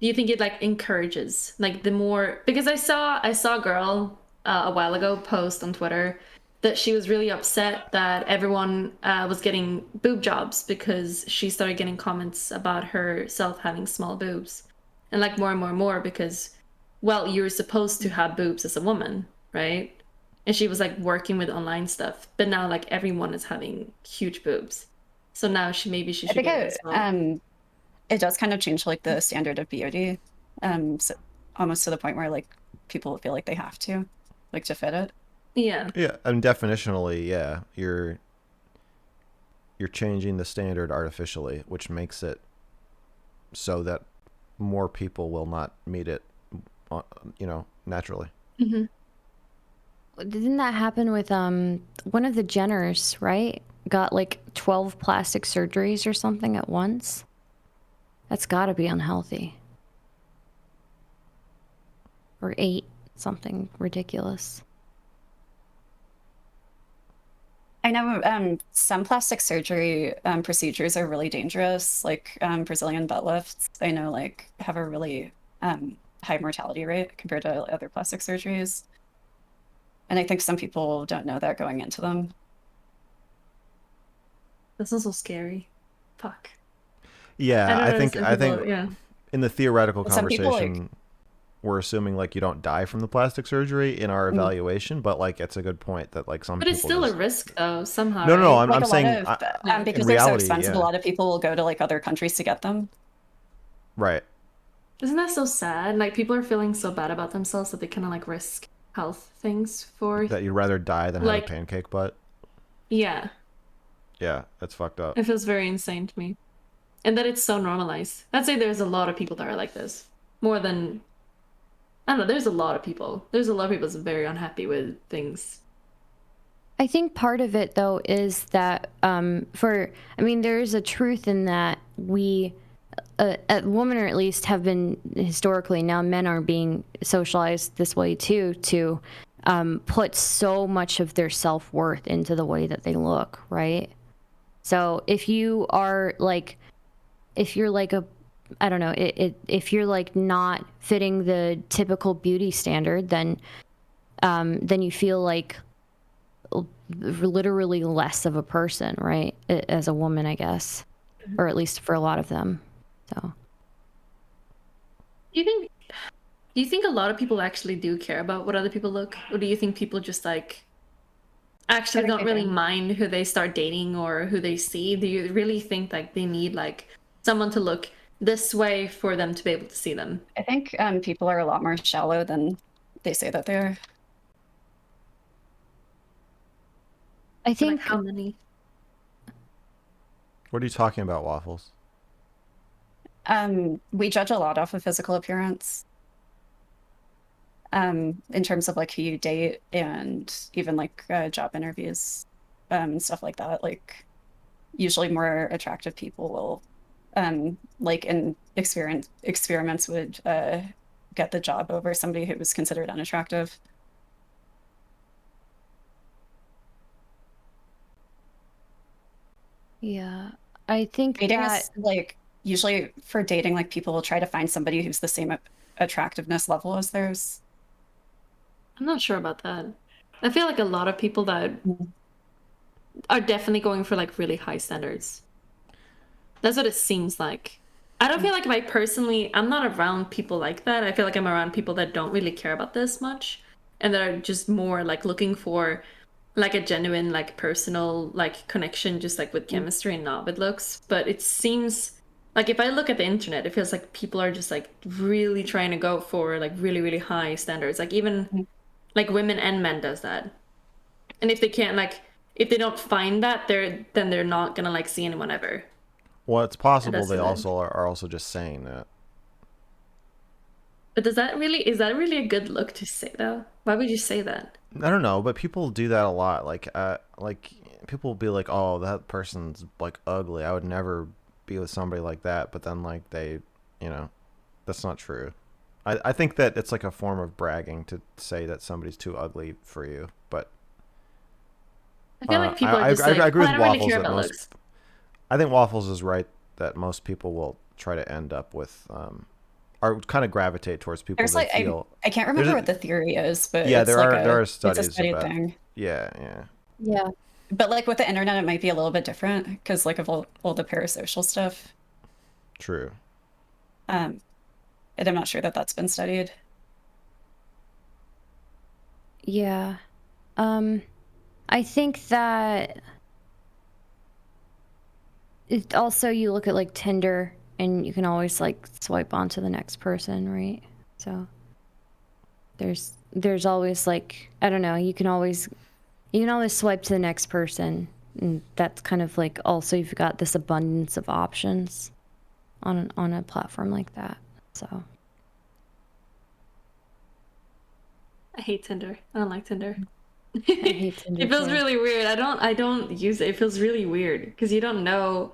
Do you think it like encourages like the more, because I saw a girl a while ago post on Twitter that she was really upset that everyone was getting boob jobs because she started getting comments about herself having small boobs, and like more and more and more because, well, you're supposed to have boobs as a woman, right? And she was like working with online stuff, but now like everyone is having huge boobs, so now she I should think get it as well. it does kind of change like the standard of beauty, so almost to the point where like people feel like they have to like to fit it. Yeah. Yeah, and definitionally, yeah, you're changing the standard artificially, which makes it so that more people will not meet it, naturally. Mm-hmm. Didn't that happen with one of the Jenners, right? Got like 12 plastic surgeries or something at once. That's got to be unhealthy. Or 8, something ridiculous. I know some plastic surgery procedures are really dangerous, like Brazilian butt lifts. I know like have a really high mortality rate compared to other plastic surgeries. And I think some people don't know that going into them. This is so scary. Fuck. I Yeah, don't I know. think Some I think people, yeah. in the theoretical But some people like, conversation, we're assuming like you don't die from the plastic surgery in our Mm. evaluation, but like it's a good point that like some But it's people still a just risk though, somehow, no, no, no. right? I'm like I'm a lot saying of in because they're so reality, expensive, a yeah, lot of people will go to like other countries to get them. right. Isn't that so sad? Like people are feeling so bad about themselves that they kind of like risk health things for That you'd rather die than have a like, pancake butt. yeah. Yeah, that's fucked up. It feels very insane to me. And that it's so normalized. I'd say there's a lot of people that are like this. More than I don't know, there's a lot of people. There's a lot of people that's very unhappy with things. I think part of it though is that I mean there is a truth in that we women or at least have been historically, now men are being socialized this way too, to put so much of their self-worth into the way that they look, right? So if you are like, if you're like a, I don't know, if you're like not fitting the typical beauty standard, then you feel like literally less of a person, right? As a woman, I guess, or at least for a lot of them. So Do you think do you think a lot of people actually do care about what other people look? Or do you think people just like I actually think don't they really do. mind who they start dating or who they see? Do you really think like they need like someone to look this way for them to be able to see them? I think people are a lot more shallow than they say that they are. I So like think how many? What are you talking about, Waffles? We judge a lot off of physical appearance. In terms of like who you date and even like job interviews, stuff like that. Like usually more attractive people will, like in experiments would get the job over somebody who was considered unattractive. yeah, I think Dating that is like usually for dating, like people will try to find somebody who's the same attractiveness level as theirs. I'm not sure about that. I feel like a lot of people that Mm. are definitely going for like really high standards. That's what it seems like. I don't feel like if I personally, I'm not around people like that. I feel like I'm around people that don't really care about this much and that are just more like looking for like a genuine, like personal, like connection, just like with Mm. chemistry and not with looks. But it seems like if I look at the internet, it feels like people are just like really trying to go for like really, really high standards. Like even Mm. like women and men does that. And if they can't like, if they don't find that, they're not gonna like see anyone ever. Well, it's And possible that's they it. also are also just saying that. But is that really a good look to say though? Why would you say that? I don't know, but people do that a lot. Like people will be like, "Oh, that person's like ugly. I would never be with somebody like that." But then like they, you know, that's not true. I think that it's like a form of bragging to say that somebody's too ugly for you. But I feel like I, people are I just I like, agree oh, with I don't really Waffles care that about most. looks. I think Waffles is right that most people will try to end up with or kind of gravitate towards people There's they like feel. I can't There's remember a what the theory is, but yeah, it's like there a are it's a studies studied about thing. yeah, yeah, yeah, But like with the internet, it might be a little bit different because like of all the parasocial stuff. true. Um, and I'm not sure that that's been studied. yeah. Um, I think that it also, you look at like Tinder and you can always like swipe on to the next person, right? So there's always like, I don't know, you can always swipe to the next person, and that's kind of like, also you've got this abundance of options on a platform like that. So I hate Tinder. I don't like Tinder. I hate Tinder It feels too. really weird. I don't use it. It feels really weird because you don't know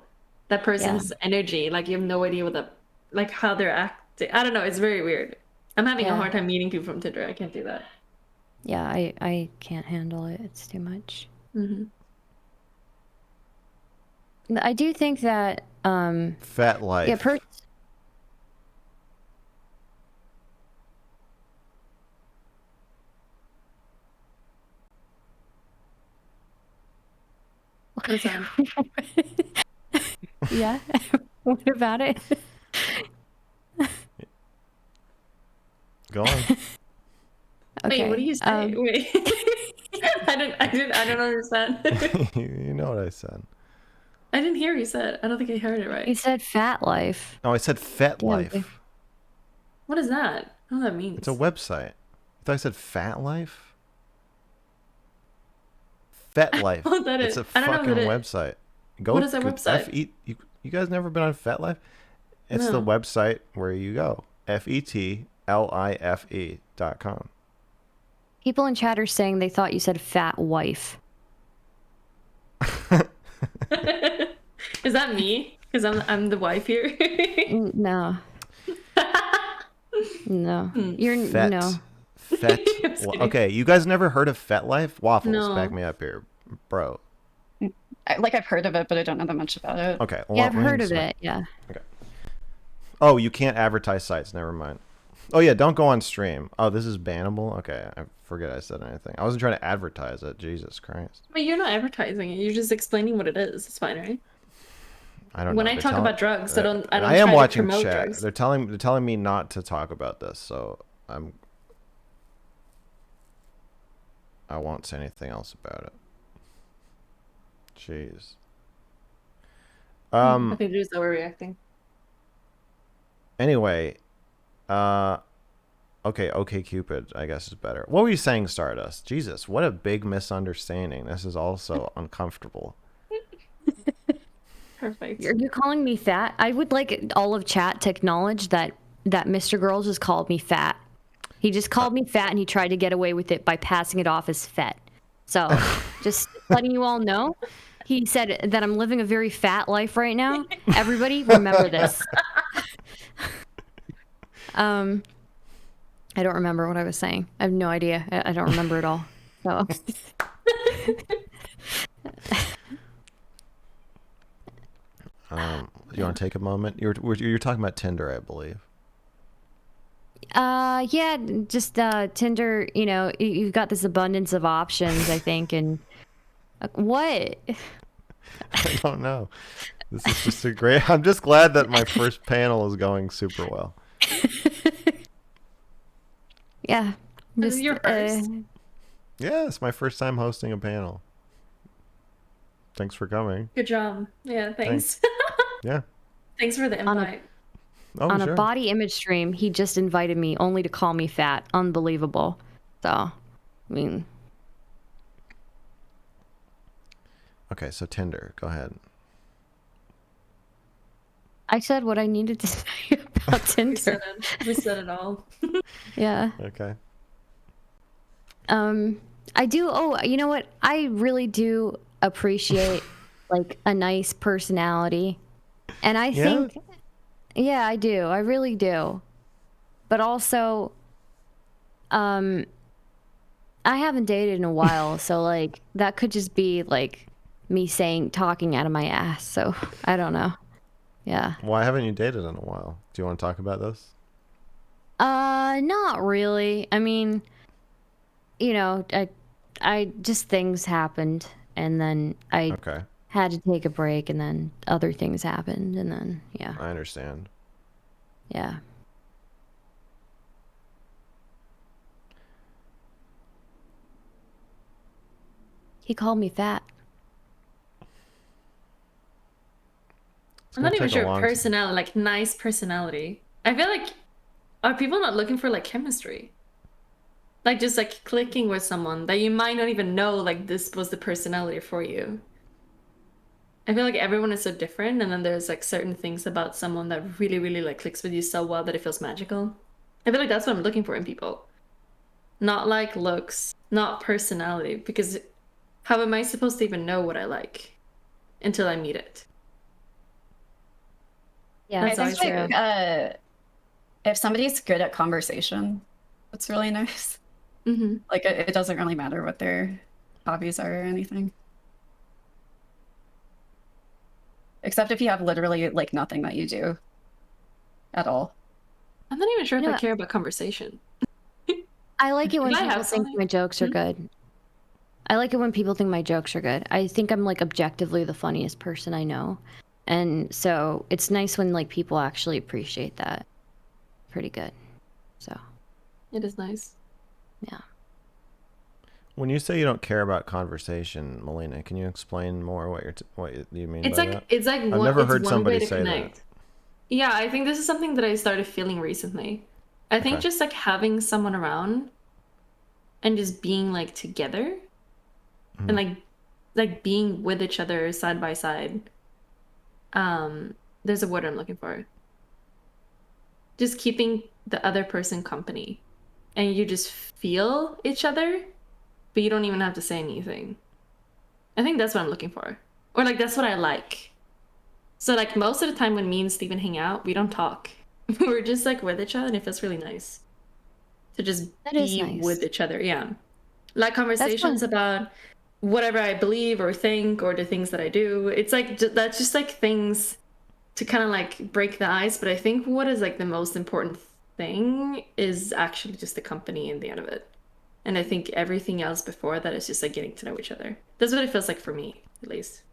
that Yeah. person's energy. Like you have no idea what the like how they're acting. I don't know. It's very weird. I'm having a Yeah. hard time meeting people from Tinder. I can't do that. Yeah, I can't handle it. It's too much. Hmm. I do think that Fat life. yeah, What is that? Yeah. What about it? Go on. Wait, what do you say? um, Wait. I don't understand. You know what I said. I didn't hear what you said. I don't think I heard it You right. said fat life. Oh, I said Fet Yeah, Life. What is that? I don't know what that means. It's a website. I thought I said Fat Life. Fet Life. What that It's is. a I don't know fucking what it is. website. Go. What is that go- website? F-E, you guys never been on Fet Life? It's the No. website where you go. FETLIFE.com. People in chat are saying they thought you said fat wife. Is that me? Because I'm the wife here. No. No. You're Fet. no. Fet. I'm just kidding. Okay, you guys never heard of Fet Life? Waffles, No. back me up here, bro. I've heard of it, but I don't know that much about it. Okay. Yeah, I've heard of it. Yeah. Oh, you can't advertise sites. Never mind. Oh yeah, don't go on stream. Oh, this is bannable. Okay, I forget I said anything. I wasn't trying to advertise it. Jesus Christ. But you're not advertising it. You're just explaining what it is. It's fine, right? I don't When know. I They're talk telling- about drugs, I don't I try am to watching promote chat. drugs. They're telling me not to talk about this, so I won't say anything else about it. Jeez. I think they're just overreacting. Anyway, okay, Cupid, I guess is better. What were you saying, Stardust? Jesus, what a big misunderstanding. This is also uncomfortable. Perfect. You're calling me fat? I would like all of chat to acknowledge that Mr. Girl just called me fat. He just called me fat and he tried to get away with it by passing it off as fet. So, just letting you all know. He said that I'm living a very fat life right now. Everybody remember this. I don't remember what I was saying. I have no idea. I don't remember at all. So You want to take a moment? You're talking about Tinder, I believe. yeah, just Tinder, you know, you've got this abundance of options, I think, and what? I don't know. This is just a great. I'm just glad that my first panel is going super well. Yeah. This is your first? Yeah, it's my first time hosting a panel. Thanks for coming. Good job. Yeah, thanks. Yeah. Thanks for the invite. Oh, On sure. a body image stream, he just invited me only to call me fat. Unbelievable. So, I mean, Okay, so Tinder. Go ahead. I said what I needed to say about Tinder. We said it all. Yeah. Okay. I do. Oh, you know what? I really do appreciate like a nice personality. And I think, yeah, I do. I really do. But also, I haven't dated in a while. So like that could just be like me talking out of my ass. So I don't know. Yeah. Why haven't you dated in a while? Do you want to talk about this? Not really. I mean, you know, I just things happened and then I Okay. had to take a break and then other things happened and then, yeah. I understand. Yeah. He called me fat. I'm not even take a sure long personality, like nice personality. I feel like, are people not looking for like chemistry? Like just like clicking with someone that you might not even know like this was the personality for you. I feel like everyone is so different and then there's like certain things about someone that really, really like clicks with you so well that it feels magical. I feel like that's what I'm looking for in people. Not like looks, not personality, because how am I supposed to even know what I like until I meet it? Yeah, That's I always think true. like, if somebody's good at conversation, that's really nice. Mm-hmm. Like it doesn't really matter what their hobbies are or anything. Except if you have literally like nothing that you do at all. I'm not even sure if You know I what? care about conversation. I like it when If I people have think something- my jokes are good. I like it when people think my jokes are good. I think I'm like objectively the funniest person I know. And so it's nice when like people actually appreciate that. Pretty good. So, It is nice. yeah. When you say you don't care about conversation, Melina, can you explain more what you mean by that? It's like I've one, never it's heard one somebody way to say connect. that. Yeah, I think this is something that I started feeling recently. I think Okay. just like having someone around and just being like together and like being with each other side by side. There's a word I'm looking for. Just keeping the other person company. And you just feel each other, but you don't even have to say anything. I think that's what I'm looking for. Or like that's what I like. So like most of the time when me and Steven hang out, we don't talk. We're just like with each other and it feels really nice to just That is be with nice. each other. Yeah. Like That's conversations fun. about whatever I believe or think or the things that I do. It's like that's just like things to kind of like break the ice, but I think what is like the most important thing is actually just the company in the end of it. And I think everything else before that is just like getting to know each other. That's what it feels like for me, at least.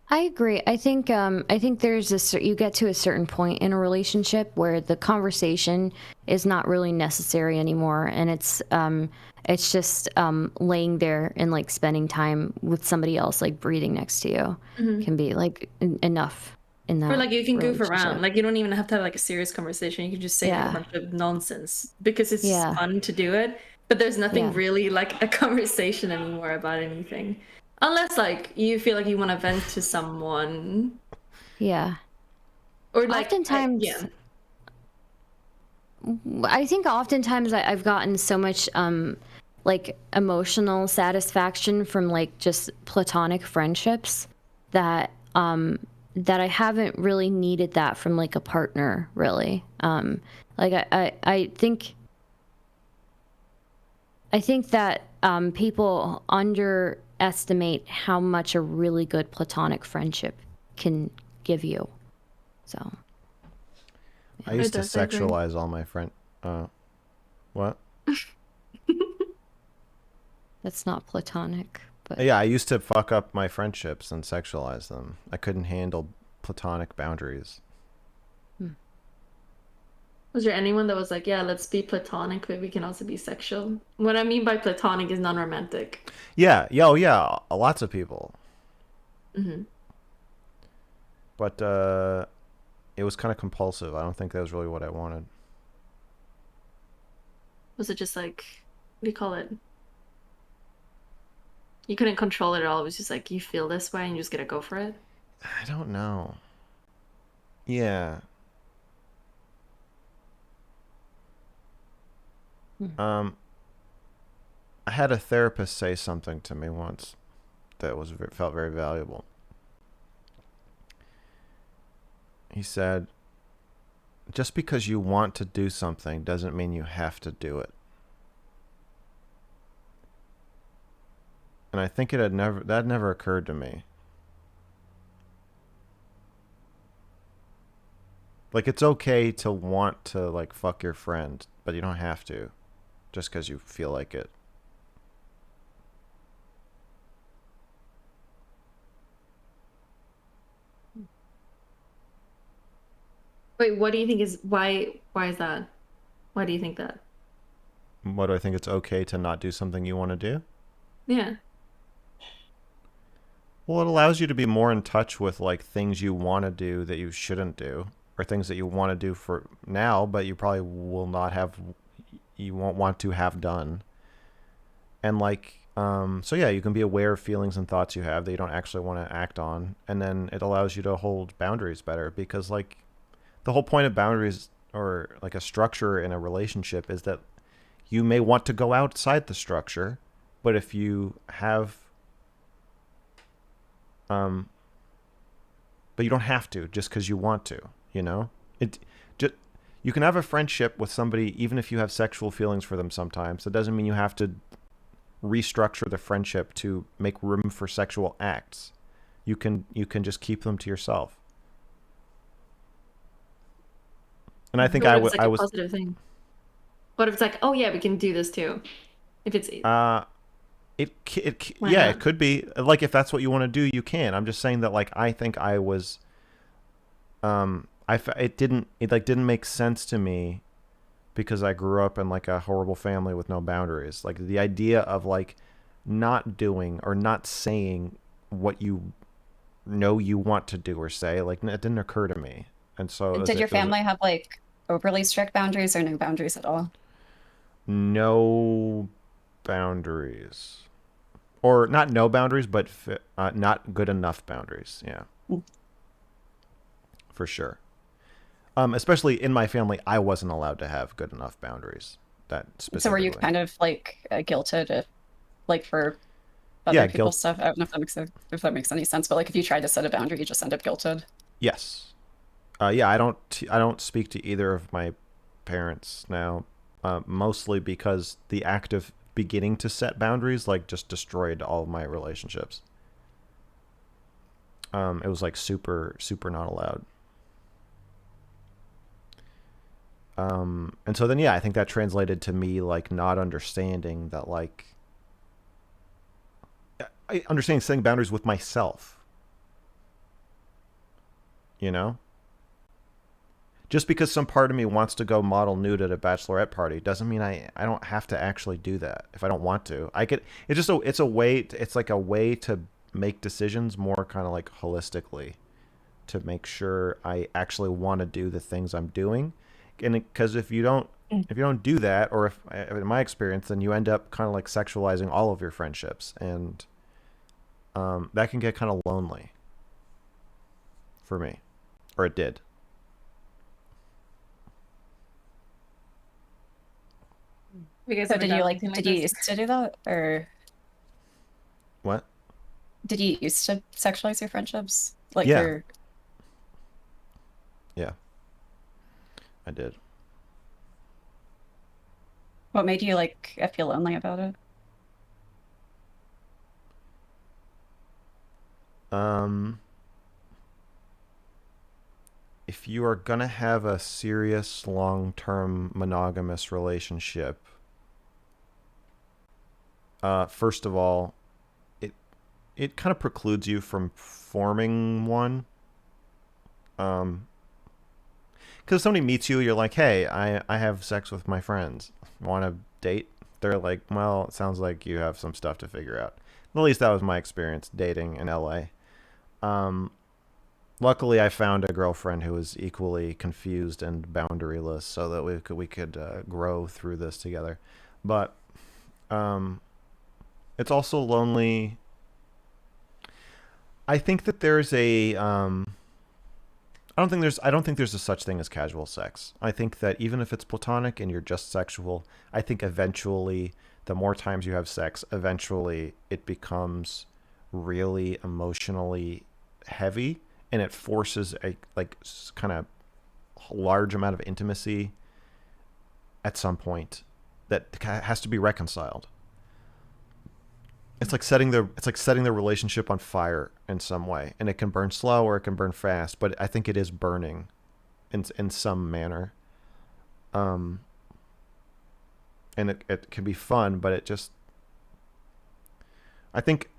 I agree. I think there's you get to a certain point in a relationship where the conversation is not really necessary anymore, and it's just laying there and like spending time with somebody else, like breathing next to you, can be like enough in Or that like you can goof around. relationship. Like you don't even have to have like a serious conversation. You can just say like a Yeah, bunch of nonsense because it's just yeah, fun to do it. But there's nothing yeah, really like a conversation anymore about anything. Unless like you feel like you want to vent to someone yeah. or like Oftentimes, yeah. I think oftentimes I've gotten so much like emotional satisfaction from like just platonic friendships that that I haven't really needed that from like a partner really. Like I think that people underestimate how much a really good platonic friendship can give you. So I It used to does, I agree. sexualize all my friend. What? that's not platonic, but Yeah, I used to fuck up my friendships and sexualize them. I couldn't handle platonic boundaries. Was there anyone that was like, yeah, let's be platonic, but we can also be sexual? What I mean by platonic is non-romantic. Yeah, yeah, oh yeah, lots of people. Hmm. But it was kind of compulsive. I don't think that was really what I wanted. Was it just like, what do you call it? You couldn't control it at all. It was just like you feel this way and you just gotta go for it. I don't know. Yeah. Um, I had a therapist say something to me once that felt very valuable. He said, "Just because you want to do something doesn't mean you have to do it." And I think that never occurred to me. Like it's okay to want to like fuck your friend, but you don't have to just because you feel like it. Wait, what do you think is why is that? Why do you think that? What do I think it's okay to not do something you want to do? Yeah. Well, it allows you to be more in touch with like things you want to do that you shouldn't do, or things that you want to do for now, but you probably will not have, you won't want to have done. And like, so yeah, you can be aware of feelings and thoughts you have that you don't actually want to act on, and then it allows you to hold boundaries better because like the whole point of boundaries or like a structure in a relationship is that you may want to go outside the structure, but if you have um but you don't have to just because you want to, you know? It just you can have a friendship with somebody even if you have sexual feelings for them sometimes. It doesn't mean you have to restructure the friendship to make room for sexual acts. You can just keep them to yourself. And I think But what if it's like I a was positive thing? What if it's like, oh yeah, we can do this too? If it's uh Why Yeah, not? it could be. Like, if that's what you want to do, you can. I'm just saying that, like, I think I was, it like didn't make sense to me because I grew up in like a horrible family with no boundaries. Like, the idea of like not doing or not saying what you know you want to do or say, like, it didn't occur to me. And so Did your it was family have like overly strict boundaries or no boundaries at all? no boundaries. Or not no boundaries, but not good enough boundaries. Yeah, Mm. for sure. Especially in my family, I wasn't allowed to have good enough boundaries. That So were you specifically. kind of like guilted if, like for Yeah, other guilt. people's stuff? I don't know if that makes any sense, but like if you tried to set a boundary, you just end up guilted. Yes. Yeah, I don't speak to either of my parents now. Mostly because the act of beginning to set boundaries like just destroyed all of my relationships. It was like super not allowed. And so then, yeah, I think that translated to me like not understanding that, like, I understand setting boundaries with myself, you know? Just because some part of me wants to go model nude at a bachelorette party doesn't mean I don't have to actually do that if I don't want to. I could, it's just it's a way, it's like a way to make decisions more kind of like holistically to make sure I actually want to do the things I'm doing. And because Mm. if you don't do that, or if in my experience, then you end up kind of like sexualizing all of your friendships, and that can get kind of lonely for me, or it did. You guys So ever did done you like anything like did you this? used to do that, or What? did you used to sexualize your friendships? Like Yeah, your yeah, I did. what made you like feel lonely about it? Um, if you are gonna have a serious long-term monogamous relationship, first of all, it it kind of precludes you from forming one. Um, because somebody meets you, you're like, hey, I have sex with my friends. Want to date? They're like, well, it sounds like you have some stuff to figure out. At least that was my experience dating in LA. Um, Luckily, I found a girlfriend who was equally confused and boundaryless, so that we could grow through this together. But um, it's also lonely. I think that there's a I don't think there's a such thing as casual sex. I think that even if it's platonic and you're just sexual, I think eventually the more times you have sex, eventually it becomes really emotionally heavy, and it forces a like kind of large amount of intimacy at some point that has to be reconciled. It's like setting the relationship on fire in some way, and it can burn slow or it can burn fast, but I think it is burning in some manner. Um, and it can be fun, but it just I think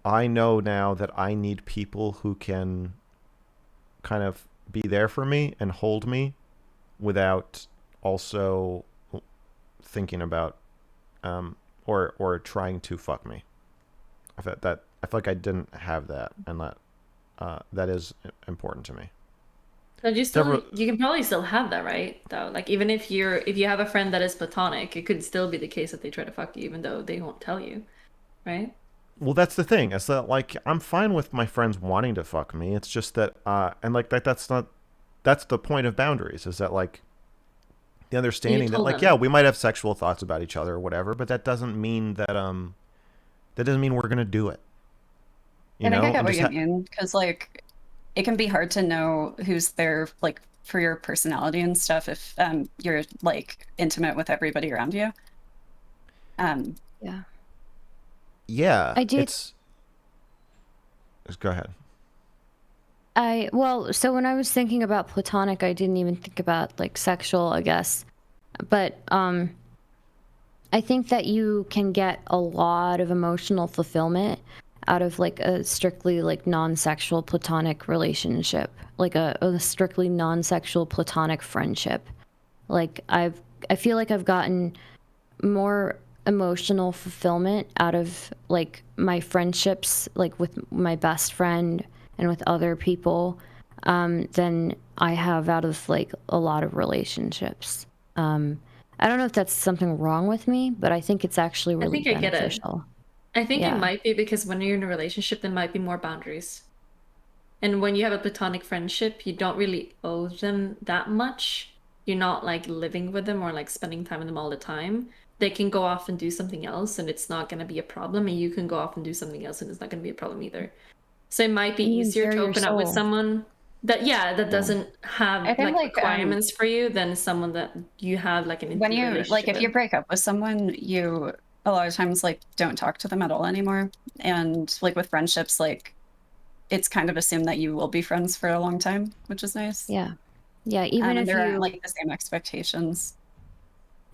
I know now that I need people who can kind of be there for me and hold me without also thinking about or trying to fuck me. I feel like I didn't have that, and that is important to me. But Never. you can probably still have that, right? Though, like even if you have a friend that is platonic, it could still be the case that they try to fuck you, even though they won't tell you, right? Well, that's the thing. It's that, like, I'm fine with my friends wanting to fuck me. It's just that and like that's not that's the point of boundaries. Is that, like, the But you understanding that, told like, yeah, them. we might have sexual thoughts about each other or whatever, but that doesn't mean we're gonna do it. You I think I know, get and what just you mean because like it can be hard to know who's there like for your personality and stuff if you're like intimate with everybody around you. Um, Yeah. yeah, I did. it's just go ahead. Well, so when I was thinking about platonic, I didn't even think about like sexual, I guess. But I think that you can get a lot of emotional fulfillment out of like a strictly like non-sexual platonic relationship, like a strictly non-sexual platonic friendship. Like I feel like I've gotten more emotional fulfillment out of like my friendships, like with my best friend and with other people, than I have out of like a lot of relationships. I don't know if that's something wrong with me, but I think it's actually I really think I get it. beneficial. I think it Yeah. might be because when you're in a relationship, there might be more boundaries. And when you have a platonic friendship, you don't really owe them that much. You're not like living with them or like spending time with them all the time. They can go off and do something else and it's not going to be a problem. And you can go off and do something else and it's not going to be a problem either. So it might be And you easier bare to your open up with soul. someone that, yeah, that Yeah. doesn't I have think like like requirements for you than someone that you have like an when intimate you like relationship if you with. break up with someone, you a lot of times like don't talk to them at all anymore. And like with friendships, like it's kind of assumed that you will be friends for a long time, which is nice. Yeah. Yeah. Even And if there aren't you, like the same expectations.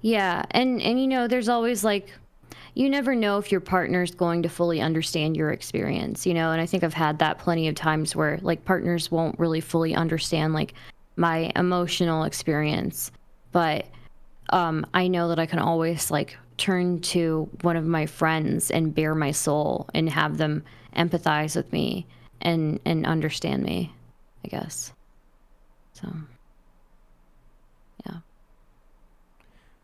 yeah. And you know, there's always like, you never know if your partner's going to fully understand your experience, you know? And I think I've had that plenty of times where like partners won't really fully understand like my emotional experience. But I know that I can always like turn to one of my friends and bare my soul and have them empathize with me and understand me, I guess. So, yeah.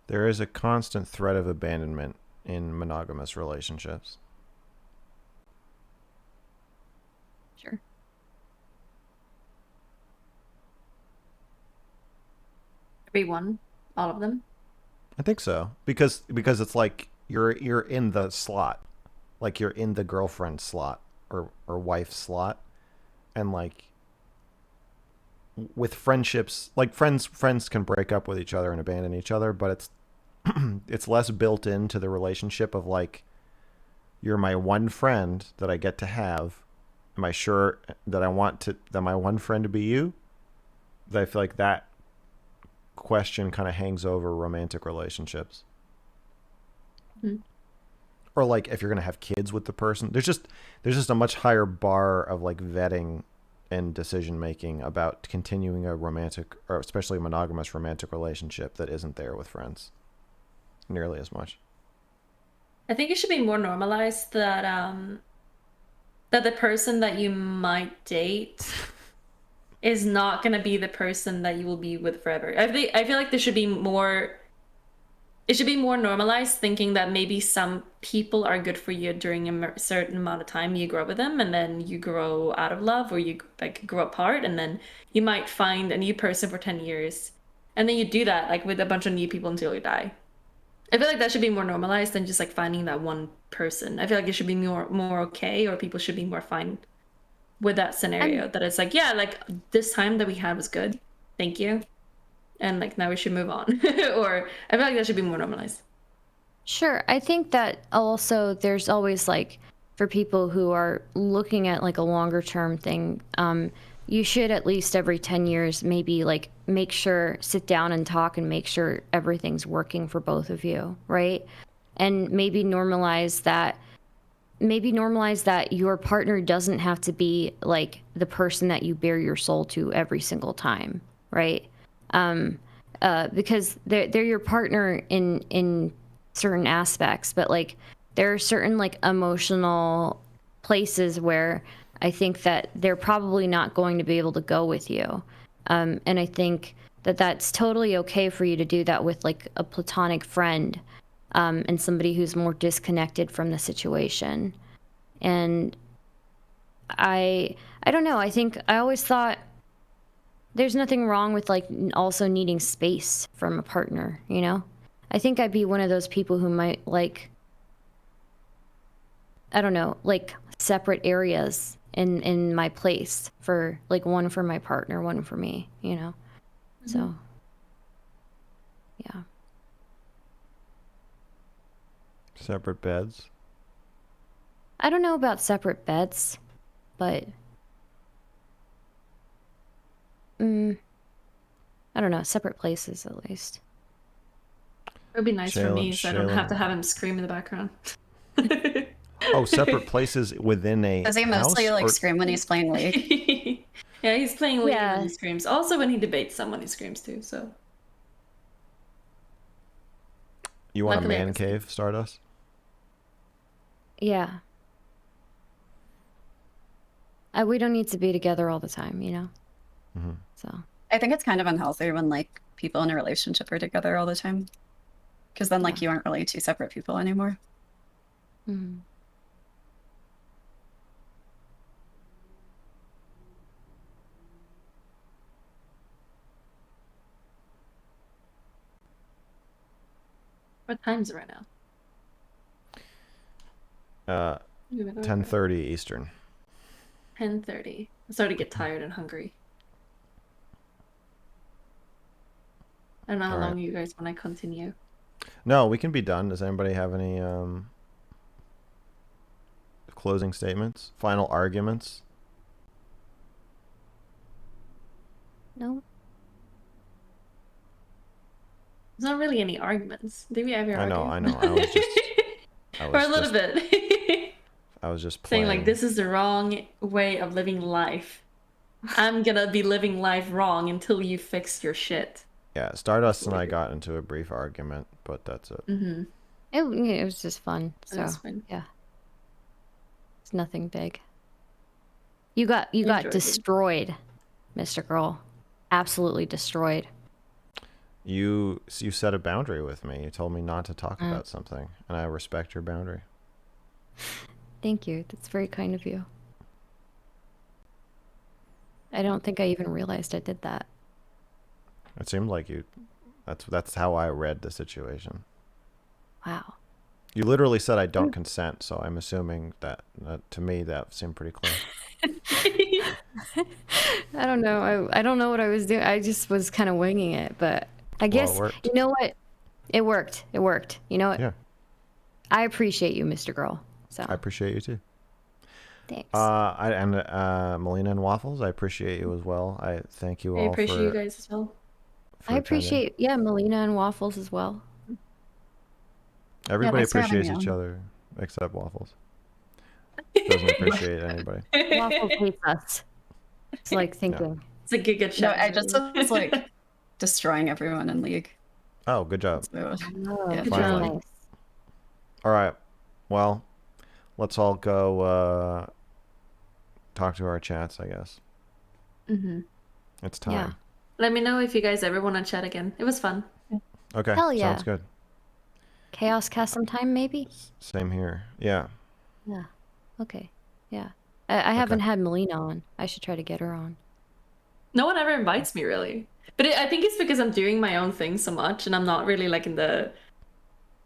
There is a constant threat of abandonment in monogamous relationships. Sure. Everyone, all of them. I think so because it's like you're in the slot, like you're in the girlfriend slot or wife slot, and like with friendships, like friends can break up with each other and abandon each other, but it's less built into the relationship of like you're my one friend that I get to have. Am I sure that I want to that my one friend to be you? That I feel like that question kind of hangs over romantic relationships. Mhm. Or like if you're gonna have kids with the person, there's just a much higher bar of like vetting and decision making about continuing a romantic or especially a monogamous romantic relationship that isn't there with friends nearly as much. I think it should be more normalized that that the person that you might date is not going to be the person that you will be with forever. I feel like there should be more, it should be more normalized thinking that maybe some people are good for you during a certain amount of time you grow with them and then you grow out of love or you like grow apart and then you might find a new person for 10 years and then you do that like with a bunch of new people until you die. I feel like that should be more normalized than just like finding that one person. I feel like it should be more okay or people should be more fine with that I'm scenario that it's like, yeah, like this time that we had was good. Thank you. And like now we should move on. Or I feel like that should be more normalized. Sure. I think that also there's always like for people who are looking at like a longer term thing, you should at least every 10 years maybe like make sure, sit down and talk and make sure everything's working for both of you, right? And maybe normalize that your partner doesn't have to be like the person that you bare your soul to every single time, right? Um, because they're your partner in certain aspects, but like there are certain like emotional places where I think that they're probably not going to be able to go with you, and I think that that's totally okay for you to do that with like a platonic friend, and somebody who's more disconnected from the situation. And I don't know. I think I always thought there's nothing wrong with like also needing space from a partner, you know? I think I'd be one of those people who might like, I don't know, like separate areas in my place for like one for my partner, one for me, you know? Mm-hmm. So, yeah. Separate beds. I don't know about separate beds, but I don't know, separate places at least. It would be nice for me, so I don't have to Shaylin. have him scream in the background. Oh, separate places within a Does he mostly house? like Or scream when he's playing League? Yeah, he's playing League when Yeah. he screams. Also, when he debates someone, he screams too. So you want a luckily I man can sleep. cave, Stardust? Yeah. We don't need to be together all the time, you know? Mm-hmm. So. I think it's kind of unhealthy when like people in a relationship are together all the time, because then like you aren't really two separate people anymore. Mm. What time is it right now? 10:30 Eastern. 10:30. I'm starting to get tired and hungry. I don't know how long you guys want to continue. No, we can be done. Does anybody have any closing statements? Final arguments? No. There's not really any arguments. Did we ever argue? I know. I was just or a little bit. I was just playing. Saying like, this is the wrong way of living life. I'm gonna be living life wrong until you fix your shit. Yeah, Stardust and I got into a brief argument, but that's it. Mm-hmm. It was just fun. So That's fine. yeah. It's nothing big. You got Enjoyed it. destroyed, Mr. Girl. Absolutely destroyed. You set a boundary with me. You told me not to talk about something, and I respect your boundary. Thank you. That's very kind of you. I don't think I even realized I did that. It seemed like you. That's how I read the situation. Wow. You literally said I don't consent, so I'm assuming that to me that seemed pretty clear. I don't know. I don't know what I was doing. I just was kind of winging it, but I guess worked. you know what? It worked. It worked. You know what? Yeah. I appreciate you, Mr. Girl. So I appreciate you too. thanks. Melina and Waffles, I appreciate you as well. I thank you all. I appreciate you guys as well. I appreciate Melina and Waffles as well. Everybody thanks for having appreciates me each on. other except Waffles. Doesn't appreciate anybody. Waffles hates us. It's like thinking. It's a good No, show. I just was like destroying everyone in League. Oh, good job. So, Oh, yeah. Finally. nice. All right. Well, let's all go talk to our chats, I guess. Mm-hmm. It's time. Yeah. Let me know if you guys ever want to chat again. It was fun. Okay. Hell yeah. Sounds good. Chaos cast sometime, maybe? Same here. Yeah. Yeah. Okay. Yeah. I haven't had Melina on. I should try to get her on. No one ever invites me, really. But I think it's because I'm doing my own thing so much, and I'm not really like in the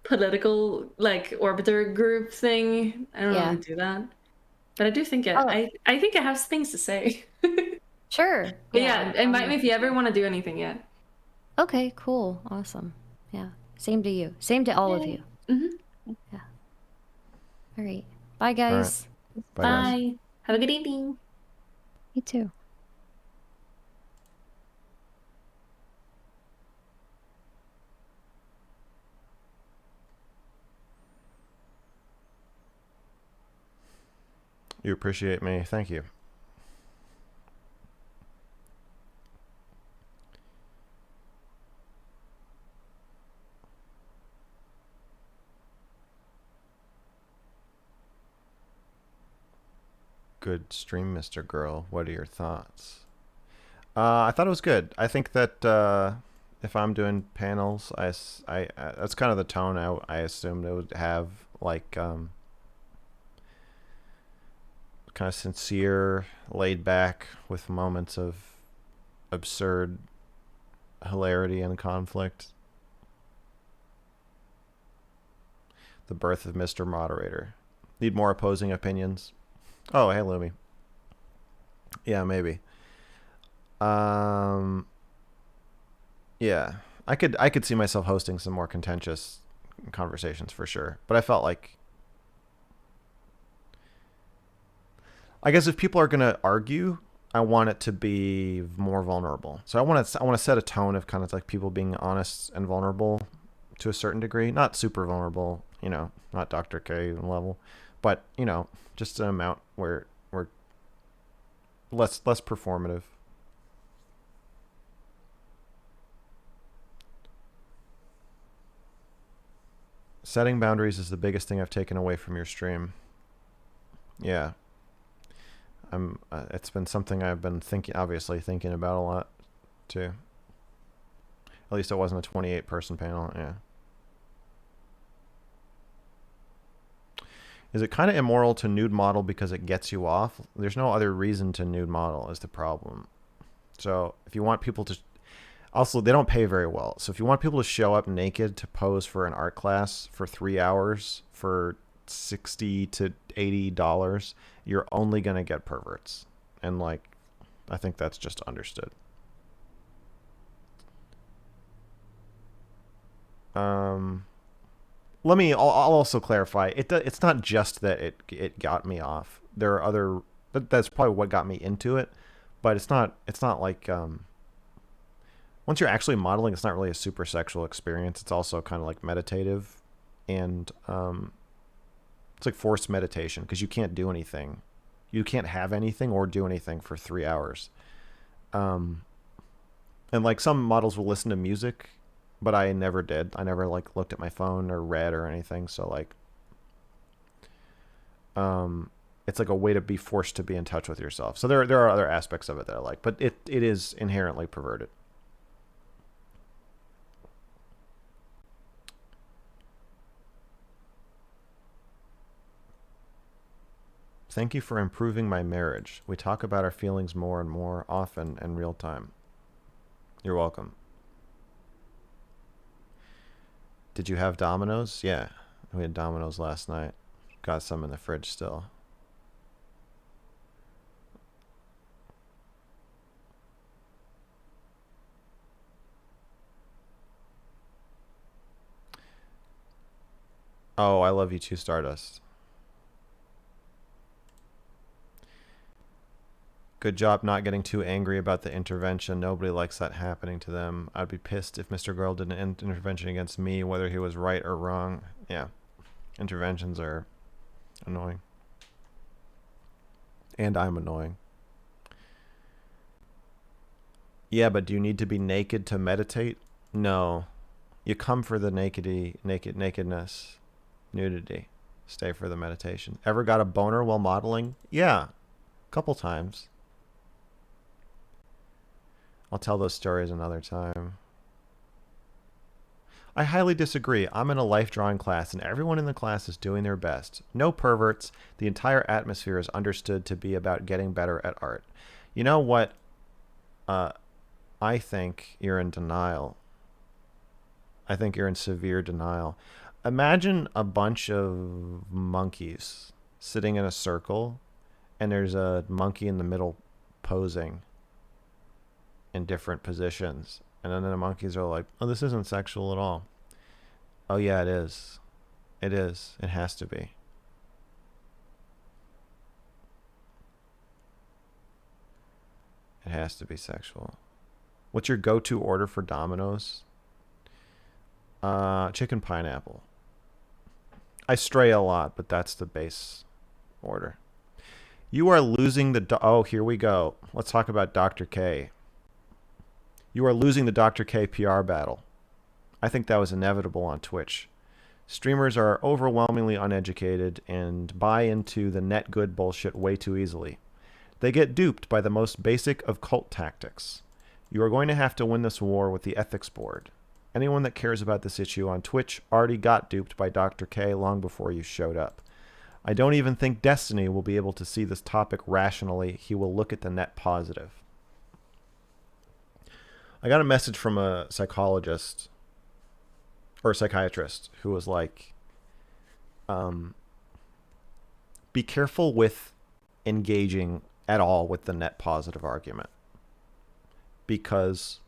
political like orbiter group thing. I don't know how to do that. But I do think I think I have things to say. Sure. But yeah, invite me if you ever want to do anything. Yeah. Okay, cool. Awesome. Yeah. Same to you. Same to all of you. Mm-hmm. Yeah. All right. Bye, guys. Bye, guys. Bye. Have a good evening. You too. You appreciate me. Thank you. Good stream, Mr. Girl. What are your thoughts? I thought it was good. I think that if I'm doing panels, that's kind of the tone I assumed it would have, like kind of sincere, laid back, with moments of absurd hilarity and conflict. The birth of Mr. Moderator. Need more opposing opinions? Oh, hey, Lumi. Yeah, maybe. Yeah, I could see myself hosting some more contentious conversations for sure. But I felt like, I guess if people are gonna argue, I want it to be more vulnerable. So I want to set a tone of kind of like people being honest and vulnerable to a certain degree. Not super vulnerable, you know, not Dr. K level, but, you know, just an amount where we're less performative. Setting boundaries is the biggest thing I've taken away from your stream. Yeah. It's been something I've been obviously thinking about a lot too. At least it wasn't a 28 person panel. Yeah. Is it kind of immoral to nude model because it gets you off? There's no other reason to nude model is the problem. So if you want people to, also they don't pay very well. So if you want people to show up naked to pose for an art class for 3 hours for $60 to $80, you're only going to get perverts. And like, I think that's just understood. I'll also clarify. It's not just that it got me off. There are other. That's probably what got me into it, but it's not like once you're actually modeling, it's not really a super sexual experience. It's also kind of like meditative, and it's like forced meditation because you can't do anything, you can't have anything or do anything for 3 hours. And like some models will listen to music, but I never did. I never like looked at my phone or read or anything. So like, it's like a way to be forced to be in touch with yourself. So there are other aspects of it that I like, but it is inherently perverted. Thank you for improving my marriage. We talk about our feelings more and more often in real time. You're welcome. Did you have Domino's? Yeah, we had Domino's last night. Got some in the fridge still. Oh, I love you too, Stardust. Good job not getting too angry about the intervention. Nobody likes that happening to them. I'd be pissed if Mr. Girl did an intervention against me, whether he was right or wrong. Yeah. Interventions are annoying. And I'm annoying. Yeah, but do you need to be naked to meditate? No. You come for the nakedness. Nudity. Stay for the meditation. Ever got a boner while modeling? Yeah. A couple times. I'll tell those stories another time. I highly disagree. I'm in a life drawing class and everyone in the class is doing their best. No perverts. The entire atmosphere is understood to be about getting better at art. You know what? I think you're in denial. I think you're in severe denial. Imagine a bunch of monkeys sitting in a circle and there's a monkey in the middle posing in different positions, and then the monkeys are like, oh, this isn't sexual at all. Oh yeah, it is. It is. It has to be. It has to be sexual. What's your go-to order for Domino's? Chicken pineapple. I stray a lot, but that's the base order. You are losing the oh, here we go. Let's talk about Dr. K. You are losing the Dr. K PR battle. I think that was inevitable on Twitch. Streamers are overwhelmingly uneducated and buy into the net good bullshit way too easily. They get duped by the most basic of cult tactics. You are going to have to win this war with the ethics board. Anyone that cares about this issue on Twitch already got duped by Dr. K long before you showed up. I don't even think Destiny will be able to see this topic rationally. He will look at the net positive. I got a message from a psychologist or a psychiatrist who was like, be careful with engaging at all with the net positive argument, because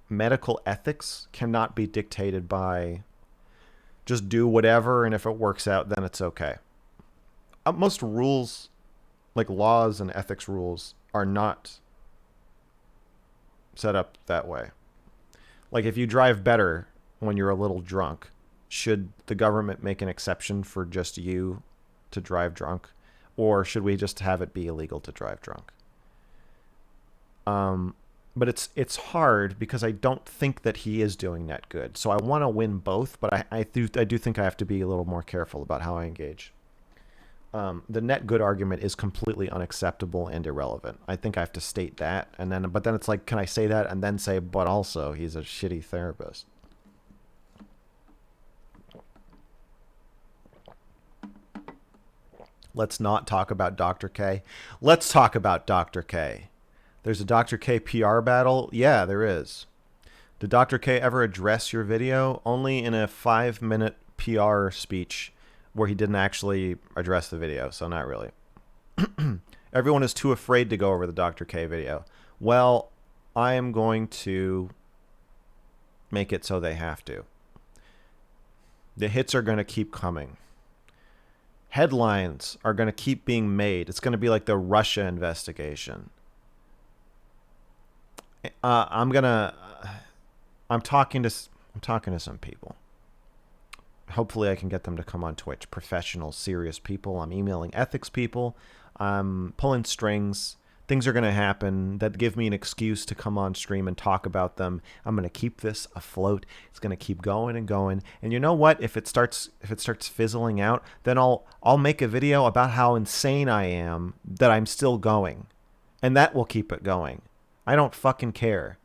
medical ethics cannot be dictated by just do whatever, and if it works out, then it's okay. Most rules, like laws and ethics rules, are not set up that way. Like if you drive better, when you're a little drunk, should the government make an exception for just you to drive drunk? Or should we just have it be illegal to drive drunk? But it's hard because I don't think that he is doing that good. So I want to win both, but I do think I have to be a little more careful about how I engage. The net good argument is completely unacceptable and irrelevant. I think I have to state that, but then it's like, can I say that and then say, but also he's a shitty therapist? Let's not talk about Dr. K. Let's talk about Dr. K. There's a Dr. K PR battle. Yeah, there is. Did Dr. K ever address your video? Only in a 5-minute PR speech where he didn't actually address the video, so not really. Everyone is too afraid to go over the Dr. K video. Well, I am going to make it so they have to. The hits are going to keep coming. Headlines are going to keep being made. It's going to be like the Russia investigation. I'm talking to some people. Hopefully I can get them to come on Twitch. Professional, serious people. I'm emailing ethics people. I'm pulling strings. Things are going to happen that give me an excuse to come on stream and talk about them. I'm going to keep this afloat. It's going to keep going and going. And you know what? If it starts fizzling out, then I'll make a video about how insane I am that I'm still going. And that will keep it going. I don't fucking care.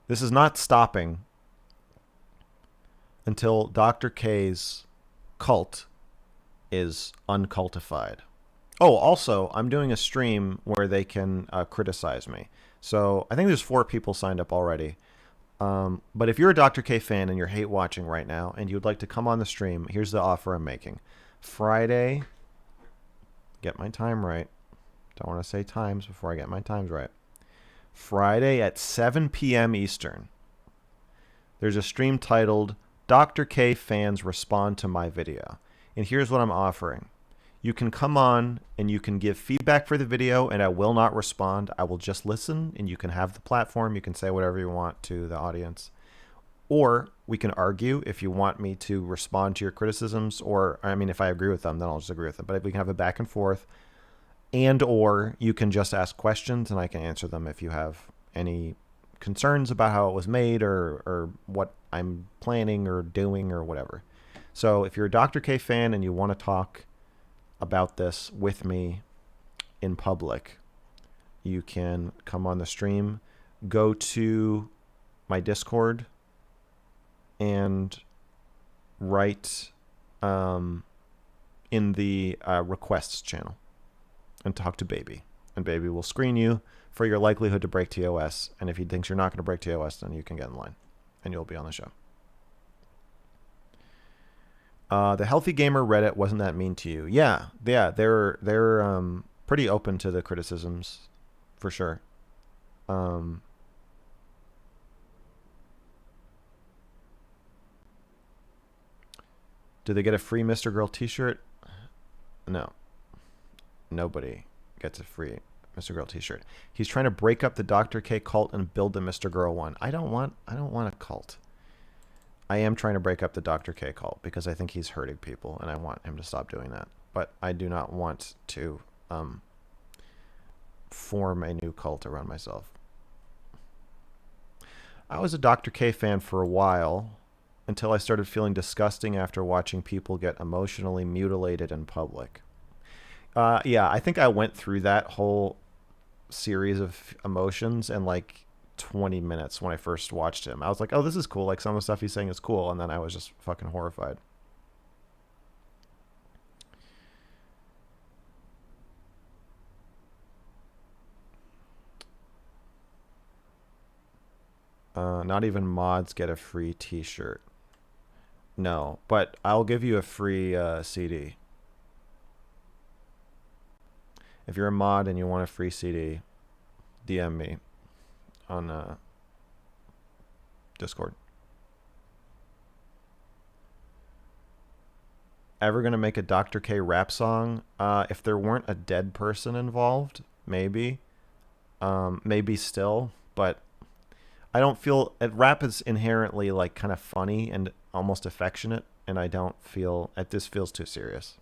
This is not stopping until Dr. K's cult is uncultified. Oh, also, I'm doing a stream where they can criticize me. So I think there's 4 people signed up already. But if you're a Dr. K fan and you're hate watching right now and you'd like to come on the stream, here's the offer I'm making. Friday, get my time right. Don't want to say times before I get my times right. Friday at 7 p.m. Eastern, there's a stream titled Dr. K Fans Respond to My Video. And here's what I'm offering. You can come on and you can give feedback for the video, and I will not respond. I will just listen, and you can have the platform. You can say whatever you want to the audience. Or we can argue if you want me to respond to your criticisms, or, I mean, if I agree with them, then I'll just agree with them. But we can have a back and forth. And or you can just ask questions and I can answer them if you have any concerns about how it was made or what I'm planning or doing or whatever. So if you're a Dr. K fan and you want to talk about this with me in public, you can come on the stream, go to my Discord and write in the requests channel. And talk to Baby. And Baby will screen you for your likelihood to break TOS. And if he thinks you're not going to break TOS, then you can get in line. And you'll be on the show. The Healthy Gamer Reddit wasn't that mean to you. Yeah. They're pretty open to the criticisms. For sure. Did they get a free Mr. Girl t-shirt? No. Nobody gets a free Mr. Girl t-shirt. He's trying to break up the Dr. K cult and build the Mr. Girl one. I don't want a cult. I am trying to break up the Dr. K cult because I think he's hurting people and I want him to stop doing that. But I do not want to form a new cult around myself. I was a Dr. K fan for a while until I started feeling disgusting after watching people get emotionally mutilated in public. Yeah, I think I went through that whole series of emotions in like 20 minutes when I first watched him. I was like, oh, this is cool. Like some of the stuff he's saying is cool. And then I was just fucking horrified. Not even mods get a free t-shirt. No, but I'll give you a free CD. If you're a mod and you want a free CD, DM me on Discord. Ever gonna make a Dr. K rap song? If there weren't a dead person involved, maybe. Maybe still, but I don't feel rap is inherently like kind of funny and almost affectionate, and I don't feel this feels too serious.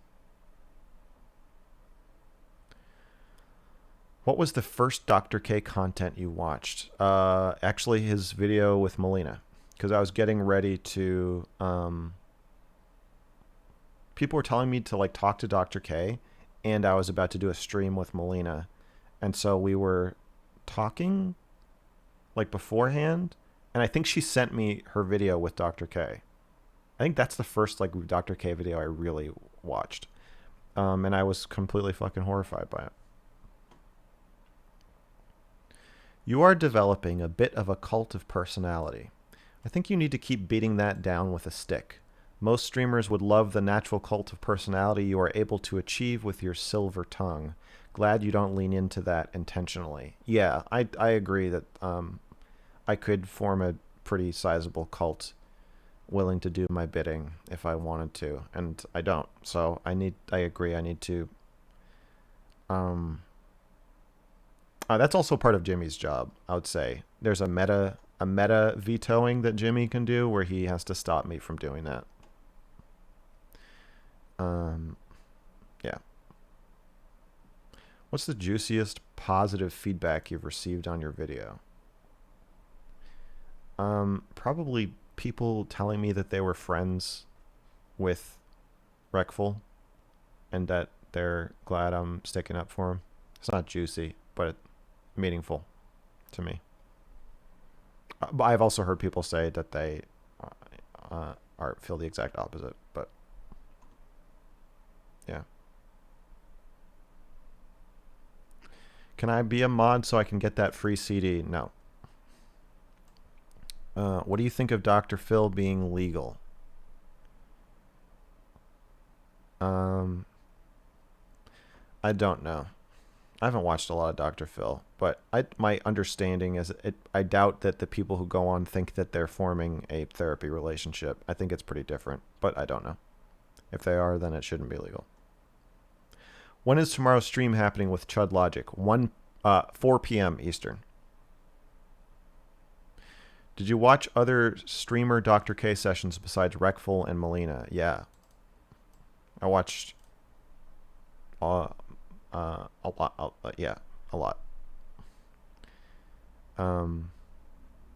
What was the first Dr. K content you watched? Actually, his video with Melina, because I was getting ready to. People were telling me to like talk to Dr. K, and I was about to do a stream with Melina, and so we were talking like beforehand, and I think she sent me her video with Dr. K. I think that's the first like Dr. K video I really watched, and I was completely fucking horrified by it. You are developing a bit of a cult of personality. I think you need to keep beating that down with a stick. Most streamers would love the natural cult of personality you are able to achieve with your silver tongue. Glad you don't lean into that intentionally. Yeah, I agree that I could form a pretty sizable cult willing to do my bidding if I wanted to, and I don't. So I agree. I need to. That's also part of Jimmy's job, I would say. There's a meta vetoing that Jimmy can do where he has to stop me from doing that. Yeah. What's the juiciest positive feedback you've received on your video? Probably people telling me that they were friends with Wreckful and that they're glad I'm sticking up for him. It's not juicy, but meaningful to me. But I've also heard people say that they feel the exact opposite, but yeah. Can I be a mod so I can get that free CD? No. What do you think of Dr. Phil being legal? I don't know. I haven't watched a lot of Dr. Phil, but my understanding is I doubt that the people who go on think that they're forming a therapy relationship. I think it's pretty different, but I don't know. If they are, then it shouldn't be legal. When is tomorrow's stream happening with Chud Logic? 4 p.m. Eastern. Did you watch other streamer Dr. K sessions besides Wreckful and Melina? Yeah. I watched a lot. Yeah, a lot.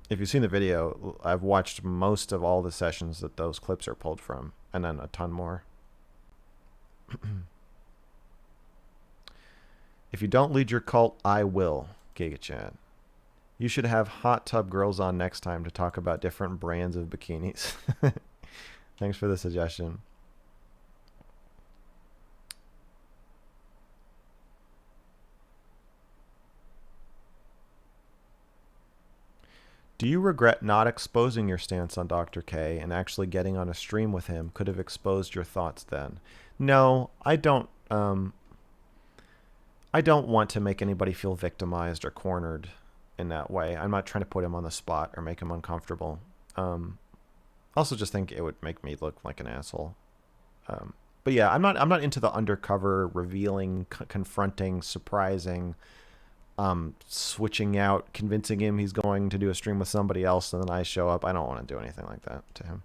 If you've seen the video, I've watched most of all the sessions that those clips are pulled from, and then a ton more. If you don't lead your cult, I will, GigaChan. You should have hot tub girls on next time to talk about different brands of bikinis. Thanks for the suggestion. Do you regret not exposing your stance on Dr. K and actually getting on a stream with him could have exposed your thoughts then? No, I don't want to make anybody feel victimized or cornered in that way. I'm not trying to put him on the spot or make him uncomfortable. Also just think it would make me look like an asshole. But yeah, I'm not into the undercover, revealing, confronting, surprising, switching out, convincing him he's going to do a stream with somebody else and then I show up. I don't want to do anything like that to him.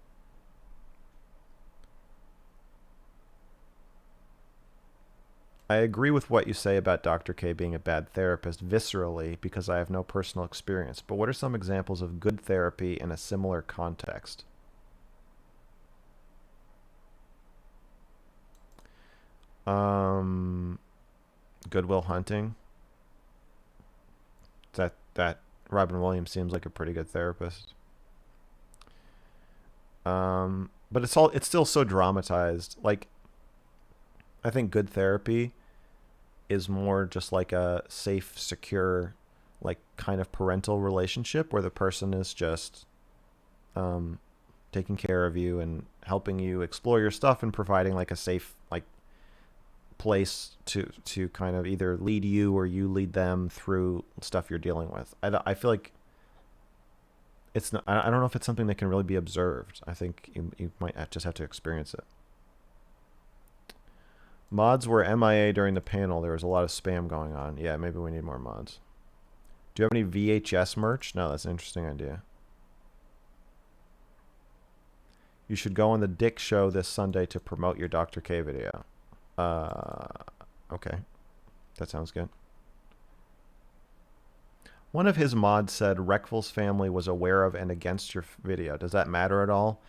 I agree with what you say about Dr. K being a bad therapist viscerally because I have no personal experience. But what are some examples of good therapy in a similar context? Good Will Hunting. That Robin Williams seems like a pretty good therapist. But it's still so dramatized. Like, I think good therapy is more just like a safe, secure, like kind of parental relationship where the person is just taking care of you and helping you explore your stuff and providing like a safe like place to kind of either lead you or you lead them through stuff you're dealing with. I feel like it's not, I don't know if it's something that can really be observed. I think you might just have to experience it. Mods were MIA during the panel. There was a lot of spam going on. Yeah, maybe we need more mods. Do you have any VHS merch? No, that's an interesting idea. You should go on the Dick Show this Sunday to promote your Dr. K video. Okay. That sounds good. One of his mods said Reckful's family was aware of and against your video. Does that matter at all?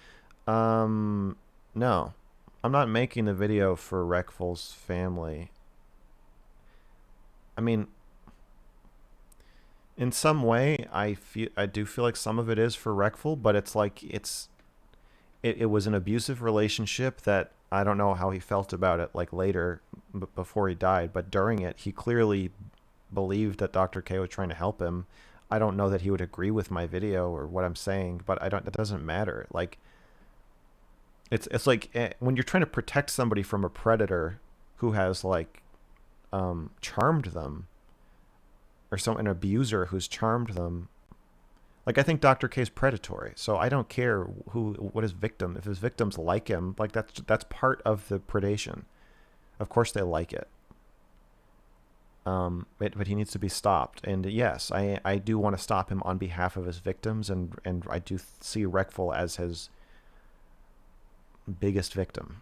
No. I'm not making the video for Reckful's family. I mean, in some way, I do feel like some of it is for Reckful, but it's like it was an abusive relationship that I don't know how he felt about it like later before he died, but during it he clearly believed that Dr. K was trying to help him. I don't know that he would agree with my video or what I'm saying, but it doesn't matter. Like it's like when you're trying to protect somebody from a predator who has like charmed them, or an abuser who's charmed them. Like, I think Dr. K's predatory, so I don't care what his victim. If his victims like him, like that's part of the predation. Of course they like it. But he needs to be stopped. And yes, I do want to stop him on behalf of his victims, and I do see Reckful as his biggest victim.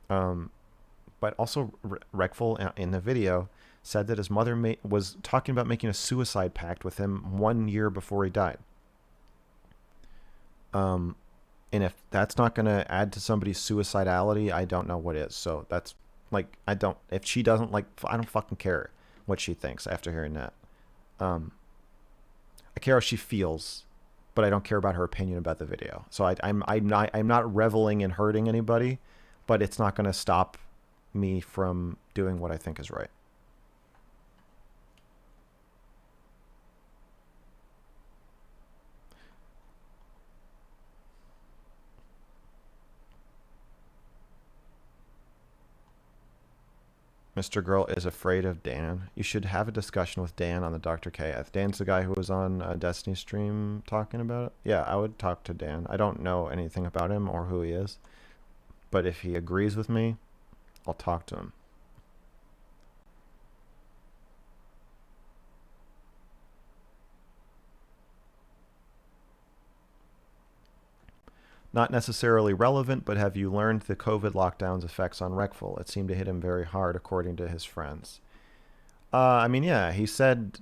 But also Reckful in the video said that his mother was talking about making a suicide pact with him 1 year before he died. And if that's not going to add to somebody's suicidality, I don't know what is. So that's like, if she doesn't like, I don't fucking care what she thinks after hearing that. I care how she feels, but I don't care about her opinion about the video. So I'm not reveling in hurting anybody, but it's not going to stop me from doing what I think is right. Mr. Girl is afraid of Dan. You should have a discussion with Dan on the Dr. K. Dan's the guy who was on Destiny stream talking about it. Yeah, I would talk to Dan. I don't know anything about him or who he is, but if he agrees with me, I'll talk to him. Not necessarily relevant, but have you learned the COVID lockdown's effects on Reckful? It seemed to hit him very hard, according to his friends. I mean, yeah, he said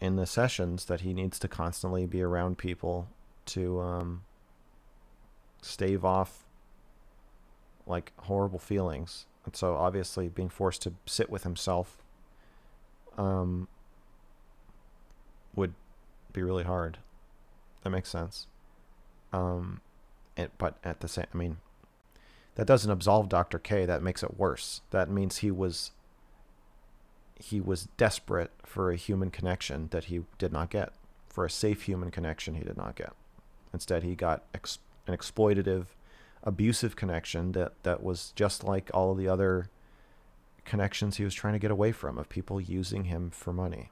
in the sessions that he needs to constantly be around people to stave off like horrible feelings. And so obviously being forced to sit with himself would be really hard. That makes sense. But at the same, I mean, that doesn't absolve Dr. K. That makes it worse. That means he was desperate for a human connection that he did not get, for a safe human connection he did not get. Instead, he got an exploitative, abusive connection that was just like all of the other connections he was trying to get away from, of people using him for money.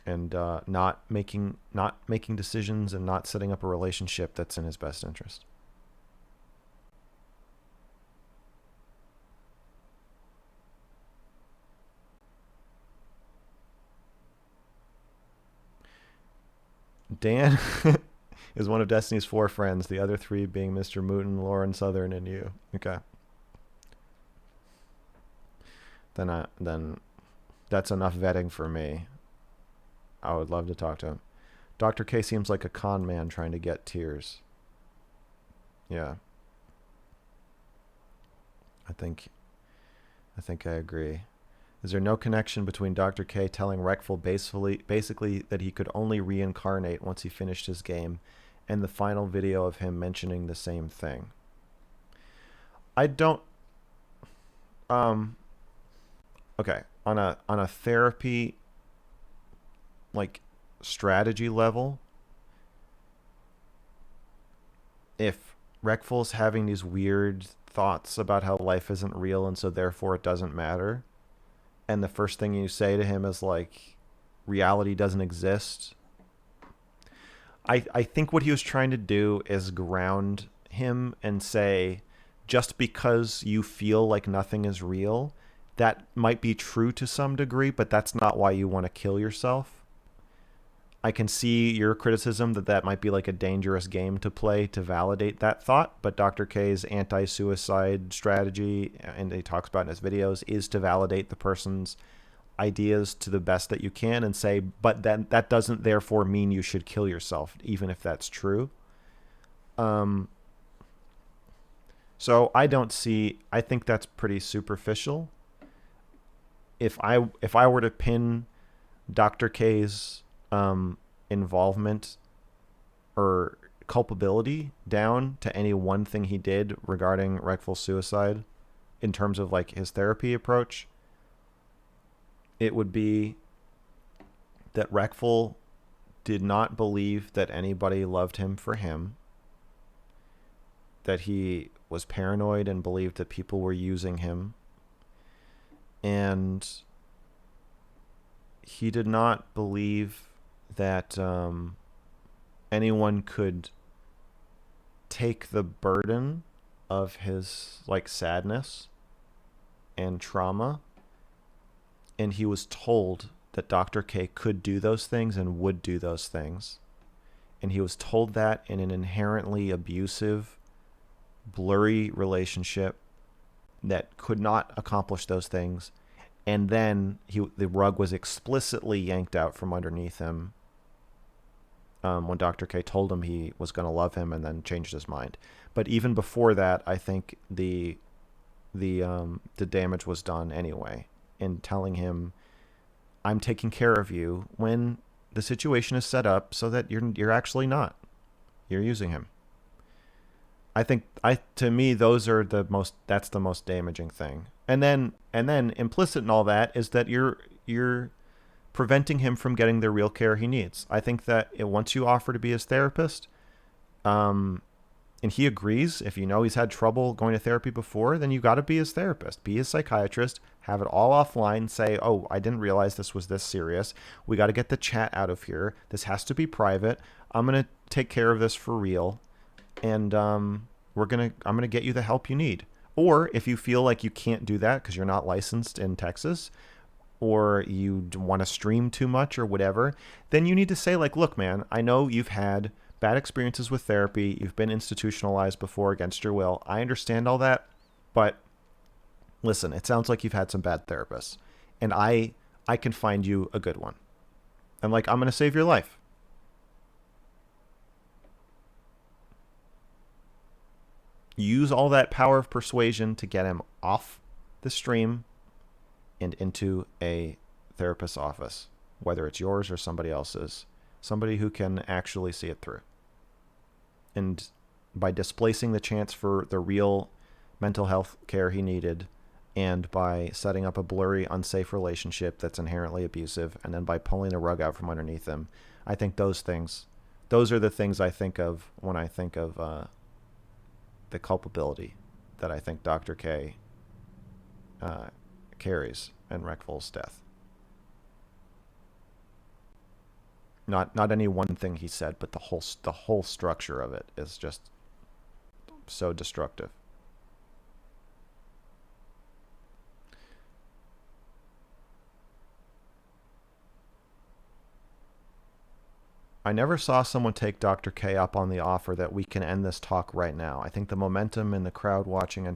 And not making decisions and not setting up a relationship that's in his best interest. Dan is one of Destiny's 4 friends, the other 3 being Mr. Mooten, Lauren Southern, and you. Okay. Then that's enough vetting for me. I would love to talk to him. Dr. K seems like a con man trying to get tears. Yeah. I think I agree. Is there no connection between Dr. K telling Reckful basically that he could only reincarnate once he finished his game, and the final video of him mentioning the same thing? I don't. Okay, on a therapy like strategy level, if Reckful's having these weird thoughts about how life isn't real and so therefore it doesn't matter, and the first thing you say to him is like, reality doesn't exist, I think what he was trying to do is ground him and say, just because you feel like nothing is real, that might be true to some degree, but that's not why you want to kill yourself. I can see your criticism that that might be like a dangerous game to play to validate that thought, but Dr. K's anti-suicide strategy, and he talks about in his videos, is to validate the person's ideas to the best that you can and say, but then that doesn't therefore mean you should kill yourself, even if that's true. So I think that's pretty superficial. If I were to pin Dr. K's involvement or culpability down to any one thing he did regarding Reckful's suicide in terms of like his therapy approach, it would be that Reckful did not believe that anybody loved him for him, that he was paranoid and believed that people were using him, and he did not believe that anyone could take the burden of his like sadness and trauma, and he was told that Dr. K could do those things and would do those things, and he was told that in an inherently abusive, blurry relationship that could not accomplish those things, and then the rug was explicitly yanked out from underneath him when Dr. K told him he was going to love him and then changed his mind. But even before that, I think the damage was done anyway in telling him, I'm taking care of you, when the situation is set up so that you're actually not. You're using him. I think to me that's the most damaging thing. And then implicit in all that is that you're preventing him from getting the real care he needs. I think that once you offer to be his therapist, and he agrees, if you know he's had trouble going to therapy before, then you got to be his therapist, be his psychiatrist, have it all offline, say, oh, I didn't realize this was this serious. We got to get the chat out of here. This has to be private. I'm going to take care of this for real. And I'm gonna get you the help you need. Or if you feel like you can't do that because you're not licensed in Texas, or you want to stream too much or whatever, then you need to say like, look, man, I know you've had bad experiences with therapy. You've been institutionalized before against your will. I understand all that, but listen, it sounds like you've had some bad therapists, and I can find you a good one. And like, I'm gonna save your life. Use all that power of persuasion to get him off the stream and into a therapist's office, whether it's yours or somebody else's, somebody who can actually see it through. And by displacing the chance for the real mental health care he needed, and by setting up a blurry, unsafe relationship that's inherently abusive, and then by pulling the rug out from underneath him, I think those are the things I think of when I think of the culpability that I think Dr. K carries in Reckful's death. Not any one thing he said, but the whole structure of it is just so destructive. I never saw someone take Dr. K up on the offer that we can end this talk right now. I think the momentum in the crowd watching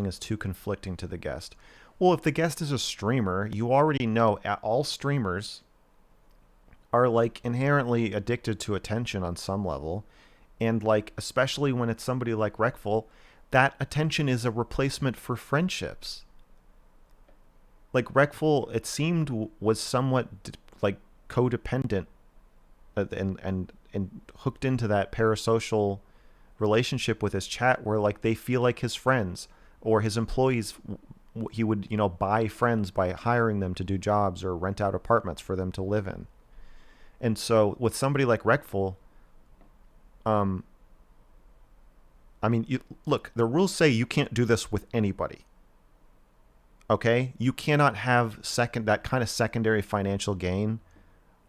is too conflicting to the guest. Well, if the guest is a streamer, you already know all streamers are like inherently addicted to attention on some level. And like, especially when it's somebody like Reckful, that attention is a replacement for friendships. Like Reckful, it seemed, was somewhat like codependent and hooked into that parasocial relationship with his chat where like they feel like his friends or his employees. He would, buy friends by hiring them to do jobs or rent out apartments for them to live in. And so with somebody like Reckful, look, the rules say you can't do this with anybody. Okay? You cannot have that kind of secondary financial gain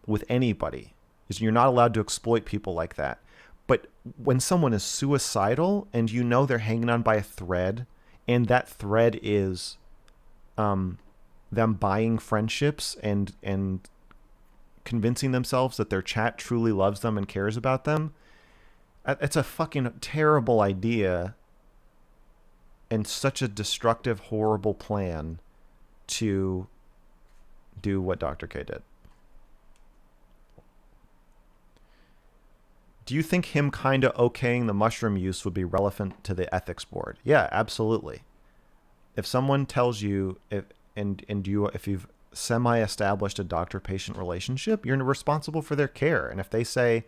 with anybody. You're not allowed to exploit people like that. But when someone is suicidal and they're hanging on by a thread, and that thread is them buying friendships and convincing themselves that their chat truly loves them and cares about them. It's a fucking terrible idea and such a destructive, horrible plan to do what Dr. K did. Do you think him kind of okaying the mushroom use would be relevant to the ethics board? Yeah, absolutely. If someone tells you if you've semi-established a doctor-patient relationship, you're responsible for their care. And if they say,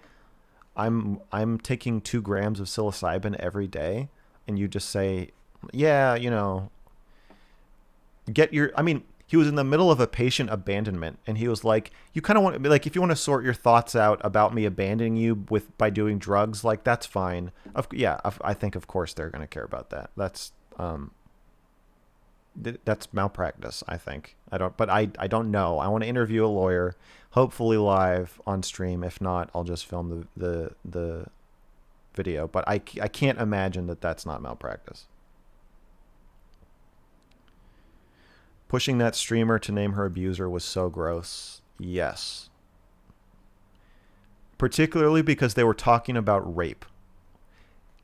I'm taking 2 grams of psilocybin every day, and you just say, yeah, you know, he was in the middle of a patient abandonment, and he was like, you kind of want to, like, if you want to sort your thoughts out about me abandoning you by doing drugs, like, that's fine. I think of course they're going to care about that. That's malpractice, I think. I don't know. I want to interview a lawyer, hopefully live on stream. If not, I'll just film the video. But I can't imagine that that's not malpractice. Pushing that streamer to name her abuser was so gross. Yes. Particularly because they were talking about rape.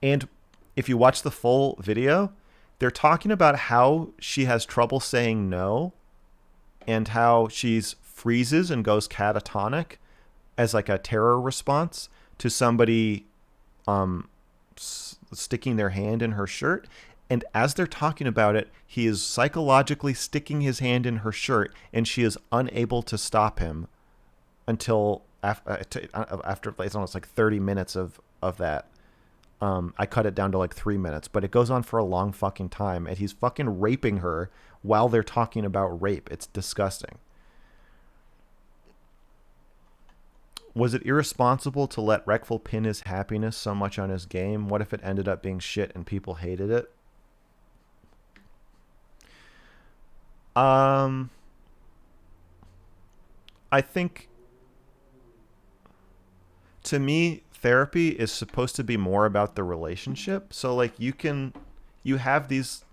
And if you watch the full video, they're talking about how she has trouble saying no and how she's freezes and goes catatonic as like a terror response to somebody sticking their hand in her shirt. And as they're talking about it, he is psychologically sticking his hand in her shirt, and she is unable to stop him until after it's almost like 30 minutes of that. I cut it down to like 3 minutes, but it goes on for a long fucking time, and he's fucking raping her while they're talking about rape. It's disgusting. Was it irresponsible to let Reckful pin his happiness so much on his game? What if it ended up being shit and people hated it? I think, to me, therapy is supposed to be more about the relationship. So like you have these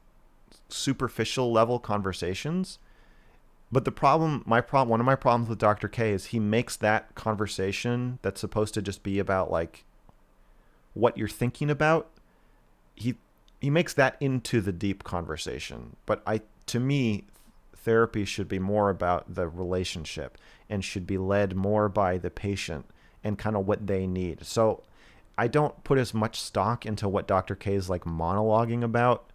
superficial level conversations, but one of my problems with Dr. K is he makes that conversation that's supposed to just be about like what you're thinking about, he makes that into the deep conversation. But to me, therapy should be more about the relationship and should be led more by the patient and kind of what they need. So I don't put as much stock into what Dr. K is like monologuing about,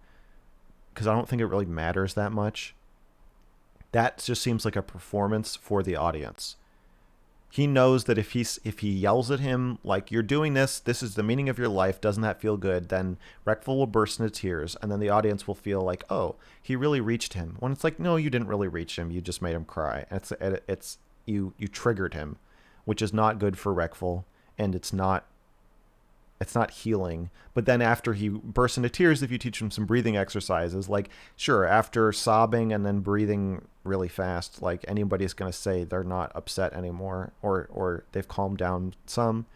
because I don't think it really matters that much. That just seems like a performance for the audience. He knows that if he yells at him like, you're doing this is the meaning of your life, doesn't that feel good, then Reckful will burst into tears, and then the audience will feel like, oh, he really reached him. When it's like, no, you didn't really reach him, you just made him cry. It's you triggered him, which is not good for Reckful, and it's not healing. But then after he bursts into tears, if you teach him some breathing exercises, like, sure, after sobbing and then breathing really fast, like, anybody's going to say they're not upset anymore, or they've calmed down some.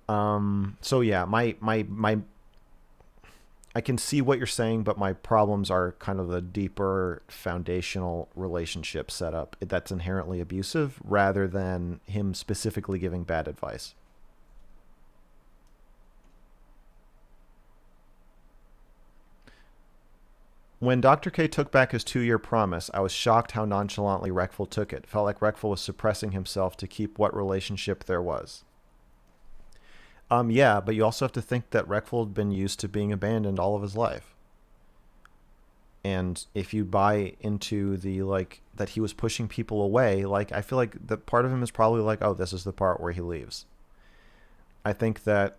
So yeah, I can see what you're saying, but my problems are kind of the deeper foundational relationship setup that's inherently abusive, rather than him specifically giving bad advice. When Dr. K took back his 2-year promise, I was shocked how nonchalantly Reckful took it. Felt like Reckful was suppressing himself to keep what relationship there was. Yeah, but you also have to think that Reckful had been used to being abandoned all of his life. And if you buy into the, like, that he was pushing people away, like, I feel like the part of him is probably like, oh, this is the part where he leaves. I think that,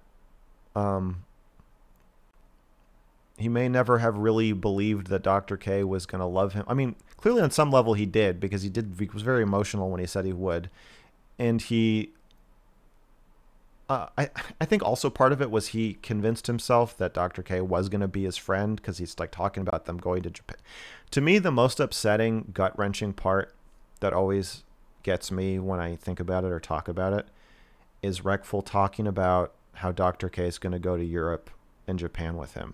he may never have really believed that Dr. K was going to love him. I mean, clearly on some level he did, because he was very emotional when he said he would. And I think also part of it was he convinced himself that Dr. K was going to be his friend, because he's like talking about them going to Japan. To me, the most upsetting, gut-wrenching part that always gets me when I think about it or talk about it is Reckful talking about how Dr. K is going to go to Europe and Japan with him.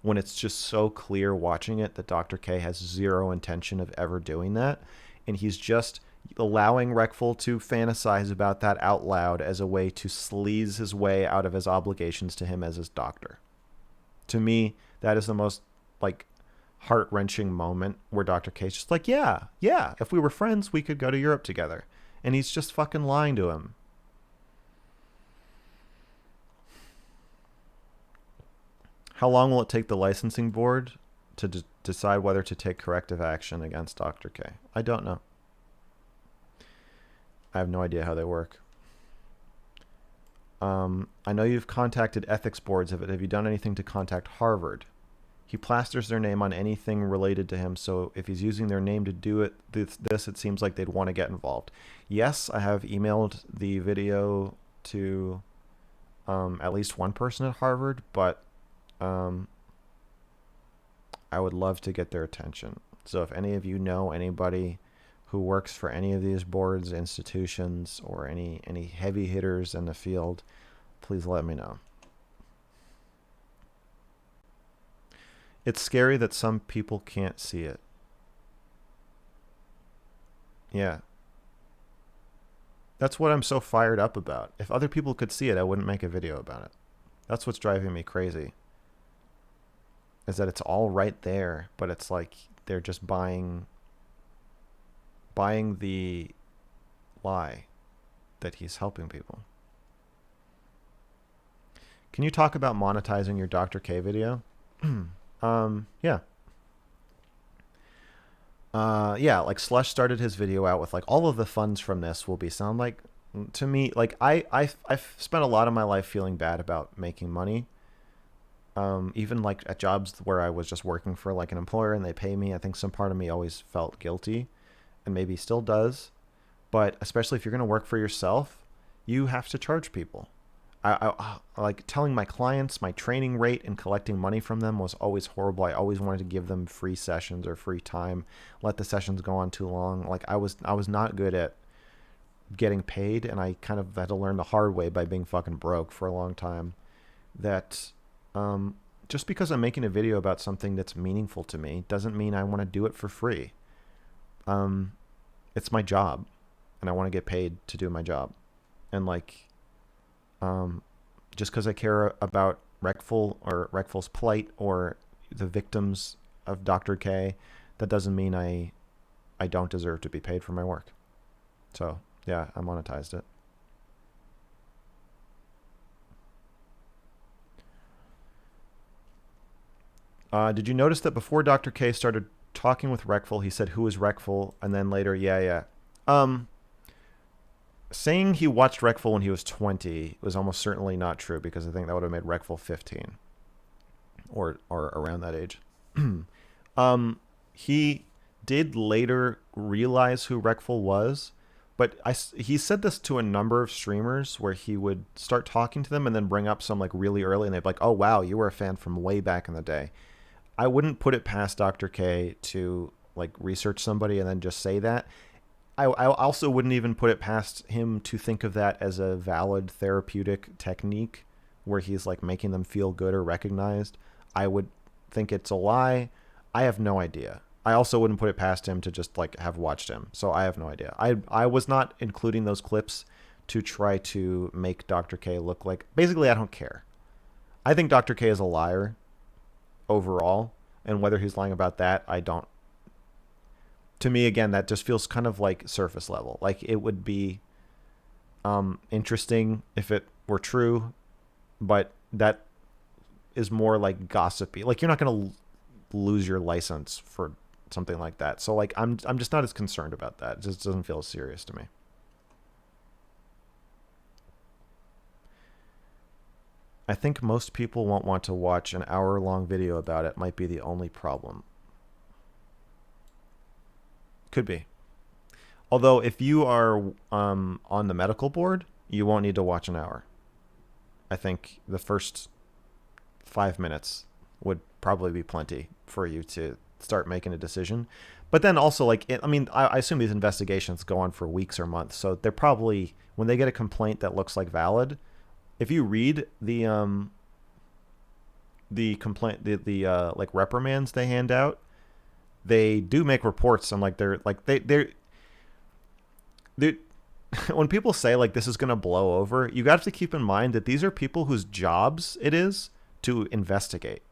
when it's just so clear watching it that Dr. K has zero intention of ever doing that. And he's just allowing Reckful to fantasize about that out loud as a way to sleaze his way out of his obligations to him as his doctor. To me, that is the most like heart-wrenching moment where Dr. K's just like, yeah, if we were friends, we could go to Europe together. And he's just fucking lying to him. How long will it take the licensing board to decide whether to take corrective action against Dr. K? I don't know. I have no idea how they work. I know you've contacted ethics boards of it. Have you done anything to contact Harvard? He plasters their name on anything related to him, so if he's using their name to do it, it seems like they'd want to get involved. Yes, I have emailed the video to at least one person at Harvard, but I would love to get their attention. So if any of you know anybody who works for any of these boards, institutions, or any heavy hitters in the field, please let me know. It's scary that some people can't see it. Yeah. That's what I'm so fired up about. If other people could see it, I wouldn't make a video about it. That's what's driving me crazy. Is that it's all right there, but it's like they're just buying the lie that he's helping people. Can you talk about monetizing your Dr. K video? Yeah. Like Slush started his video out with like all of the funds from this will be sound like to me, like I've spent a lot of my life feeling bad about making money. Even like at jobs where I was just working for like an employer and they pay me, I think some part of me always felt guilty and maybe still does. But especially if you're going to work for yourself, you have to charge people. I like telling my clients my training rate and collecting money from them was always horrible. I always wanted to give them free sessions or free time, let the sessions go on too long. Like I was not good at getting paid, and I kind of had to learn the hard way by being fucking broke for a long time that just because I'm making a video about something that's meaningful to me doesn't mean I want to do it for free. It's my job and I want to get paid to do my job. And like, just because I care about Reckful or Reckful's plight or the victims of Dr. K, that doesn't mean I don't deserve to be paid for my work. So yeah, I monetized it. Did you notice that before Dr. K started talking with Reckful, he said, "Who is Reckful?" And then later, yeah. Saying he watched Reckful when he was 20 was almost certainly not true, because I think that would have made Reckful 15 or around that age. He did later realize who Reckful was, but he said this to a number of streamers where he would start talking to them and then bring up some like really early, and they'd be like, "Oh wow, you were a fan from way back in the day." I wouldn't put it past Dr. K to like research somebody and then just say that. I also wouldn't even put it past him to think of that as a valid therapeutic technique where he's like making them feel good or recognized. I would think it's a lie. I have no idea. I also wouldn't put it past him to just like have watched him. So I have no idea. I was not including those clips to try to make Dr. K look like, basically I don't care. I think Dr. K is a liar overall, and whether he's lying about that, I don't. To me, again, that just feels kind of like surface level. Like it would be interesting if it were true, but that is more like gossipy. Like you're not going to lose your license for something like that. So like I'm just not as concerned about that. It just doesn't feel as serious to me. I think most people won't want to watch an hour-long video about it. Might be the only problem. Could be. Although if you are on the medical board, you won't need to watch an hour. I think the first 5 minutes would probably be plenty for you to start making a decision. But then also, like, I assume these investigations go on for weeks or months. So they're probably, when they get a complaint that looks like valid, if you read the the complaint, the like reprimands they hand out, they do make reports, and like they're when people say like this is gonna blow over, you got to keep in mind that these are people whose jobs it is to investigate,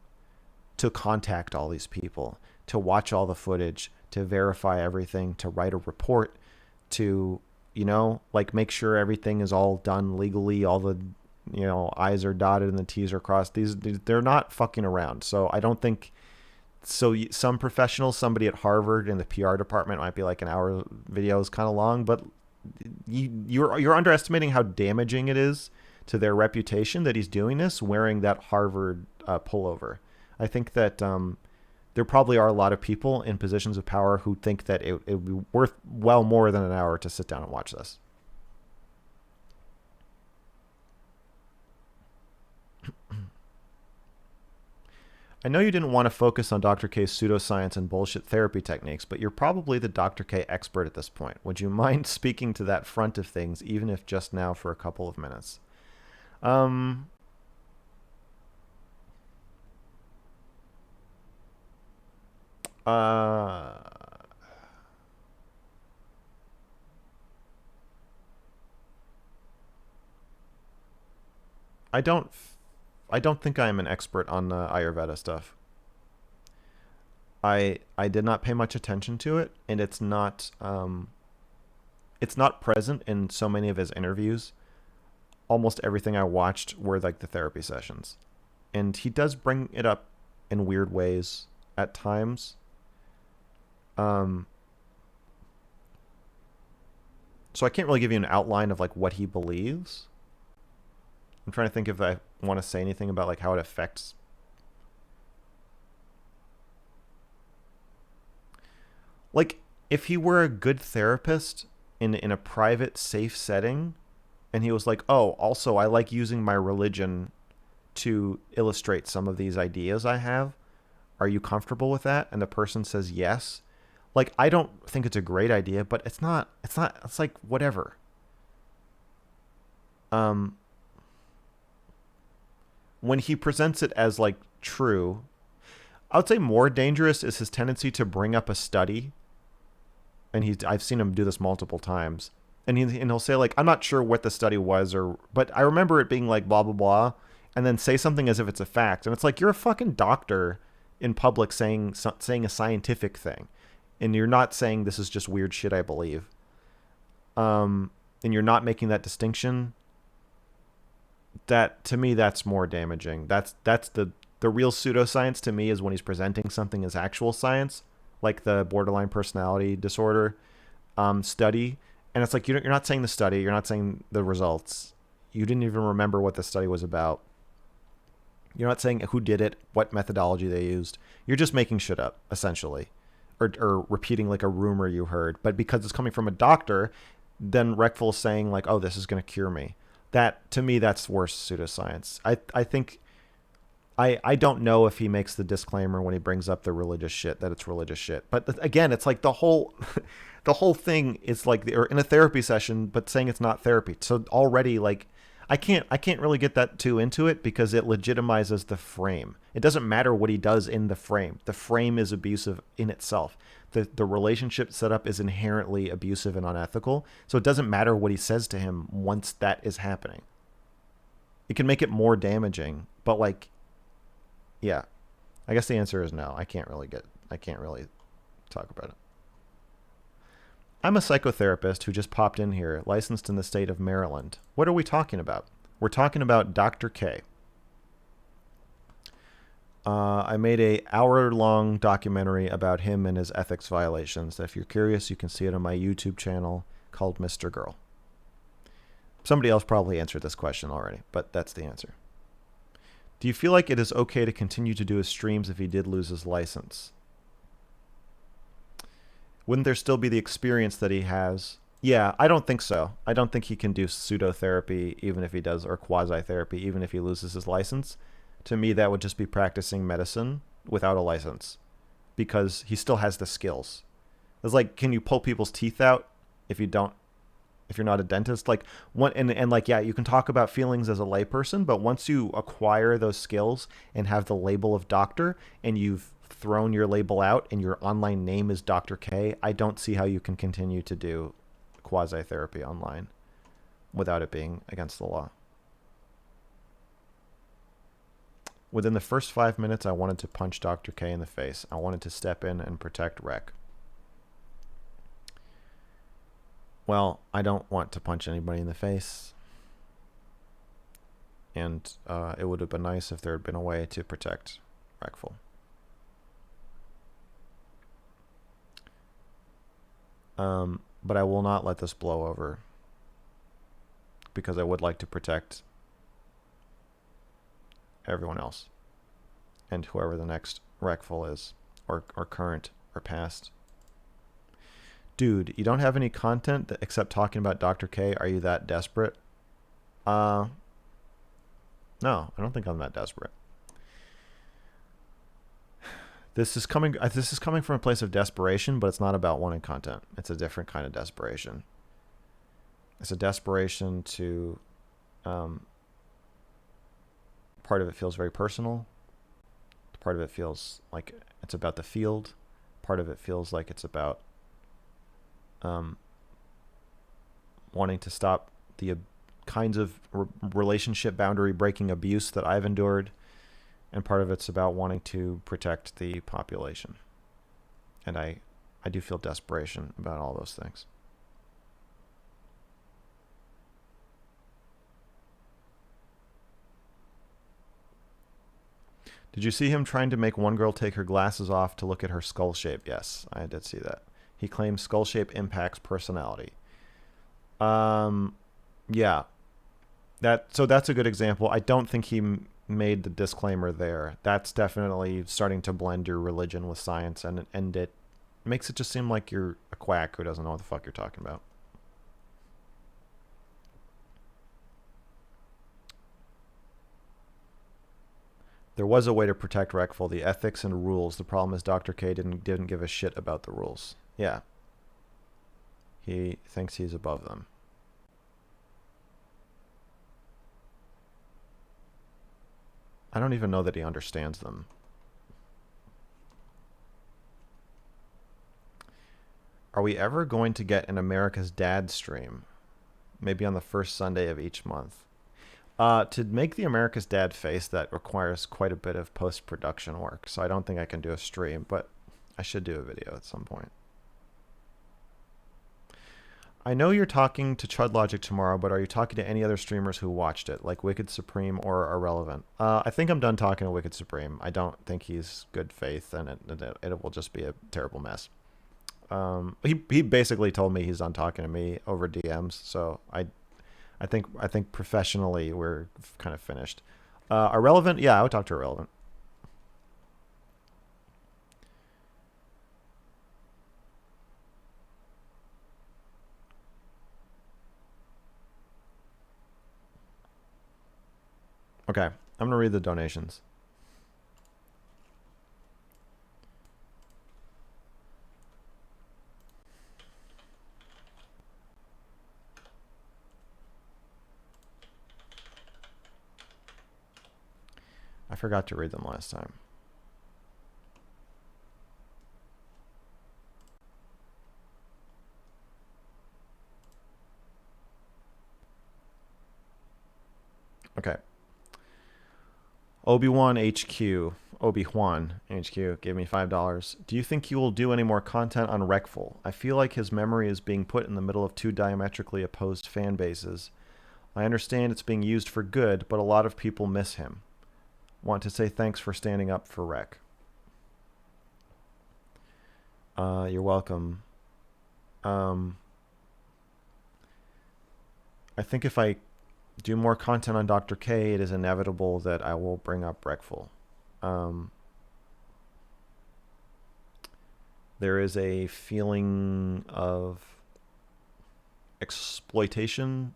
to contact all these people, to watch all the footage, to verify everything, to write a report, to, you know, like make sure everything is all done legally, all the, you know, I's are dotted and the T's are crossed. These they're not fucking around. So I don't think so. Some professionals, somebody at Harvard in the PR department might be like, an hour video is kind of long, but you're underestimating how damaging it is to their reputation that he's doing this wearing that Harvard pullover. I think that there probably are a lot of people in positions of power who think that it would be worth well more than an hour to sit down and watch this. I know you didn't want to focus on Dr. K's pseudoscience and bullshit therapy techniques, but you're probably the Dr. K expert at this point. Would you mind speaking to that front of things, even if just now for a couple of minutes? I don't think I am an expert on Ayurveda stuff. I did not pay much attention to it, and it's not present in so many of his interviews. Almost everything I watched were like the therapy sessions, and he does bring it up in weird ways at times. So I can't really give you an outline of like what he believes. I'm trying to think if I want to say anything about like how it affects. Like, if he were a good therapist in a private, safe setting, and he was like, oh, also I like using my religion to illustrate some of these ideas I have. Are you comfortable with that? And the person says yes. Like, I don't think it's a great idea, but it's like whatever. When he presents it as like true, I would say more dangerous is his tendency to bring up a study. And I've seen him do this multiple times. And he'll say like, I'm not sure what the study was, but I remember it being like blah, blah, blah. And then say something as if it's a fact. And it's like, you're a fucking doctor in public saying a scientific thing. And you're not saying this is just weird shit I believe. And you're not making that distinction. That, to me, that's more damaging. That's the real pseudoscience to me is when he's presenting something as actual science, like the borderline personality disorder study. And it's like, you're not saying the study. You're not saying the results. You didn't even remember what the study was about. You're not saying who did it, what methodology they used. You're just making shit up, essentially. Or repeating like a rumor you heard. But because it's coming from a doctor, then Reckful is saying like, oh, this is going to cure me. That, to me, that's worse pseudoscience. I think... I don't know if he makes the disclaimer when he brings up the religious shit that it's religious shit. But again, it's like the whole thing is like they're in a therapy session, but saying it's not therapy. So already, like, I can't really get that too into it because it legitimizes the frame. It doesn't matter what he does in the frame. The frame is abusive in itself. The relationship setup is inherently abusive and unethical. So it doesn't matter what he says to him once that is happening. It can make it more damaging, but like, yeah, I guess the answer is no. I can't really talk about it. I'm a psychotherapist who just popped in here, licensed in the state of Maryland. What are we talking about? We're talking about Dr. K. I made a hour-long documentary about him and his ethics violations. If you're curious, you can see it on my YouTube channel called Mr. Girl. Somebody else probably answered this question already, but that's the answer. Do you feel like it is okay to continue to do his streams if he did lose his license? Wouldn't there still be the experience that he has? Yeah, I don't think so. I don't think he can do pseudotherapy even if he does, or quasi-therapy even if he loses his license. To me, that would just be practicing medicine without a license because he still has the skills. It's like, can you pull people's teeth out if you don't if you're not a dentist. Like one and like, yeah, you can talk about feelings as a layperson, but once you acquire those skills and have the label of doctor and you've thrown your label out and your online name is Dr. K, I don't see how you can continue to do quasi therapy online without it being against the law. Within the first 5 minutes, I wanted to punch Dr. K in the face. I wanted to step in and protect Rec. Well, I don't want to punch anybody in the face. And it would have been nice if there had been a way to protect Recful. But I will not let this blow over because I would like to protect everyone else and whoever the next Recful is, or current or past. Dude, you don't have any content except talking about Dr. K. Are you that desperate? No, I don't think I'm that desperate. This is coming from a place of desperation, but it's not about wanting content. It's a different kind of desperation. It's a desperation to part of it feels very personal. Part of it feels like it's about the field. Part of it feels like it's about wanting to stop the kinds of relationship boundary breaking abuse that I've endured. And part of it's about wanting to protect the population. And I do feel desperation about all those things. Did you see him trying to make one girl take her glasses off to look at her skull shape? Yes, I did see that. He claims skull shape impacts personality. Yeah. So that's a good example. I don't think he made the disclaimer there. That's definitely starting to blend your religion with science, and it makes it just seem like you're a quack who doesn't know what the fuck you're talking about. There was a way to protect Recful, the ethics and rules. The problem is Dr. K didn't give a shit about the rules. Yeah. He thinks he's above them. I don't even know that he understands them. Are we ever going to get an America's Dad stream? Maybe on the first Sunday of each month. To make the America's Dad face, that requires quite a bit of post-production work. So I don't think I can do a stream, but I should do a video at some point. I know you're talking to Chud Logic tomorrow, but are you talking to any other streamers who watched it, like Wicked Supreme or Irrelevant? I think I'm done talking to Wicked Supreme. I don't think he's good faith, and it will just be a terrible mess. He basically told me he's done talking to me over DMs, so I think professionally we're kind of finished. Irrelevant, yeah, I would talk to Irrelevant. Okay, I'm going to read the donations. I forgot to read them last time. Okay. Obi-Wan HQ gave me $5. Do you think you will do any more content on Recful? I feel like his memory is being put in the middle of two diametrically opposed fan bases. I understand it's being used for good, but a lot of people miss him. Want to say thanks for standing up for Rec. You're welcome. I think if I do more content on Dr. K, it is inevitable that I will bring up Recful. There is a feeling of exploitation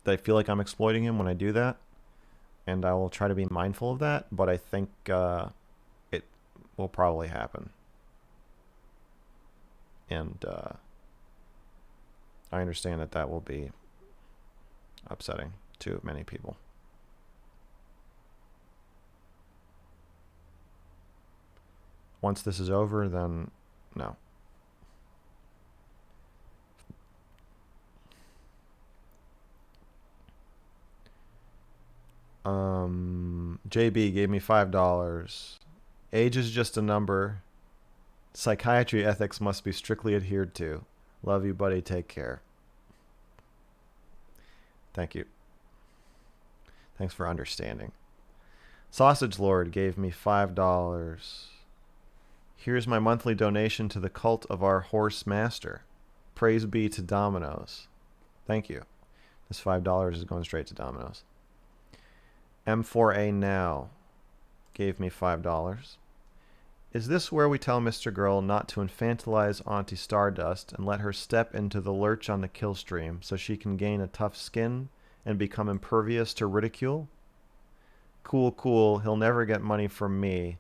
that I feel like I'm exploiting him when I do that, and I will try to be mindful of that, but I think it will probably happen. And I understand that that will be upsetting to many people. Once this is over, then no. JB gave me $5. Age is just a number. Psychiatry ethics must be strictly adhered to. Love you, buddy. Take care. Thank you. Thanks for understanding. Sausage Lord gave me $5. Here's my monthly donation to the cult of our horse master. Praise be to Domino's. Thank you. This $5 is going straight to Domino's. M4A Now gave me $5. Is this where we tell Mr. Girl not to infantilize Auntie Stardust and let her step into the lurch on the kill stream so she can gain a tough skin and become impervious to ridicule? Cool, cool. He'll never get money from me.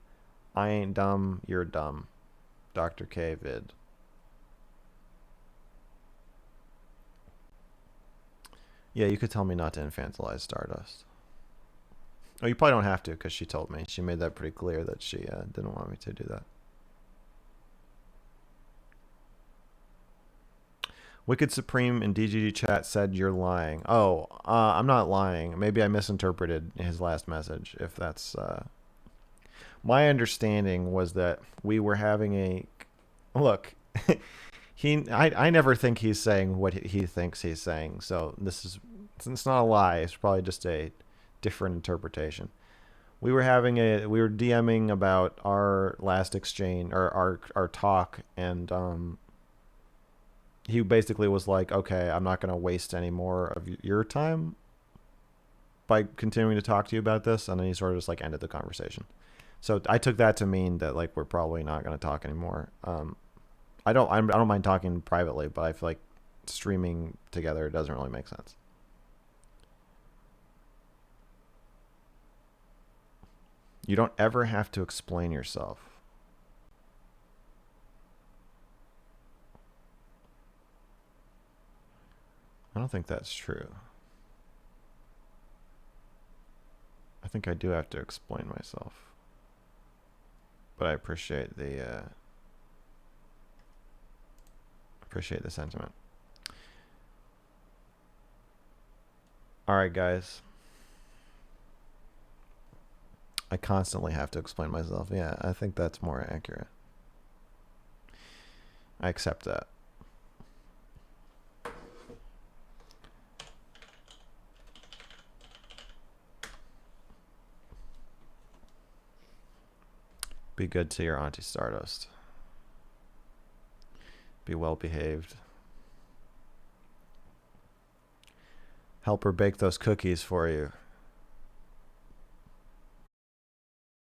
I ain't dumb. You're dumb. Dr. K vid. Yeah, you could tell me not to infantilize Stardust. Oh, you probably don't have to because she told me. She made that pretty clear that she didn't want me to do that. Wicked Supreme in DGD chat said you're lying. Oh, I'm not lying. Maybe I misinterpreted his last message. If that's my understanding was that we were having a look. I never think he's saying what he thinks he's saying. So it's not a lie. It's probably just a different interpretation. We were DMing about our last exchange or our talk, and he basically was like, okay, I'm not going to waste any more of your time by continuing to talk to you about this. And then he sort of just like ended the conversation. So I took that to mean that like we're probably not going to talk anymore. I don't mind talking privately, but I feel like streaming together doesn't really make sense. You don't ever have to explain yourself. I don't think that's true. I think I do have to explain myself. But I appreciate the sentiment. All right, guys. I constantly have to explain myself. Yeah, I think that's more accurate. I accept that. Be good to your Auntie Stardust. Be well behaved. Help her bake those cookies for you.